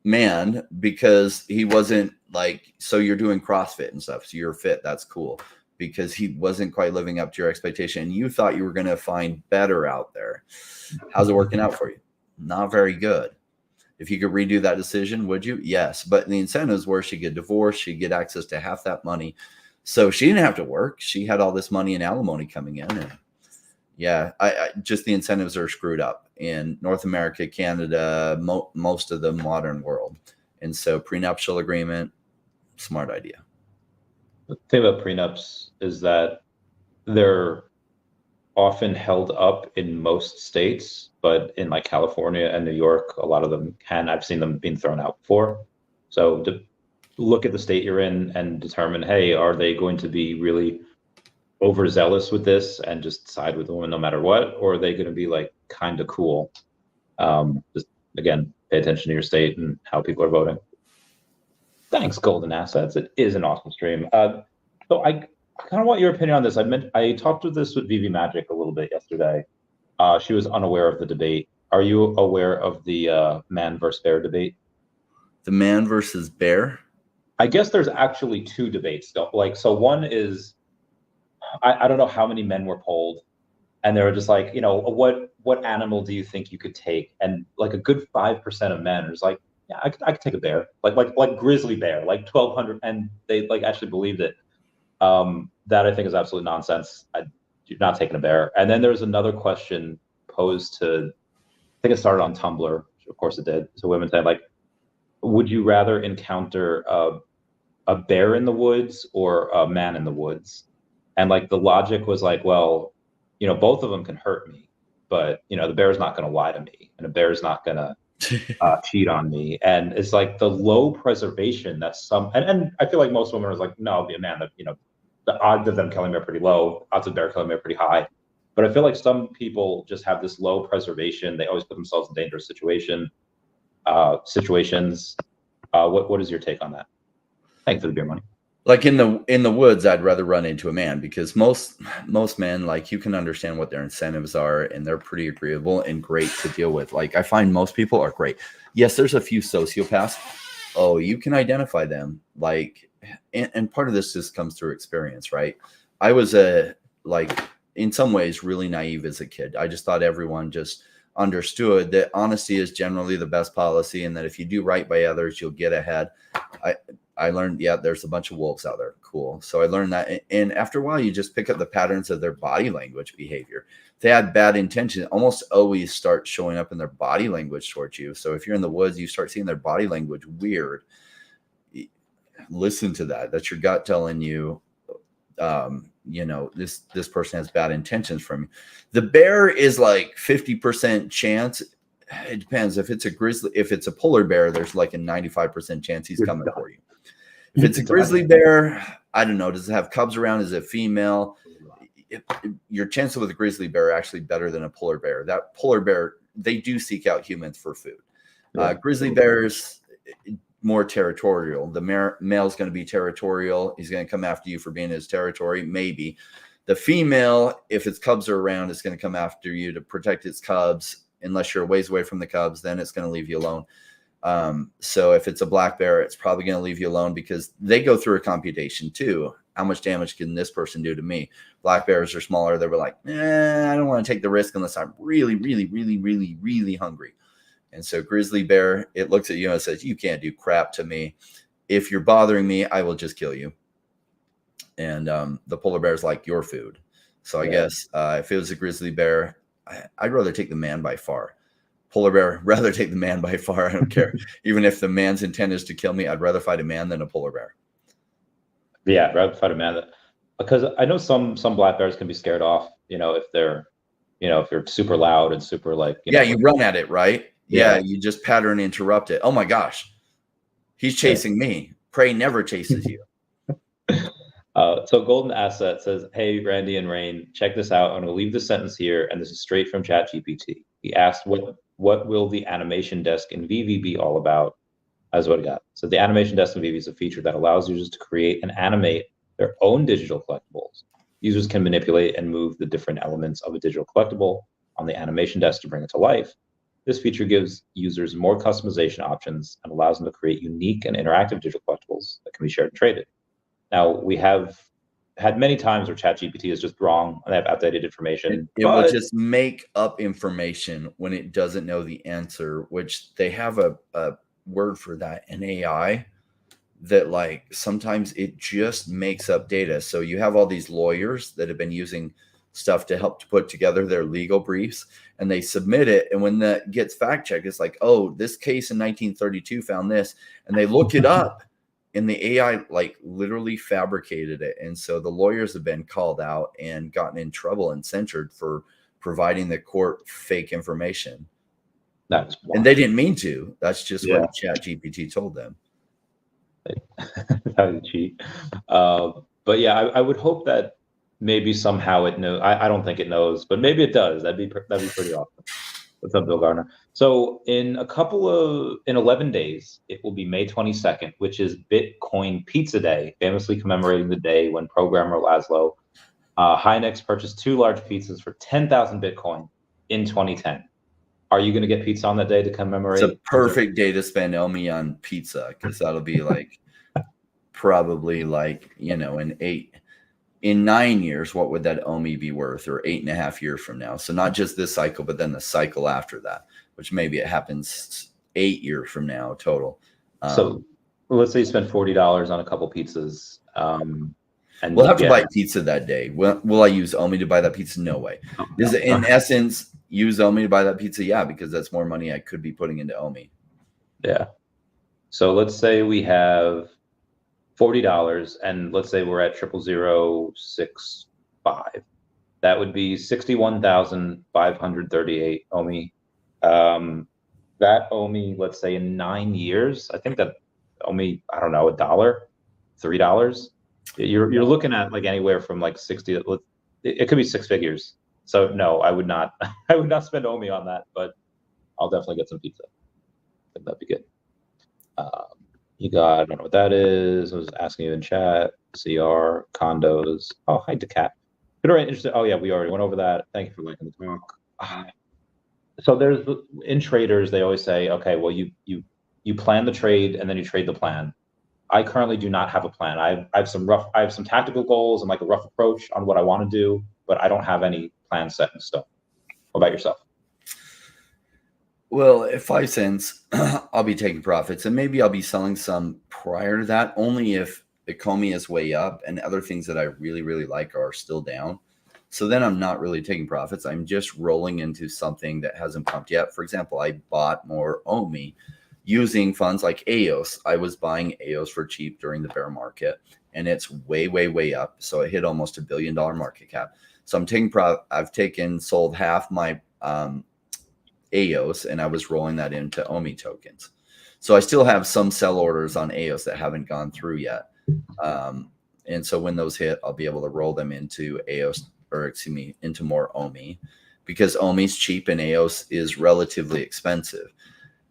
A: man, because he wasn't like, so you're doing CrossFit and stuff. So you're fit. That's cool. Because he wasn't quite living up to your expectation. And you thought you were going to find better out there. How's it working out for you? Not very good. If you could redo that decision, would you? Yes. But the incentives were she'd get divorced. She'd get access to half that money. So she didn't have to work. She had all this money in alimony coming in. And yeah, I just the incentives are screwed up in North America, Canada, most of the modern world. And so prenuptial agreement, smart idea.
B: The thing about prenups is that they're often held up in most states, but in like California and New York, a lot of them I've seen them being thrown out before. So to look at the state you're in and determine, hey, are they going to be really overzealous with this and just side with the woman no matter what? Or are they going to be like kind of cool? Just again, pay attention to your state and how people are voting. Thanks, Golden Assets. It is an awesome stream. So I kind of want your opinion on this. I talked with Veve Magic a little bit yesterday. She was unaware of the debate. Are you aware of the man versus bear debate?
A: The man versus bear?
B: I guess there's actually two debates. Like, so one is, I don't know how many men were polled, and they were just like, you know, what animal do you think you could take? And like a good 5% of men was like, yeah, I could take a bear, like grizzly bear, like 1,200, and they like actually believed it. That I think is absolute nonsense. You're not taking a bear. And then there's another question posed to, I think it started on Tumblr. Of course it did. So women said, like, would you rather encounter a bear in the woods or a man in the woods? And like the logic was like, well, you know, both of them can hurt me, but you know, the bear's not going to lie to me, and a bear's not going to cheat on me. And it's like the low preservation that and I feel like most women are like, no, I'll be a man. That, you know, the odds of them killing me are pretty low. Odds of bear killing me are pretty high. But I feel like some people just have this low preservation. They always put themselves in dangerous situations. What is your take on that? Thanks for the beer money.
A: Like in the woods, I'd rather run into a man, because most men, like, you can understand what their incentives are, and they're pretty agreeable and great to deal with. Like, I find most people are great. Yes, there's a few sociopaths. Oh, you can identify them. Like, and part of this just comes through experience, right? I was like, in some ways, really naive as a kid. I just thought everyone just understood that honesty is generally the best policy, and that if you do right by others, you'll get ahead. I learned, yeah, there's a bunch of wolves out there. Cool. So I learned that. And after a while, you just pick up the patterns of their body language behavior. If they had bad intention, almost always start showing up in their body language towards you. So if you're in the woods, you start seeing their body language weird. Listen to that. That's your gut telling you, you know, this person has bad intentions from you. The bear is like 50% chance. It depends. If it's a grizzly, if it's a polar bear, there's like a 95% chance he's coming for you. If it's a grizzly bear, I don't know. Does it have cubs around? Is it female? Your chances with a grizzly bear are actually better than a polar bear. That polar bear, they do seek out humans for food. Grizzly bears, more territorial. The male's going to be territorial. He's going to come after you for being in his territory, maybe. The female, if its cubs are around, is going to come after you to protect its cubs. Unless you're a ways away from the cubs, then it's going to leave you alone. So if it's a black bear, it's probably going to leave you alone because they go through a computation too. How much damage can this person do to me? Black bears are smaller. They were like, I don't want to take the risk unless I'm really, really, really, really, really hungry. And so grizzly bear, it looks at you and says, you can't do crap to me. If you're bothering me, I will just kill you. And the polar bear is like your food. So I guess if it was a grizzly bear, I'd rather take the man by far. Polar bear, rather take the man by far. I don't care. Even if the man's intent is to kill me, I'd rather fight a man than a polar bear.
B: Yeah, I'd rather fight a man because I know some black bears can be scared off, you know, if they're, you know, if you're super loud and super like, you know,
A: you run at it, right? Yeah, you just pattern interrupt it. Oh my gosh, he's chasing me. Prey never chases you.
B: So Golden Asset says, hey, Randy and Rain, check this out. I'm going to leave the sentence here, and this is straight from ChatGPT. He asked, what will the animation desk in Veve be all about? That's what I got. So the animation desk in Veve is a feature that allows users to create and animate their own digital collectibles. Users can manipulate and move the different elements of a digital collectible on the animation desk to bring it to life. This feature gives users more customization options and allows them to create unique and interactive digital collectibles that can be shared and traded. Now, we have had many times where ChatGPT is just wrong and they have outdated information.
A: It will just make up information when it doesn't know the answer, which they have a word for that, an AI, that like sometimes it just makes up data. So you have all these lawyers that have been using stuff to help to put together their legal briefs, and they submit it. And when that gets fact checked, it's like, oh, this case in 1932 found this, and they look it up. And the AI like literally fabricated it. And so the lawyers have been called out and gotten in trouble and censured for providing the court fake information.
B: That's wild.
A: And they didn't mean to. That's just what ChatGPT told them.
B: How to cheat. But yeah, I would hope that maybe somehow it knows. I don't think it knows, but maybe it does. That'd be pretty awesome. What's up, Bill Gardner? So in 11 days, it will be May 22nd, which is Bitcoin Pizza Day, famously commemorating the day when programmer Laszlo Hynix purchased 2 large pizzas for 10,000 Bitcoin in 2010. Are you going to get pizza on that day to commemorate?
A: It's a perfect day to spend OMI on pizza, because that'll be like probably like, you know, in 9 years, what would that OMI be worth, or 8.5 years from now? So not just this cycle, but then the cycle after that, which maybe it happens 8 years from now total.
B: So let's say you spend $40 on a couple pizzas. And
A: we'll have to buy pizza that day. Will I use OMI to buy that pizza? No way. Is it in essence use OMI to buy that pizza? Yeah, because that's more money I could be putting into OMI.
B: Yeah. So let's say we have $40, and let's say we're at 0.0065. That would be 61,538 OMI. That OMI, let's say in 9 years, I think that OMI, I don't know, $1, $3. You're looking at like anywhere from like 60. It could be 6 figures. So no, I would not. I would not spend OMI on that, but I'll definitely get some pizza. I think that'd be good. You got, I don't know what that is. I was asking you in chat. CR, condos. Oh, hi, Decat. Good, all right, interesting. Oh, yeah, we already went over that. Thank you for liking the talk. So there's, in traders, they always say, okay, well, you plan the trade and then you trade the plan. I currently do not have a plan. I have some tactical goals and like a rough approach on what I want to do, but I don't have any plan set in stone. What about yourself?
A: Well, at 5 cents, I'll be taking profits, and maybe I'll be selling some prior to that, only if Ecomi is way up and other things that I really, really like are still down. So then I'm not really taking profits. I'm just rolling into something that hasn't pumped yet. For example, I bought more OMI using funds like AOS. I was buying AOS for cheap during the bear market, and it's way, way, way up. So it hit almost $1 billion market cap. So I'm taking sold half my AOS, and I was rolling that into OMI tokens. So I still have some sell orders on AOS that haven't gone through yet. And so when those hit, I'll be able to roll them into AOS, or excuse me, into more OMI, because OMI is cheap and AOS is relatively expensive.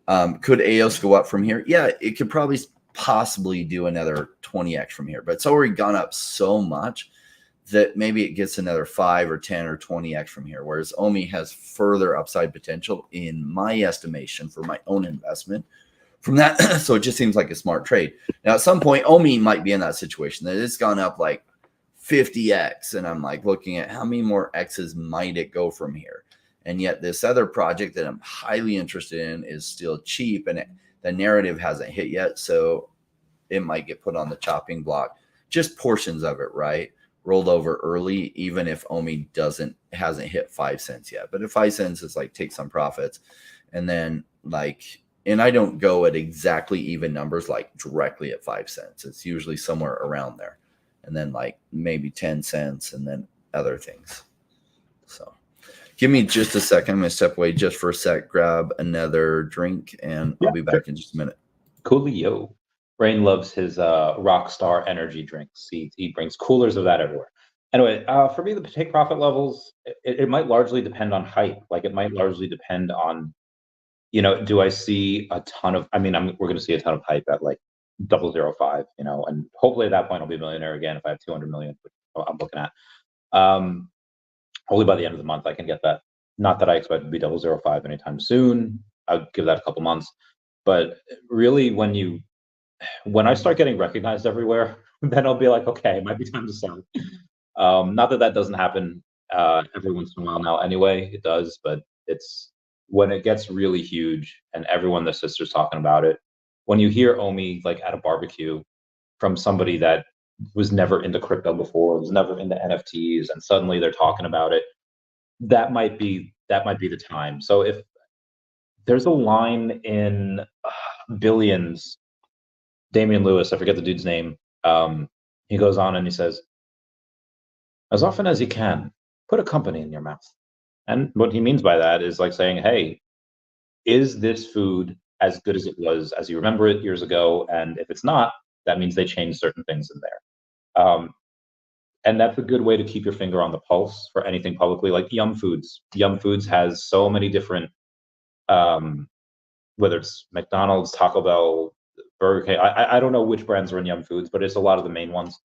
A: Could AOS go up from here? Yeah, it could probably possibly do another 20x from here, but it's already gone up so much that maybe it gets another 5 or 10 or 20x from here, whereas OMI has further upside potential in my estimation for my own investment from that. So it just seems like a smart trade. Now, at some point, OMI might be in that situation that it's gone up like 50x, and I'm like looking at how many more x's might it go from here. And yet this other project that I'm highly interested in is still cheap, and the narrative hasn't hit yet. So it might get put on the chopping block, just portions of it, right? Rolled over early, even if OMI hasn't hit 5 cents yet. But at 5 cents, it's like take some profits. And then and I don't go at exactly even numbers, like directly at 5 cents. It's usually somewhere around there. And then like maybe 10 cents and then other things. So give me just a second. I'm going to step away just for a sec, grab another drink, and I'll be back in just a minute.
B: Coolio. Rain loves his Rockstar energy drinks. He brings coolers of that everywhere. Anyway, for me, the take profit levels, it might largely depend on hype. Like it might largely depend on, do I see a ton of, we're going to see a ton of hype at like 0.005, and hopefully at that point I'll be a millionaire again if I have 200 million, which I'm looking at. Hopefully by the end of the month I can get that. Not that I expect to be 0.005 anytime soon. I'll give that a couple months. But really, when I start getting recognized everywhere, then I'll be like, okay, it might be time to sell. Not that doesn't happen every once in a while now anyway, it does, but it's when it gets really huge and everyone, their sister's talking about it. When you hear OMI like at a barbecue from somebody that was never into crypto before, was never into NFTs, and suddenly they're talking about it, that might be the time. So if there's a line in Billions, Damian Lewis, I forget the dude's name. He goes on and he says, as often as you can, put a company in your mouth. And what he means by that is like saying, hey, is this food as good as it was as you remember it years ago? And if it's not, that means they changed certain things in there. And that's a good way to keep your finger on the pulse for anything publicly, like Yum Foods. Yum Foods has so many different, whether it's McDonald's, Taco Bell, Burger King. I don't know which brands are in Yum Foods, but it's a lot of the main ones.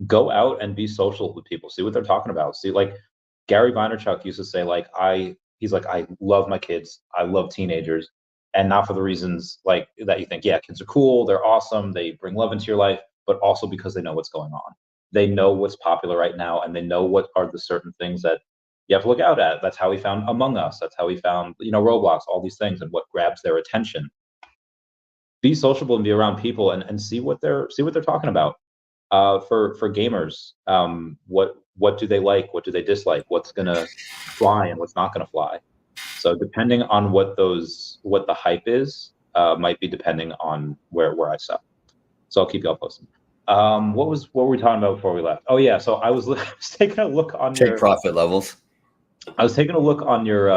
B: Go out and be social with people. See what they're talking about. See, like Gary Vaynerchuk used to say, he's like, I love my kids. I love teenagers, and not for the reasons like that you think. Yeah, kids are cool. They're awesome. They bring love into your life, but also because they know what's going on. They know what's popular right now, and they know what are the certain things that you have to look out at. That's how he found Among Us. That's how he found, Roblox, all these things, and what grabs their attention. Be sociable and be around people and see what they're talking about. For gamers, what do they like? What do they dislike? What's gonna fly and what's not gonna fly? So depending on what the hype is, might be depending on where I sell. So I'll keep y'all posted. What were we talking about before we left? Oh yeah, so I was taking a look on
A: Take profit levels.
B: I was taking a look on your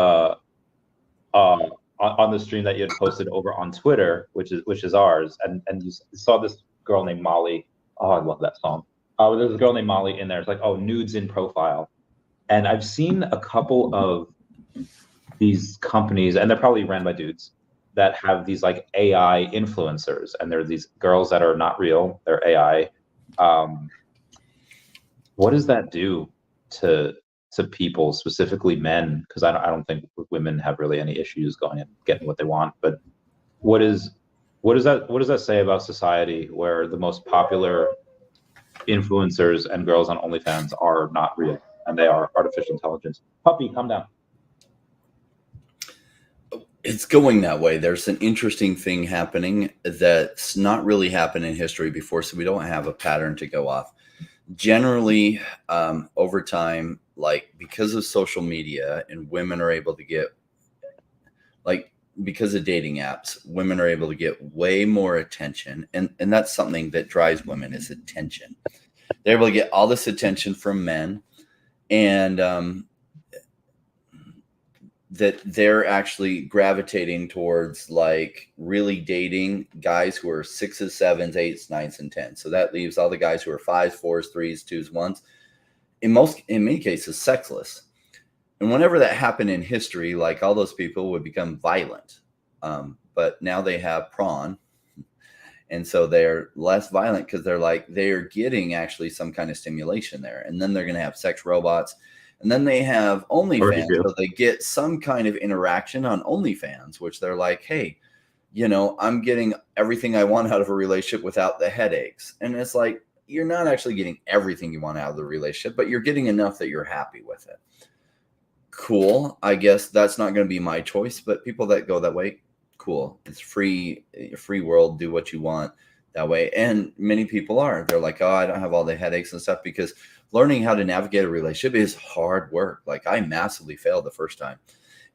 B: on the stream that you had posted over on Twitter, which is ours, and you saw this girl named Molly. Oh, I love that song. There's a girl named Molly in there. It's like, oh, nudes in profile, and I've seen a couple of these companies, and they're probably ran by dudes that have these like AI influencers, and they're these girls that are not real, they're AI. What does that do to people, specifically men? Because I don't think women have really any issues going and getting what they want. But what does that say about society, where the most popular influencers and girls on OnlyFans are not real and they are artificial intelligence? Puppy, calm down.
A: It's going that way. There's an interesting thing happening that's not really happened in history before, so we don't have a pattern to go off. Generally, over time, like because of social media and women are able to get, like, because of dating apps, women are able to get way more attention, and that's something that drives women is attention. They're able to get all this attention from men, and that they're actually gravitating towards like really dating guys who are sixes, sevens, eights, nines, and tens. So that leaves all the guys who are fives, fours, threes, twos, ones. In many cases, sexless. And whenever that happened in history, like all those people would become violent. But now they have prawn, and so they're less violent because they're getting actually some kind of stimulation there. And then they're going to have sex robots. And then they have OnlyFans, so they get some kind of interaction on OnlyFans, which they're like, hey, I'm getting everything I want out of a relationship without the headaches. And it's like, you're not actually getting everything you want out of the relationship, but you're getting enough that you're happy with it. Cool. I guess that's not going to be my choice, but people that go that way, cool. It's free world. Do what you want that way. And many people are. They're like, oh, I don't have all the headaches and stuff, because learning how to navigate a relationship is hard work. Like I massively failed the first time.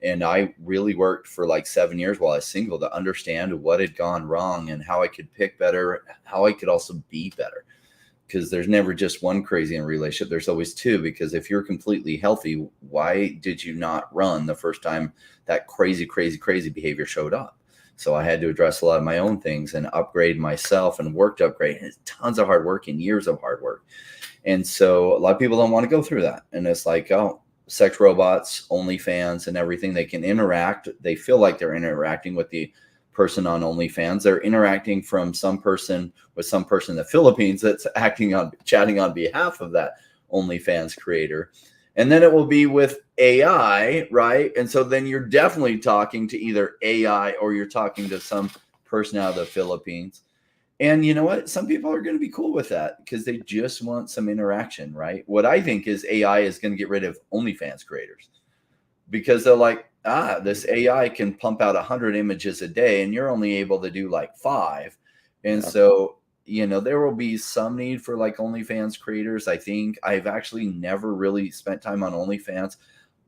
A: And I really worked for like 7 years while I was single to understand what had gone wrong and how I could pick better, how I could also be better. Because there's never just one crazy in a relationship. There's always two, because if you're completely healthy, why did you not run the first time that crazy behavior showed up? So I had to address a lot of my own things and upgrade myself and work to upgrade. And it's tons of hard work and years of hard work. And so a lot of people don't want to go through that. And it's like, oh, sex robots, OnlyFans and everything, they can interact. They feel like they're interacting with the person on OnlyFans. They're interacting from some person with some person in the Philippines that's chatting on behalf of that OnlyFans creator. And then it will be with AI, right? And so then you're definitely talking to either AI or you're talking to some person out of the Philippines. And you know what? Some people are going to be cool with that because they just want some interaction, right? What I think is AI is going to get rid of OnlyFans creators, because they're like, this AI can pump out 100 images a day and you're only able to do like 5. And so, there will be some need for like OnlyFans creators. I think I've actually never really spent time on OnlyFans.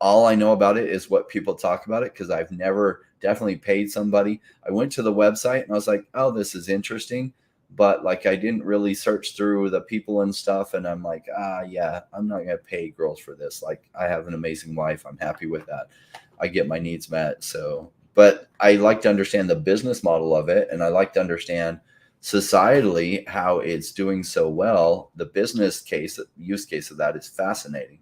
A: All I know about it is what people talk about it, because I've never definitely paid somebody. I went to the website and I was like, oh, this is interesting. But like, I didn't really search through the people and stuff. And I'm like, yeah, I'm not going to pay girls for this. Like, I have an amazing wife. I'm happy with that. I get my needs met. So, but I like to understand the business model of it. And I like to understand societally how it's doing so well. The business use case of that is fascinating.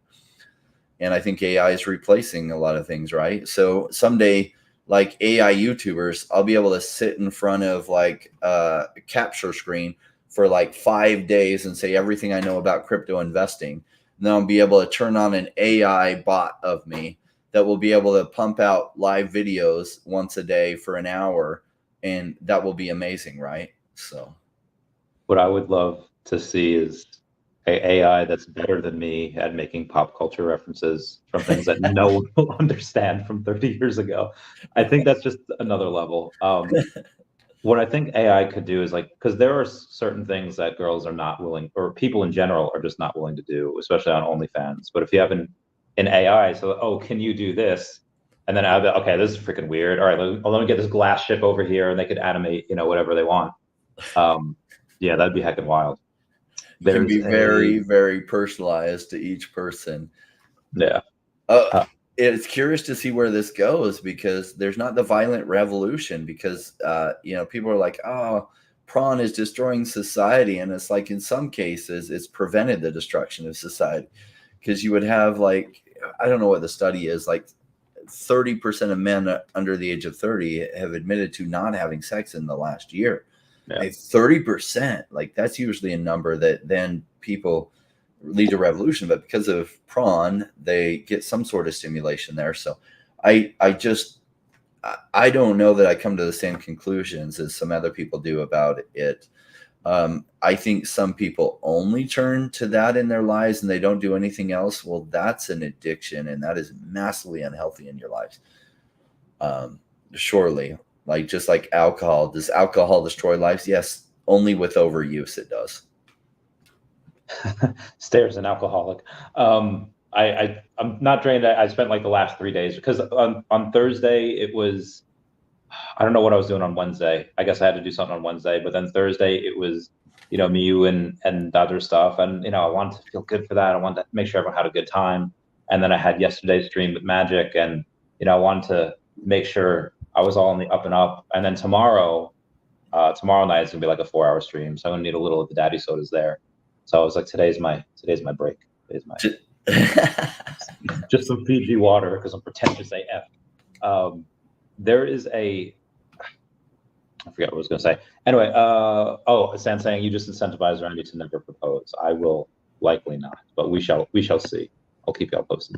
A: And I think AI is replacing a lot of things, right? So someday, like AI YouTubers, I'll be able to sit in front of like a capture screen for like 5 days and say everything I know about crypto investing. And then I'll be able to turn on an AI bot of me that will be able to pump out live videos once a day for an hour. And that will be amazing, right? So
B: what I would love to see is AI that's better than me at making pop culture references from things that no one will understand from 30 years ago. I think that's just another level. What I think AI could do is like, because there are certain things that girls are not willing, or people in general are just not willing to do, especially on OnlyFans. But if you have an AI, so, oh, can you do this? And then I'll be, okay, this is freaking weird. All right, let me get this glass ship over here, and they could animate, whatever they want. Yeah, that'd be heckin' wild.
A: It can be very, very personalized to each person.
B: Yeah.
A: It's curious to see where this goes, because there's not the violent revolution, because people are like, oh, prawn is destroying society. And it's like, in some cases, it's prevented the destruction of society, because you would have like, I don't know what the study is, like 30% of men under the age of 30 have admitted to not having sex in the last year. Yeah. 30%, like that's usually a number that then people lead to revolution, but because of prawn, they get some sort of stimulation there. So I don't know that I come to the same conclusions as some other people do about it. I think some people only turn to that in their lives and they don't do anything else. Well, that's an addiction, and that is massively unhealthy in your lives. Surely. Like just like alcohol. Does alcohol destroy lives? Yes, only with overuse it does.
B: Stairs an alcoholic. I'm not drained. I spent like the last 3 days because on Thursday it was, I don't know what I was doing on Wednesday. I guess I had to do something on Wednesday, but then Thursday it was, me, you, and other stuff. And, I wanted to feel good for that. I wanted to make sure everyone had a good time. And then I had yesterday's stream with Magic, and, I wanted to make sure I was all in the up and up. And then tomorrow night is gonna be like a 4-hour stream. So I'm gonna need a little of the daddy sodas there. So I was like, today's my break. Today's my just some Fiji water because I'm pretentious AF. There is I forget what I was going to say. Anyway, Stan saying you just incentivize Randy to never propose. I will likely not, but we shall see. I'll keep y'all posted.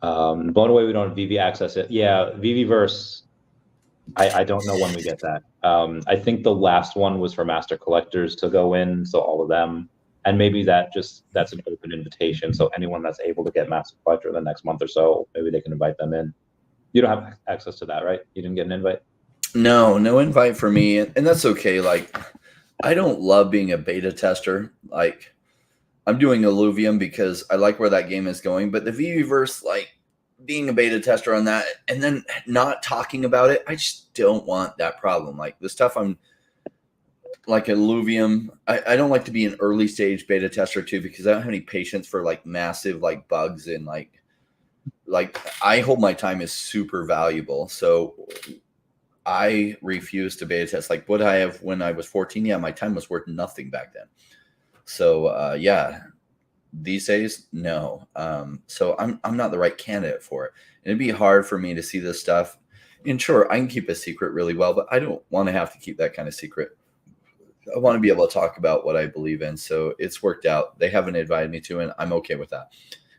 B: Blown away we don't have Veve access it. Yeah, Veveverse. I don't know when we get that. I think the last one was for master collectors to go in, so all of them. And maybe that's an open invitation. So anyone that's able to get master collector in the next month or so, maybe they can invite them in. You don't have access to that, right? You didn't get an invite?
A: No invite for me. And that's okay. Like, I don't love being a beta tester. Like, I'm doing Illuvium because I like where that game is going. But the Veveverse, like, being a beta tester on that and then not talking about it, I just don't want that problem. Like, the stuff I'm like Illuvium, I don't like to be an early stage beta tester too because I don't have any patience for like massive like bugs and like I hold my time is super valuable. So I refuse to beta test. Like, what I have when I was 14, yeah, my time was worth nothing back then. So yeah, these days, no. So I'm not the right candidate for it. And it'd be hard for me to see this stuff. And sure, I can keep a secret really well, but I don't want to have to keep that kind of secret. I want to be able to talk about what I believe in. So it's worked out. They haven't invited me to it, and I'm okay with that.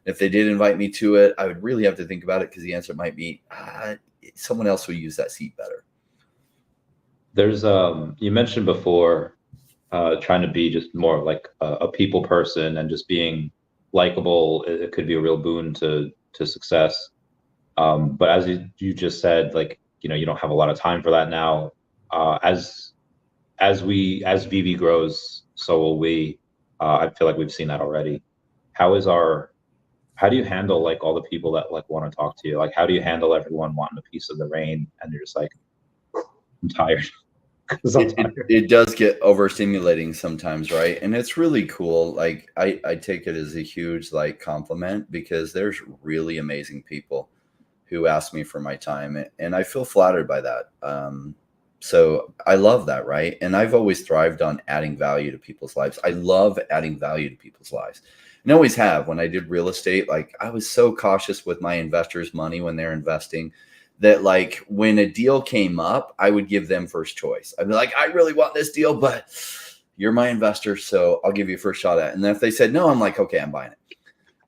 A: If they did invite me to it, I would really have to think about it because the answer might be someone else will use that seat better.
B: There's you mentioned before trying to be just more like a people person and just being likable. It could be a real boon to success. But as you just said, like, you don't have a lot of time for that now. As Veve grows, so will we. I feel like we've seen that already. How do you handle like all the people that like want to talk to you? Like, how do you handle everyone wanting a piece of the rain and you're just like, I'm tired.
A: It does get overstimulating sometimes, right? And it's really cool. Like I take it as a huge like compliment because there's really amazing people who ask me for my time, and I feel flattered by that. So I love that, right? And I've always thrived on adding value to people's lives. I love adding value to people's lives. And I always have. When I did real estate, like I was so cautious with my investors' money when they're investing that like when a deal came up, I would give them first choice. I'd be like, I really want this deal, but you're my investor, so I'll give you a first shot at it. And then if they said no, I'm like, okay, I'm buying it.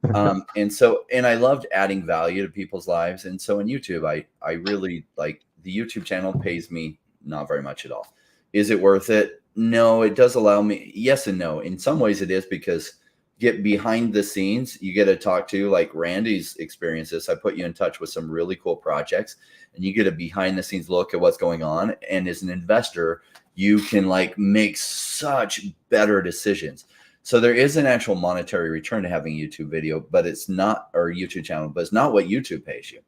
A: And I loved adding value to people's lives. And so in YouTube, I really like the YouTube channel pays me not very much at all. Is it worth it? No, it does allow me. Yes and no. In some ways it is because get behind the scenes, you get to talk to like Randy's experiences. I put you in touch with some really cool projects and you get a behind the scenes look at what's going on. And as an investor, you can like make such better decisions. So there is an actual monetary return to having a YouTube video, but it's not, or YouTube channel, but it's not what YouTube pays you.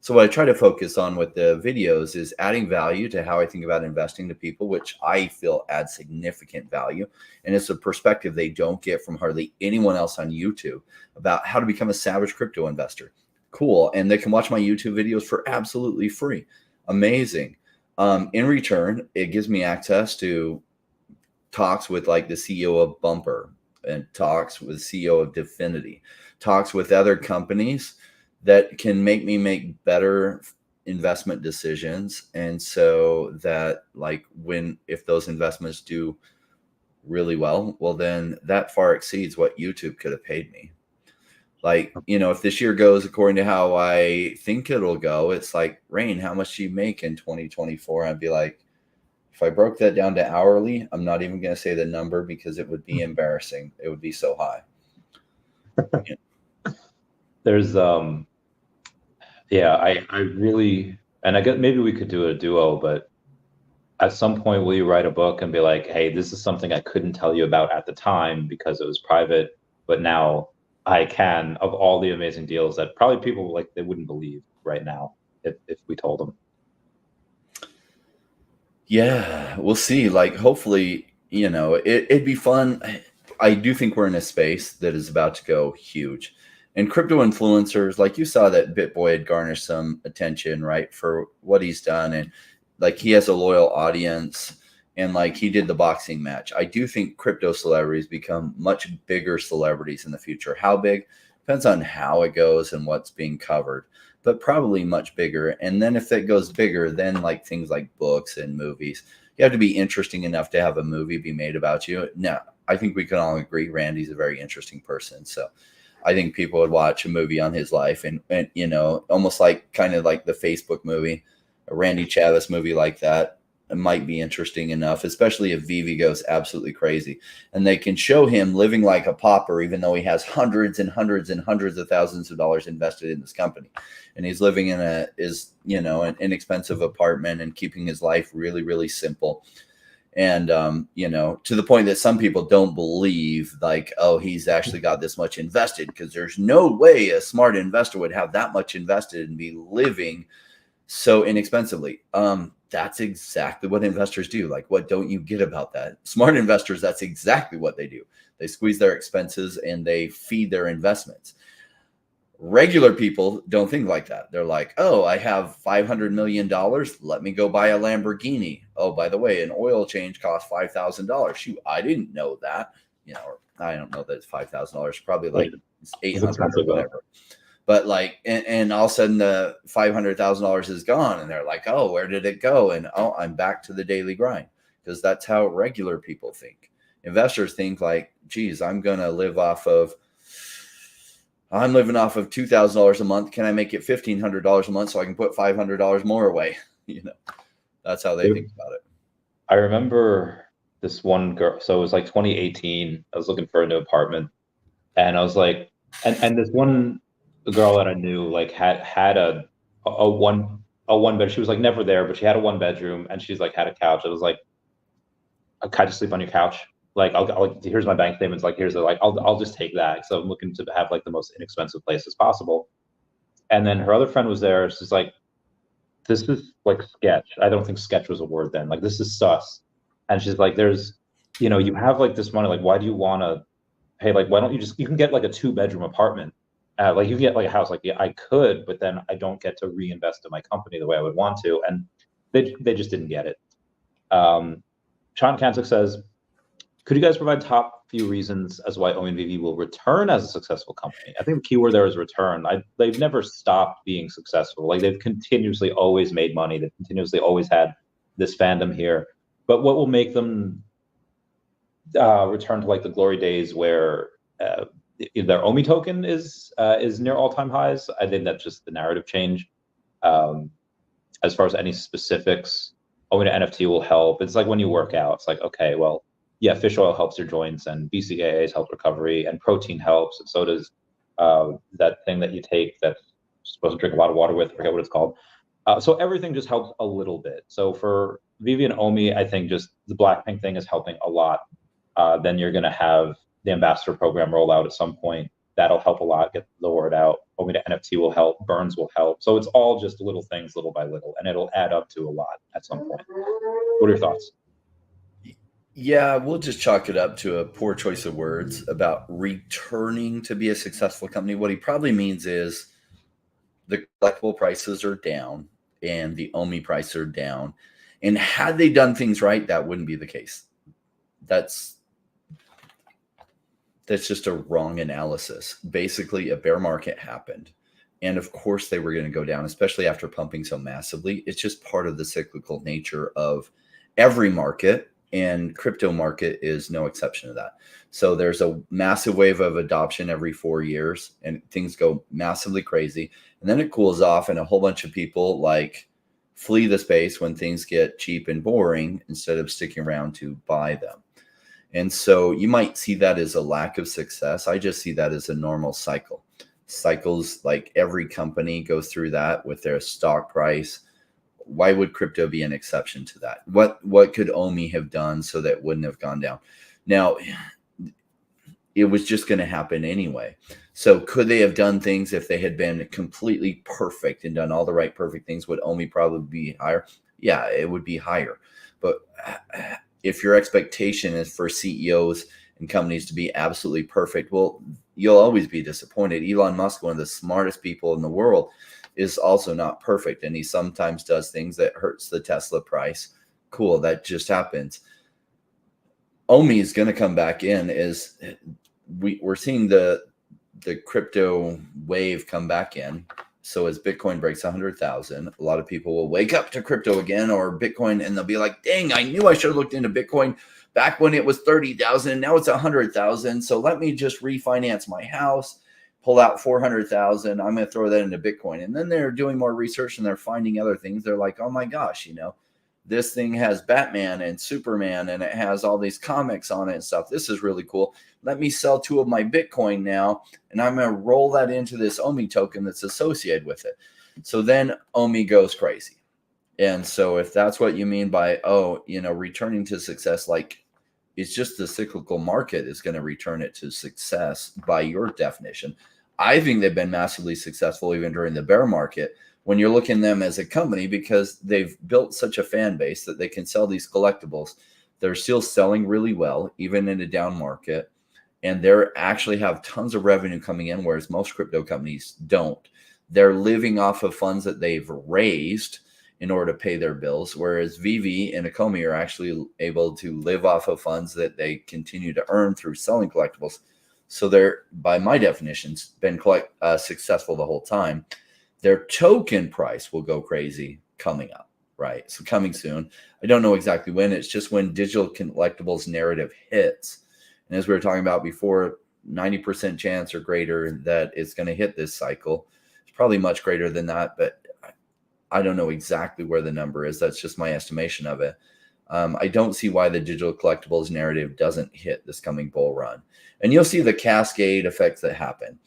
A: So what I try to focus on with the videos is adding value to how I think about investing to people, which I feel adds significant value. And it's a perspective they don't get from hardly anyone else on YouTube about how to become a savage crypto investor. Cool. And they can watch my YouTube videos for absolutely free. Amazing. In return, it gives me access to talks with like the CEO of Bumper and talks with CEO of Definity, talks with other companies that can make me make better investment decisions. And so that like if those investments do really well, then that far exceeds what YouTube could have paid me. Like, if this year goes according to how I think it'll go, it's like, Rain, how much do you make in 2024? I'd be like, if I broke that down to hourly, I'm not even going to say the number because it would be embarrassing. It would be so high.
B: There's I really And I guess maybe we could do a duo, but at some point, will you write a book and be like, hey, this is something I couldn't tell you about at the time because it was private, but now I can, of all the amazing deals that probably people like they wouldn't believe right now if we told them.
A: Yeah, we'll see. Like, hopefully, it'd be fun. I do think we're in a space that is about to go huge. And crypto influencers, like you saw that BitBoy had garnished some attention, right, for what he's done. And like he has a loyal audience and like he did the boxing match. I do think crypto celebrities become much bigger celebrities in the future. How big? Depends on how it goes and what's being covered, but probably much bigger. And then if it goes bigger, then like things like books and movies, you have to be interesting enough to have a movie be made about you. Now, I think we can all agree Randy's a very interesting person. So I think people would watch a movie on his life and almost like kind of like the Facebook movie, a Randy Chavez movie like that. It might be interesting enough, especially if Veve goes absolutely crazy and they can show him living like a pauper, even though he has hundreds and hundreds and hundreds of thousands of dollars invested in this company. And he's living in an inexpensive apartment and keeping his life really, really simple. And, to the point that some people don't believe like, oh, he's actually got this much invested, because there's no way a smart investor would have that much invested and be living so inexpensively. That's exactly what investors do. Like, what don't you get about that? Smart investors, that's exactly what they do. They squeeze their expenses and they feed their investments. Regular people don't think like that. They're like, oh, I have $500 million. Let me go buy a Lamborghini. Oh, by the way, an oil change costs $5,000. Shoot, I didn't know that. I don't know that it's $5,000. Probably like $800 or whatever. But like, and all of a sudden the $500,000 is gone, and they're like, oh, where did it go? And oh, I'm back to the daily grind, because that's how regular people think. Investors think like, geez, I'm living off of $2,000 a month. Can I make it $1,500 a month so I can put $500 more away? That's how they think about it.
B: I remember this one girl. So it was like 2018. I was looking for a new apartment, and I was like, and this one girl that I knew like had a one bed. She was like never there, but she had a 1 bedroom, and she's like had a couch. It was like, can I just sleep on your couch? Like, I'll here's my bank statements. Like, here's I'll just take that. So I'm looking to have like the most inexpensive place as possible. And then her other friend was there. She's like, this is like sketch. I don't think sketch was a word then. Like, this is sus. And she's like, you have like this money. Like, why do you want to pay? Like, why don't you can get like a 2-bedroom apartment. Like you can get like a house. Like, yeah, I could, but then I don't get to reinvest in my company the way I would want to. And they just didn't get it. Sean Kansuk says, could you guys provide top few reasons as why OMI and Veve will return as a successful company? I think the key word there is return. They've never stopped being successful. Like, they've continuously always made money. They've continuously always had this fandom here. But what will make them return to like the glory days where their OMI token is near all-time highs? I think that's just the narrative change. As far as any specifics, OMI to NFT will help. It's like when you work out, it's like, okay, well, yeah, fish oil helps your joints, and BCAAs help recovery, and protein helps, and so does that thing that you take that's supposed to drink a lot of water with. I forget what it's called. So everything just helps a little bit. So for Veve and OMI, I think just the Blackpink thing is helping a lot. Then you're going to have the ambassador program roll out at some point. That'll help a lot, get the word out. OMI to NFT will help. Burns will help. So it's all just little things, little by little, and it'll add up to a lot at some point. What are your thoughts?
A: Yeah, we'll just chalk it up to a poor choice of words about returning to be a successful company. What he probably means is the collectible prices are down and the OMI prices are down. And had they done things right, that wouldn't be the case. That's just a wrong analysis. Basically, a bear market happened. And of course they were going to go down, especially after pumping so massively. It's just part of the cyclical nature of every market. And crypto market is no exception to that. So there's a massive wave of adoption every 4 years, and things go massively crazy. And then it cools off, and a whole bunch of people like flee the space when things get cheap and boring instead of sticking around to buy them. And so you might see that as a lack of success. I just see that as a normal cycle. Cycles, like every company goes through that with their stock price. why would crypto be an exception to that? What could OMI have done so that it wouldn't have gone down? Now, it was just going to happen anyway. So could they have done things if they had been completely perfect and done all the right perfect things? Would OMI probably be higher? Yeah, it would be higher. But if your expectation is for CEOs and companies to be absolutely perfect, well, you'll always be disappointed. Elon Musk, one of the smartest people in the world, is also not perfect. And he sometimes does things that hurts the Tesla price. Cool, that just happens. OMI is going to come back in as we're seeing the crypto wave come back in. So as Bitcoin breaks 100,000, a lot of people will wake up to crypto again or Bitcoin, and they'll be like, dang, I knew I should have looked into Bitcoin back when it was 30,000 and now it's 100,000. So let me just refinance my house, pull out 400,000. I'm going to throw that into Bitcoin. And then they're doing more research and they're finding other things. They're like, oh my gosh, this thing has Batman and Superman and it has all these comics on it and stuff. This is really cool. Let me sell 2 of my Bitcoin now, and I'm going to roll that into this OMI token that's associated with it. So then OMI goes crazy. And so if that's what you mean by, returning to success, like it's just the cyclical market is going to return it to success by your definition. I think they've been massively successful even during the bear market when you're looking at them as a company, because they've built such a fan base that they can sell these collectibles. They're still selling really well, even in a down market. And they're actually have tons of revenue coming in, whereas most crypto companies don't. They're living off of funds that they've raised in order to pay their bills, whereas Veve and Accumulation are actually able to live off of funds that they continue to earn through selling collectibles. So they're, by my definitions, been successful the whole time. Their token price will go crazy coming up, right? So coming soon. I don't know exactly when. It's just when digital collectibles narrative hits. And as we were talking about before, 90% chance or greater that it's going to hit this cycle. It's probably much greater than that, but I don't know exactly where the number is. That's just my estimation of it. I don't see why the digital collectibles narrative doesn't hit this coming bull run. And you'll see the cascade effects that happen.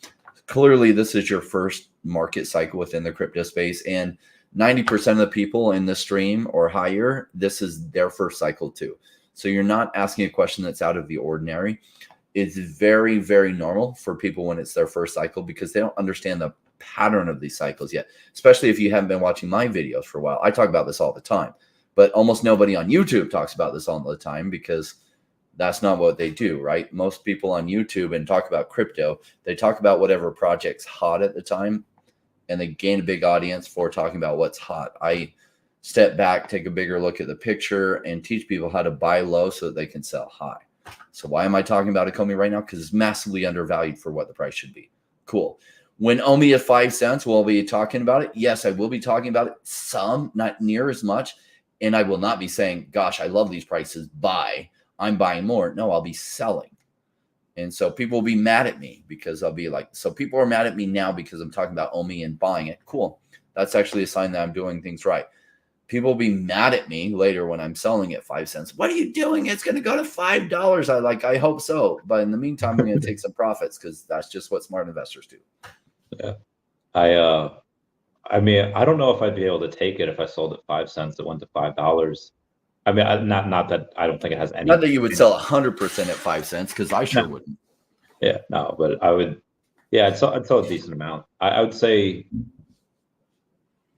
A: Clearly, this is your first market cycle within the crypto space, and 90% of the people in the stream or higher, this is their first cycle too. So you're not asking a question that's out of the ordinary. It's very, very normal for people when it's their first cycle because they don't understand the pattern of these cycles yet, especially if you haven't been watching my videos for a while. I talk about this all the time, but almost nobody on YouTube talks about this all the time because that's not what they do, right? Most people on YouTube and talk about crypto, they talk about whatever project's hot at the time, and they gain a big audience for talking about what's hot. I step back, take a bigger look at the picture, and teach people how to buy low so that they can sell high. So why am I talking about Accumulation right now? Because it's massively undervalued for what the price should be. Cool. When OMI is 5 cents, will I be talking about it? Yes, I will be talking about it. Some, not near as much. And I will not be saying, gosh, I love these prices. Buy. I'm buying more. No, I'll be selling. And so people will be mad at me because I'll be like, so people are mad at me now because I'm talking about OMI and buying it. Cool. That's actually a sign that I'm doing things right. People will be mad at me later when I'm selling at 5 cents. What are you doing? It's going to go to $5. I hope so. But in the meantime, I'm going to take some profits because that's just what smart investors do.
B: Yeah. I mean, I don't know if I'd be able to take it if I sold at 5 cents. It went to $5. I mean, not that I don't think it has any.
A: Not that you would sell 100% at 5 cents, because I sure wouldn't.
B: Yeah, no, but I would. Yeah, I'd sell a decent amount. I would say,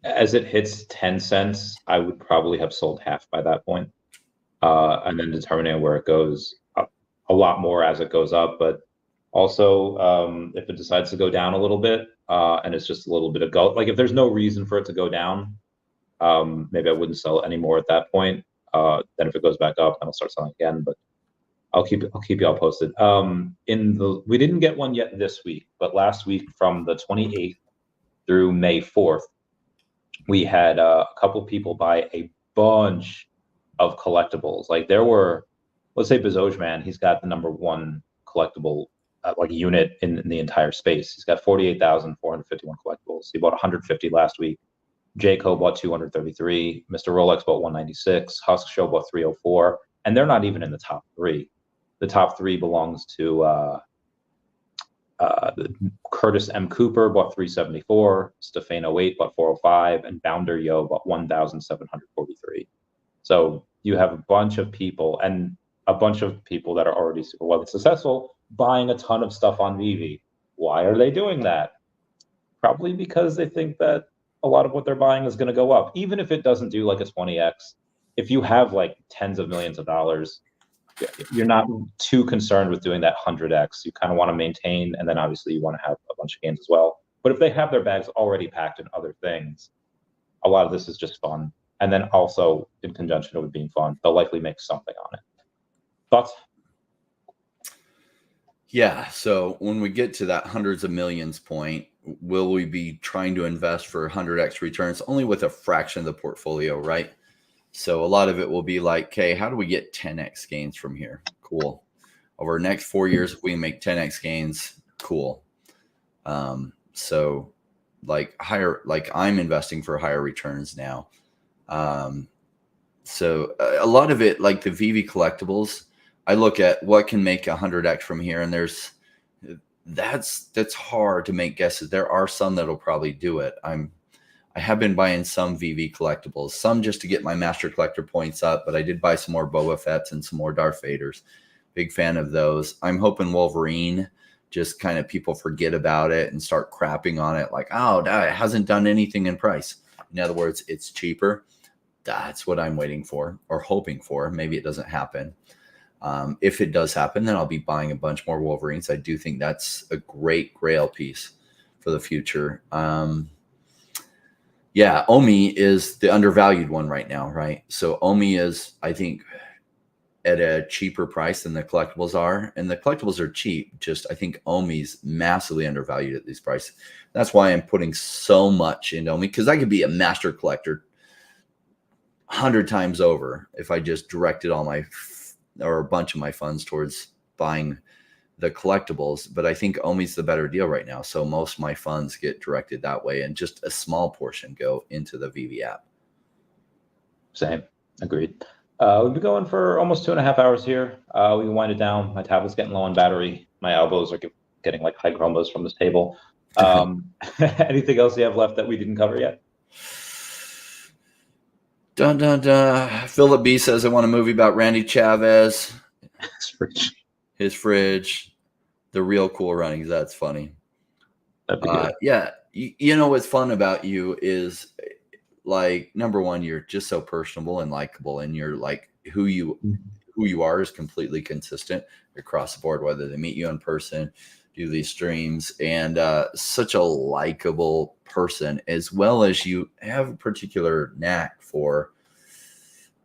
B: as it hits 10 cents, I would probably have sold half by that point, and then determining where it goes a lot more as it goes up. But also, if it decides to go down a little bit, and it's just a little bit of go, like if there's no reason for it to go down, maybe I wouldn't sell it anymore at that point. Then if it goes back up, then I'll start selling again. But I'll keep you all posted. We didn't get one yet this week, but last week from the 28th through May 4th, we had a couple people buy a bunch of collectibles. Like there were, let's say Bezos, he's got the #1 collectible unit in the entire space. He's got 48,451 collectibles. He bought 150 last week. Jayco bought 233. Mr. Rolex bought 196. Husk Show bought 304. And they're not even in the top 3. The top 3 belongs to Curtis M. Cooper bought 374, Stefano 08 bought 405, and Bounder Yo bought 1,743. So you have a bunch of people and a bunch of people that are already super well successful buying a ton of stuff on Veve. Why are they doing that? Probably because they think that a lot of what they're buying is going to go up, even if it doesn't do like a 20x. If you have like tens of millions of dollars, you're not too concerned with doing that 100x. You kind of want to maintain, and then obviously you want to have a bunch of games as well. But if they have their bags already packed in other things, a lot of this is just fun. And then also in conjunction with being fun, they'll likely make something on it. Thoughts?
A: Yeah. So when we get to that hundreds of millions point, will we be trying to invest for 100x returns only with a fraction of the portfolio, right? So a lot of it will be like, okay, how do we get 10x gains from here? Cool. Over the next 4 years, if we can make 10x gains, cool. So like I'm investing for higher returns now. So a lot of it, like the Veve collectibles, I look at what can make 100x from here, and that's hard to make guesses. There are some that'll probably do it. I have been buying some Veve collectibles, some just to get my master collector points up, but I did buy some more Boba Fett's and some more Darth Vaders. Big fan of those. I'm hoping Wolverine, just kind of people forget about it and start crapping on it like, oh, it hasn't done anything in price. In other words, it's cheaper. That's what I'm waiting for or hoping for. Maybe it doesn't happen. If it does happen, then I'll be buying a bunch more Wolverines. I do think that's a great grail piece for the future. Yeah, OMI is the undervalued one right now, right? So OMI is, I think, at a cheaper price than the collectibles are. And the collectibles are cheap. Just I think OMI's massively undervalued at these prices. That's why I'm putting so much into OMI, because I could be a master collector 100 times over if I just directed all my or a bunch of my funds towards buying the collectibles. But I think OMI's the better deal right now. So most of my funds get directed that way, and just a small portion go into the Veve app.
B: Same. Agreed. We've been going for almost 2.5 hours here. We can wind it down. My tablet's getting low on battery. My elbows are getting like high chromos from this table. Anything else you have left that we didn't cover yet?
A: Dun, dun, dun. Philip B says, I want a movie about Randy Chavez. His fridge. The real Cool Runnings. That's funny. Yeah. You know what's fun about you is, like, number one, you're just so personable and likable, and you're like who you are is completely consistent across the board, whether they meet you in person, do these streams, and such a likable person, as well as you have a particular knack for,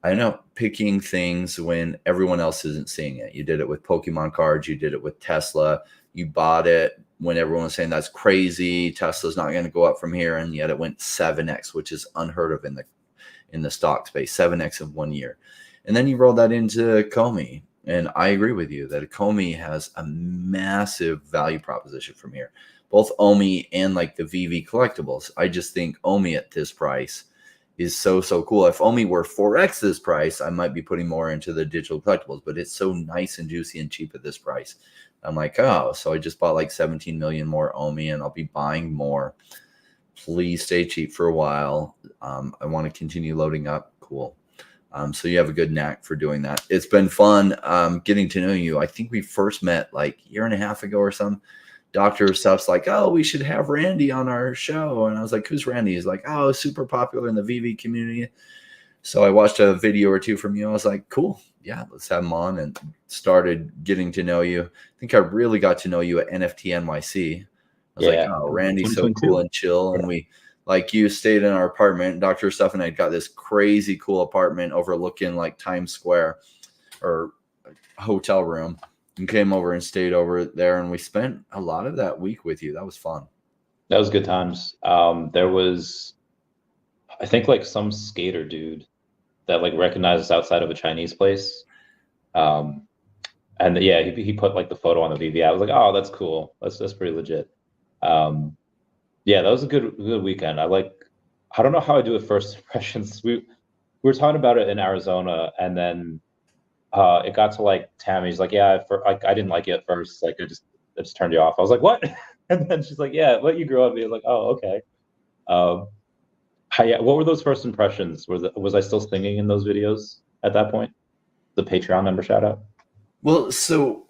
A: I don't know, picking things when everyone else isn't seeing it. You did it with Pokemon cards. You did it with Tesla. You bought it when everyone was saying that's crazy, Tesla's not going to go up from here, and yet it went 7x, which is unheard of in the stock space, 7x in 1 year. And then you roll that into Komi, and I agree with you that Komi has a massive value proposition from here, both OMI and like the Veve collectibles. I just think OMI at this price is so cool. If OMI were 4x this price, I might be putting more into the digital collectibles, but it's so nice and juicy and cheap at this price. I'm like, oh, so I just bought like 17 million more OMI, and I'll be buying more. Please stay cheap for a while. I want to continue loading up. Cool. So you have a good knack for doing that. It's been fun getting to know you. I think we first met like a year and a half ago or something. Dr. Stuff's like, oh, we should have Randy on our show. And I was like, who's Randy? He's like, oh, super popular in the Veve community. So I watched a video or two from you. I was like, cool. Yeah, let's have him on, and started getting to know you. I think I really got to know you at NFT NYC. I was like, oh, Randy's so cool and chill. And we, like, you stayed in our apartment. Dr. Stuff and I got this crazy cool apartment overlooking like Times Square, or a hotel room, and came over and stayed over there. And we spent a lot of that week with you. That was fun.
B: That was good times. There was, I think, like some skater dude that like recognized us outside of a Chinese place. And yeah, he put like the photo on the Veve. I was like, oh, that's cool. That's pretty legit. Yeah, that was a good weekend. I don't know how I do with first impressions. We were talking about it in Arizona, and then it got to like Tammy's like, yeah, I didn't like it at first. Like just turned you off. I was like, what? And then she's like, yeah, what you grew up being. Like, oh, okay. What were those first impressions? Was I still singing in those videos at that point? The Patreon member shout out.
A: Well, so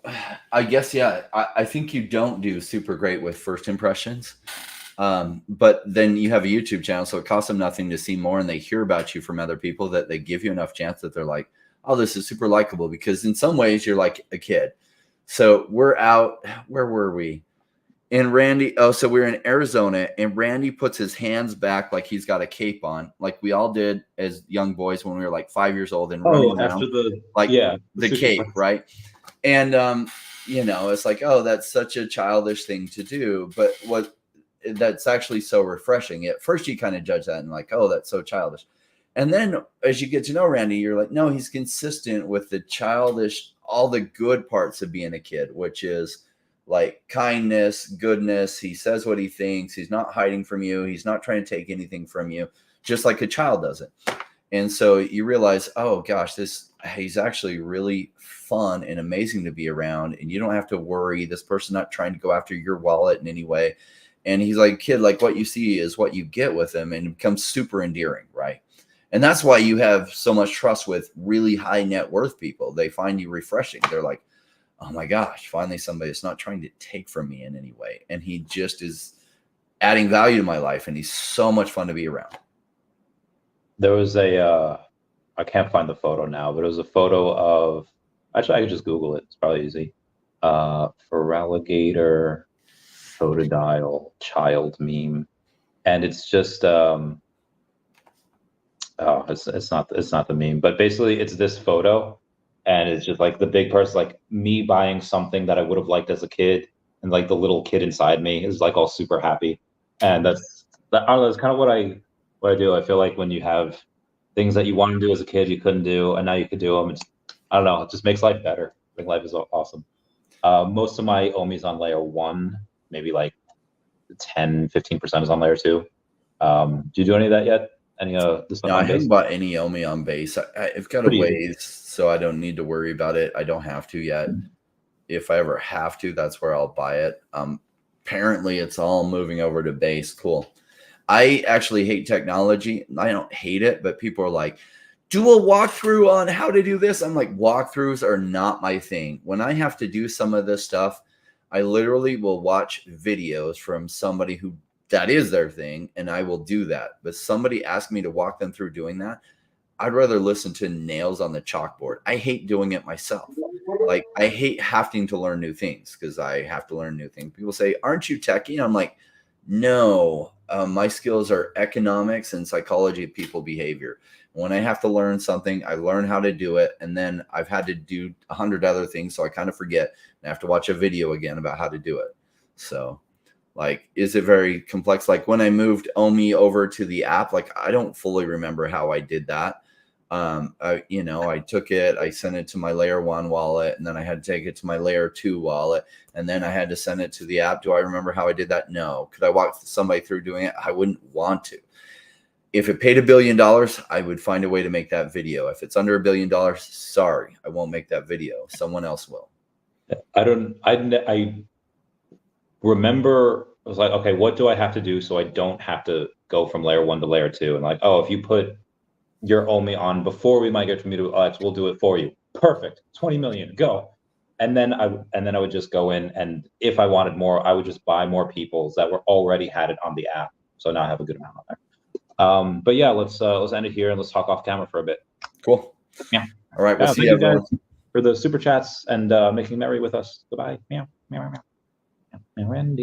A: I guess, yeah, I think you don't do super great with first impressions. But then you have a YouTube channel, so it costs them nothing to see more, and they hear about you from other people that they give you enough chance that they're like, oh, this is super likable, because in some ways you're like a kid. So we're out, where were we? And Randy, so we were in Arizona, and Randy puts his hands back like he's got a cape on, like we all did as young boys when we were like 5 years old and running around,
B: after
A: the cape, right? And it's like, oh, that's such a childish thing to do, but that's actually so refreshing. At first, you kind of judge that and like, oh, that's so childish, and then as you get to know Randy, you're like, no, he's consistent with the childish, all the good parts of being a kid, which is like kindness, goodness. He says what he thinks. He's not hiding from you. He's not trying to take anything from you, just like a child does it. And so you realize, oh gosh, he's actually really fun and amazing to be around. And you don't have to worry, this person not trying to go after your wallet in any way. And he's like, kid, like what you see is what you get with him, and it becomes super endearing, right? And that's why you have so much trust with really high net worth people. They find you refreshing. They're like, oh my gosh, finally somebody that's not trying to take from me in any way. And he just is adding value to my life, and he's so much fun to be around.
B: There was I can't find the photo now, but it was a photo of, actually I could just Google it. It's probably easy. Feraligatr Totodile child meme. And it's just, it's not the meme, but basically it's this photo. And it's just like the big person, like me buying something that I would have liked as a kid, and like the little kid inside me is like all super happy. And that's kind of what I do. I feel like when you have things that you want to do as a kid, you couldn't do, and now you could do them. I don't know, it just makes life better. I think life is awesome. Most of my OMI's on layer 1, maybe like 10-15% is on layer 2. Do you do any of that yet?
A: No, I haven't bought any OMI on base. I've got a ways, so I don't need to worry about it. I don't have to yet. If I ever have to, that's where I'll buy it. Apparently, it's all moving over to base. Cool. I actually hate technology. I don't hate it, but people are like, do a walkthrough on how to do this. I'm like, walkthroughs are not my thing. When I have to do some of this stuff, I literally will watch videos from somebody who that is their thing, and I will do that. But somebody asked me to walk them through doing that, I'd rather listen to nails on the chalkboard. I hate doing it myself. Like, I hate having to learn new things, because I have to learn new things. People say, aren't you techie? I'm like, no, my skills are economics and psychology of people behavior. When I have to learn something, I learn how to do it, and then I've had to do 100 other things, so I kind of forget, and I have to watch a video again about how to do it. So, like, is it very complex? Like when I moved OMI over to the app, like I don't fully remember how I did that. I took it, I sent it to my layer 1 wallet, and then I had to take it to my layer 2 wallet, and then I had to send it to the app. Do I remember how I did that? No. Could I walk somebody through doing it? I wouldn't want to. If it paid $1 billion, I would find a way to make that video. If it's under $1 billion, sorry, I won't make that video. Someone else will.
B: I remember, I was like, okay, what do I have to do so I don't have to go from layer 1 to layer 2? And like, oh, if you put your OMI on before we migrate from U to X, we'll do it for you. Perfect. 20 million, go. And then I would just go in, and if I wanted more, I would just buy more people's that were already had it on the app. So now I have a good amount on there. But yeah, let's end it here and let's talk off camera for a bit.
A: Cool.
B: Yeah.
A: All right. We'll see you everyone
B: for the super chats and making merry with us. Goodbye. Meow, meow, meow, meow. Randy.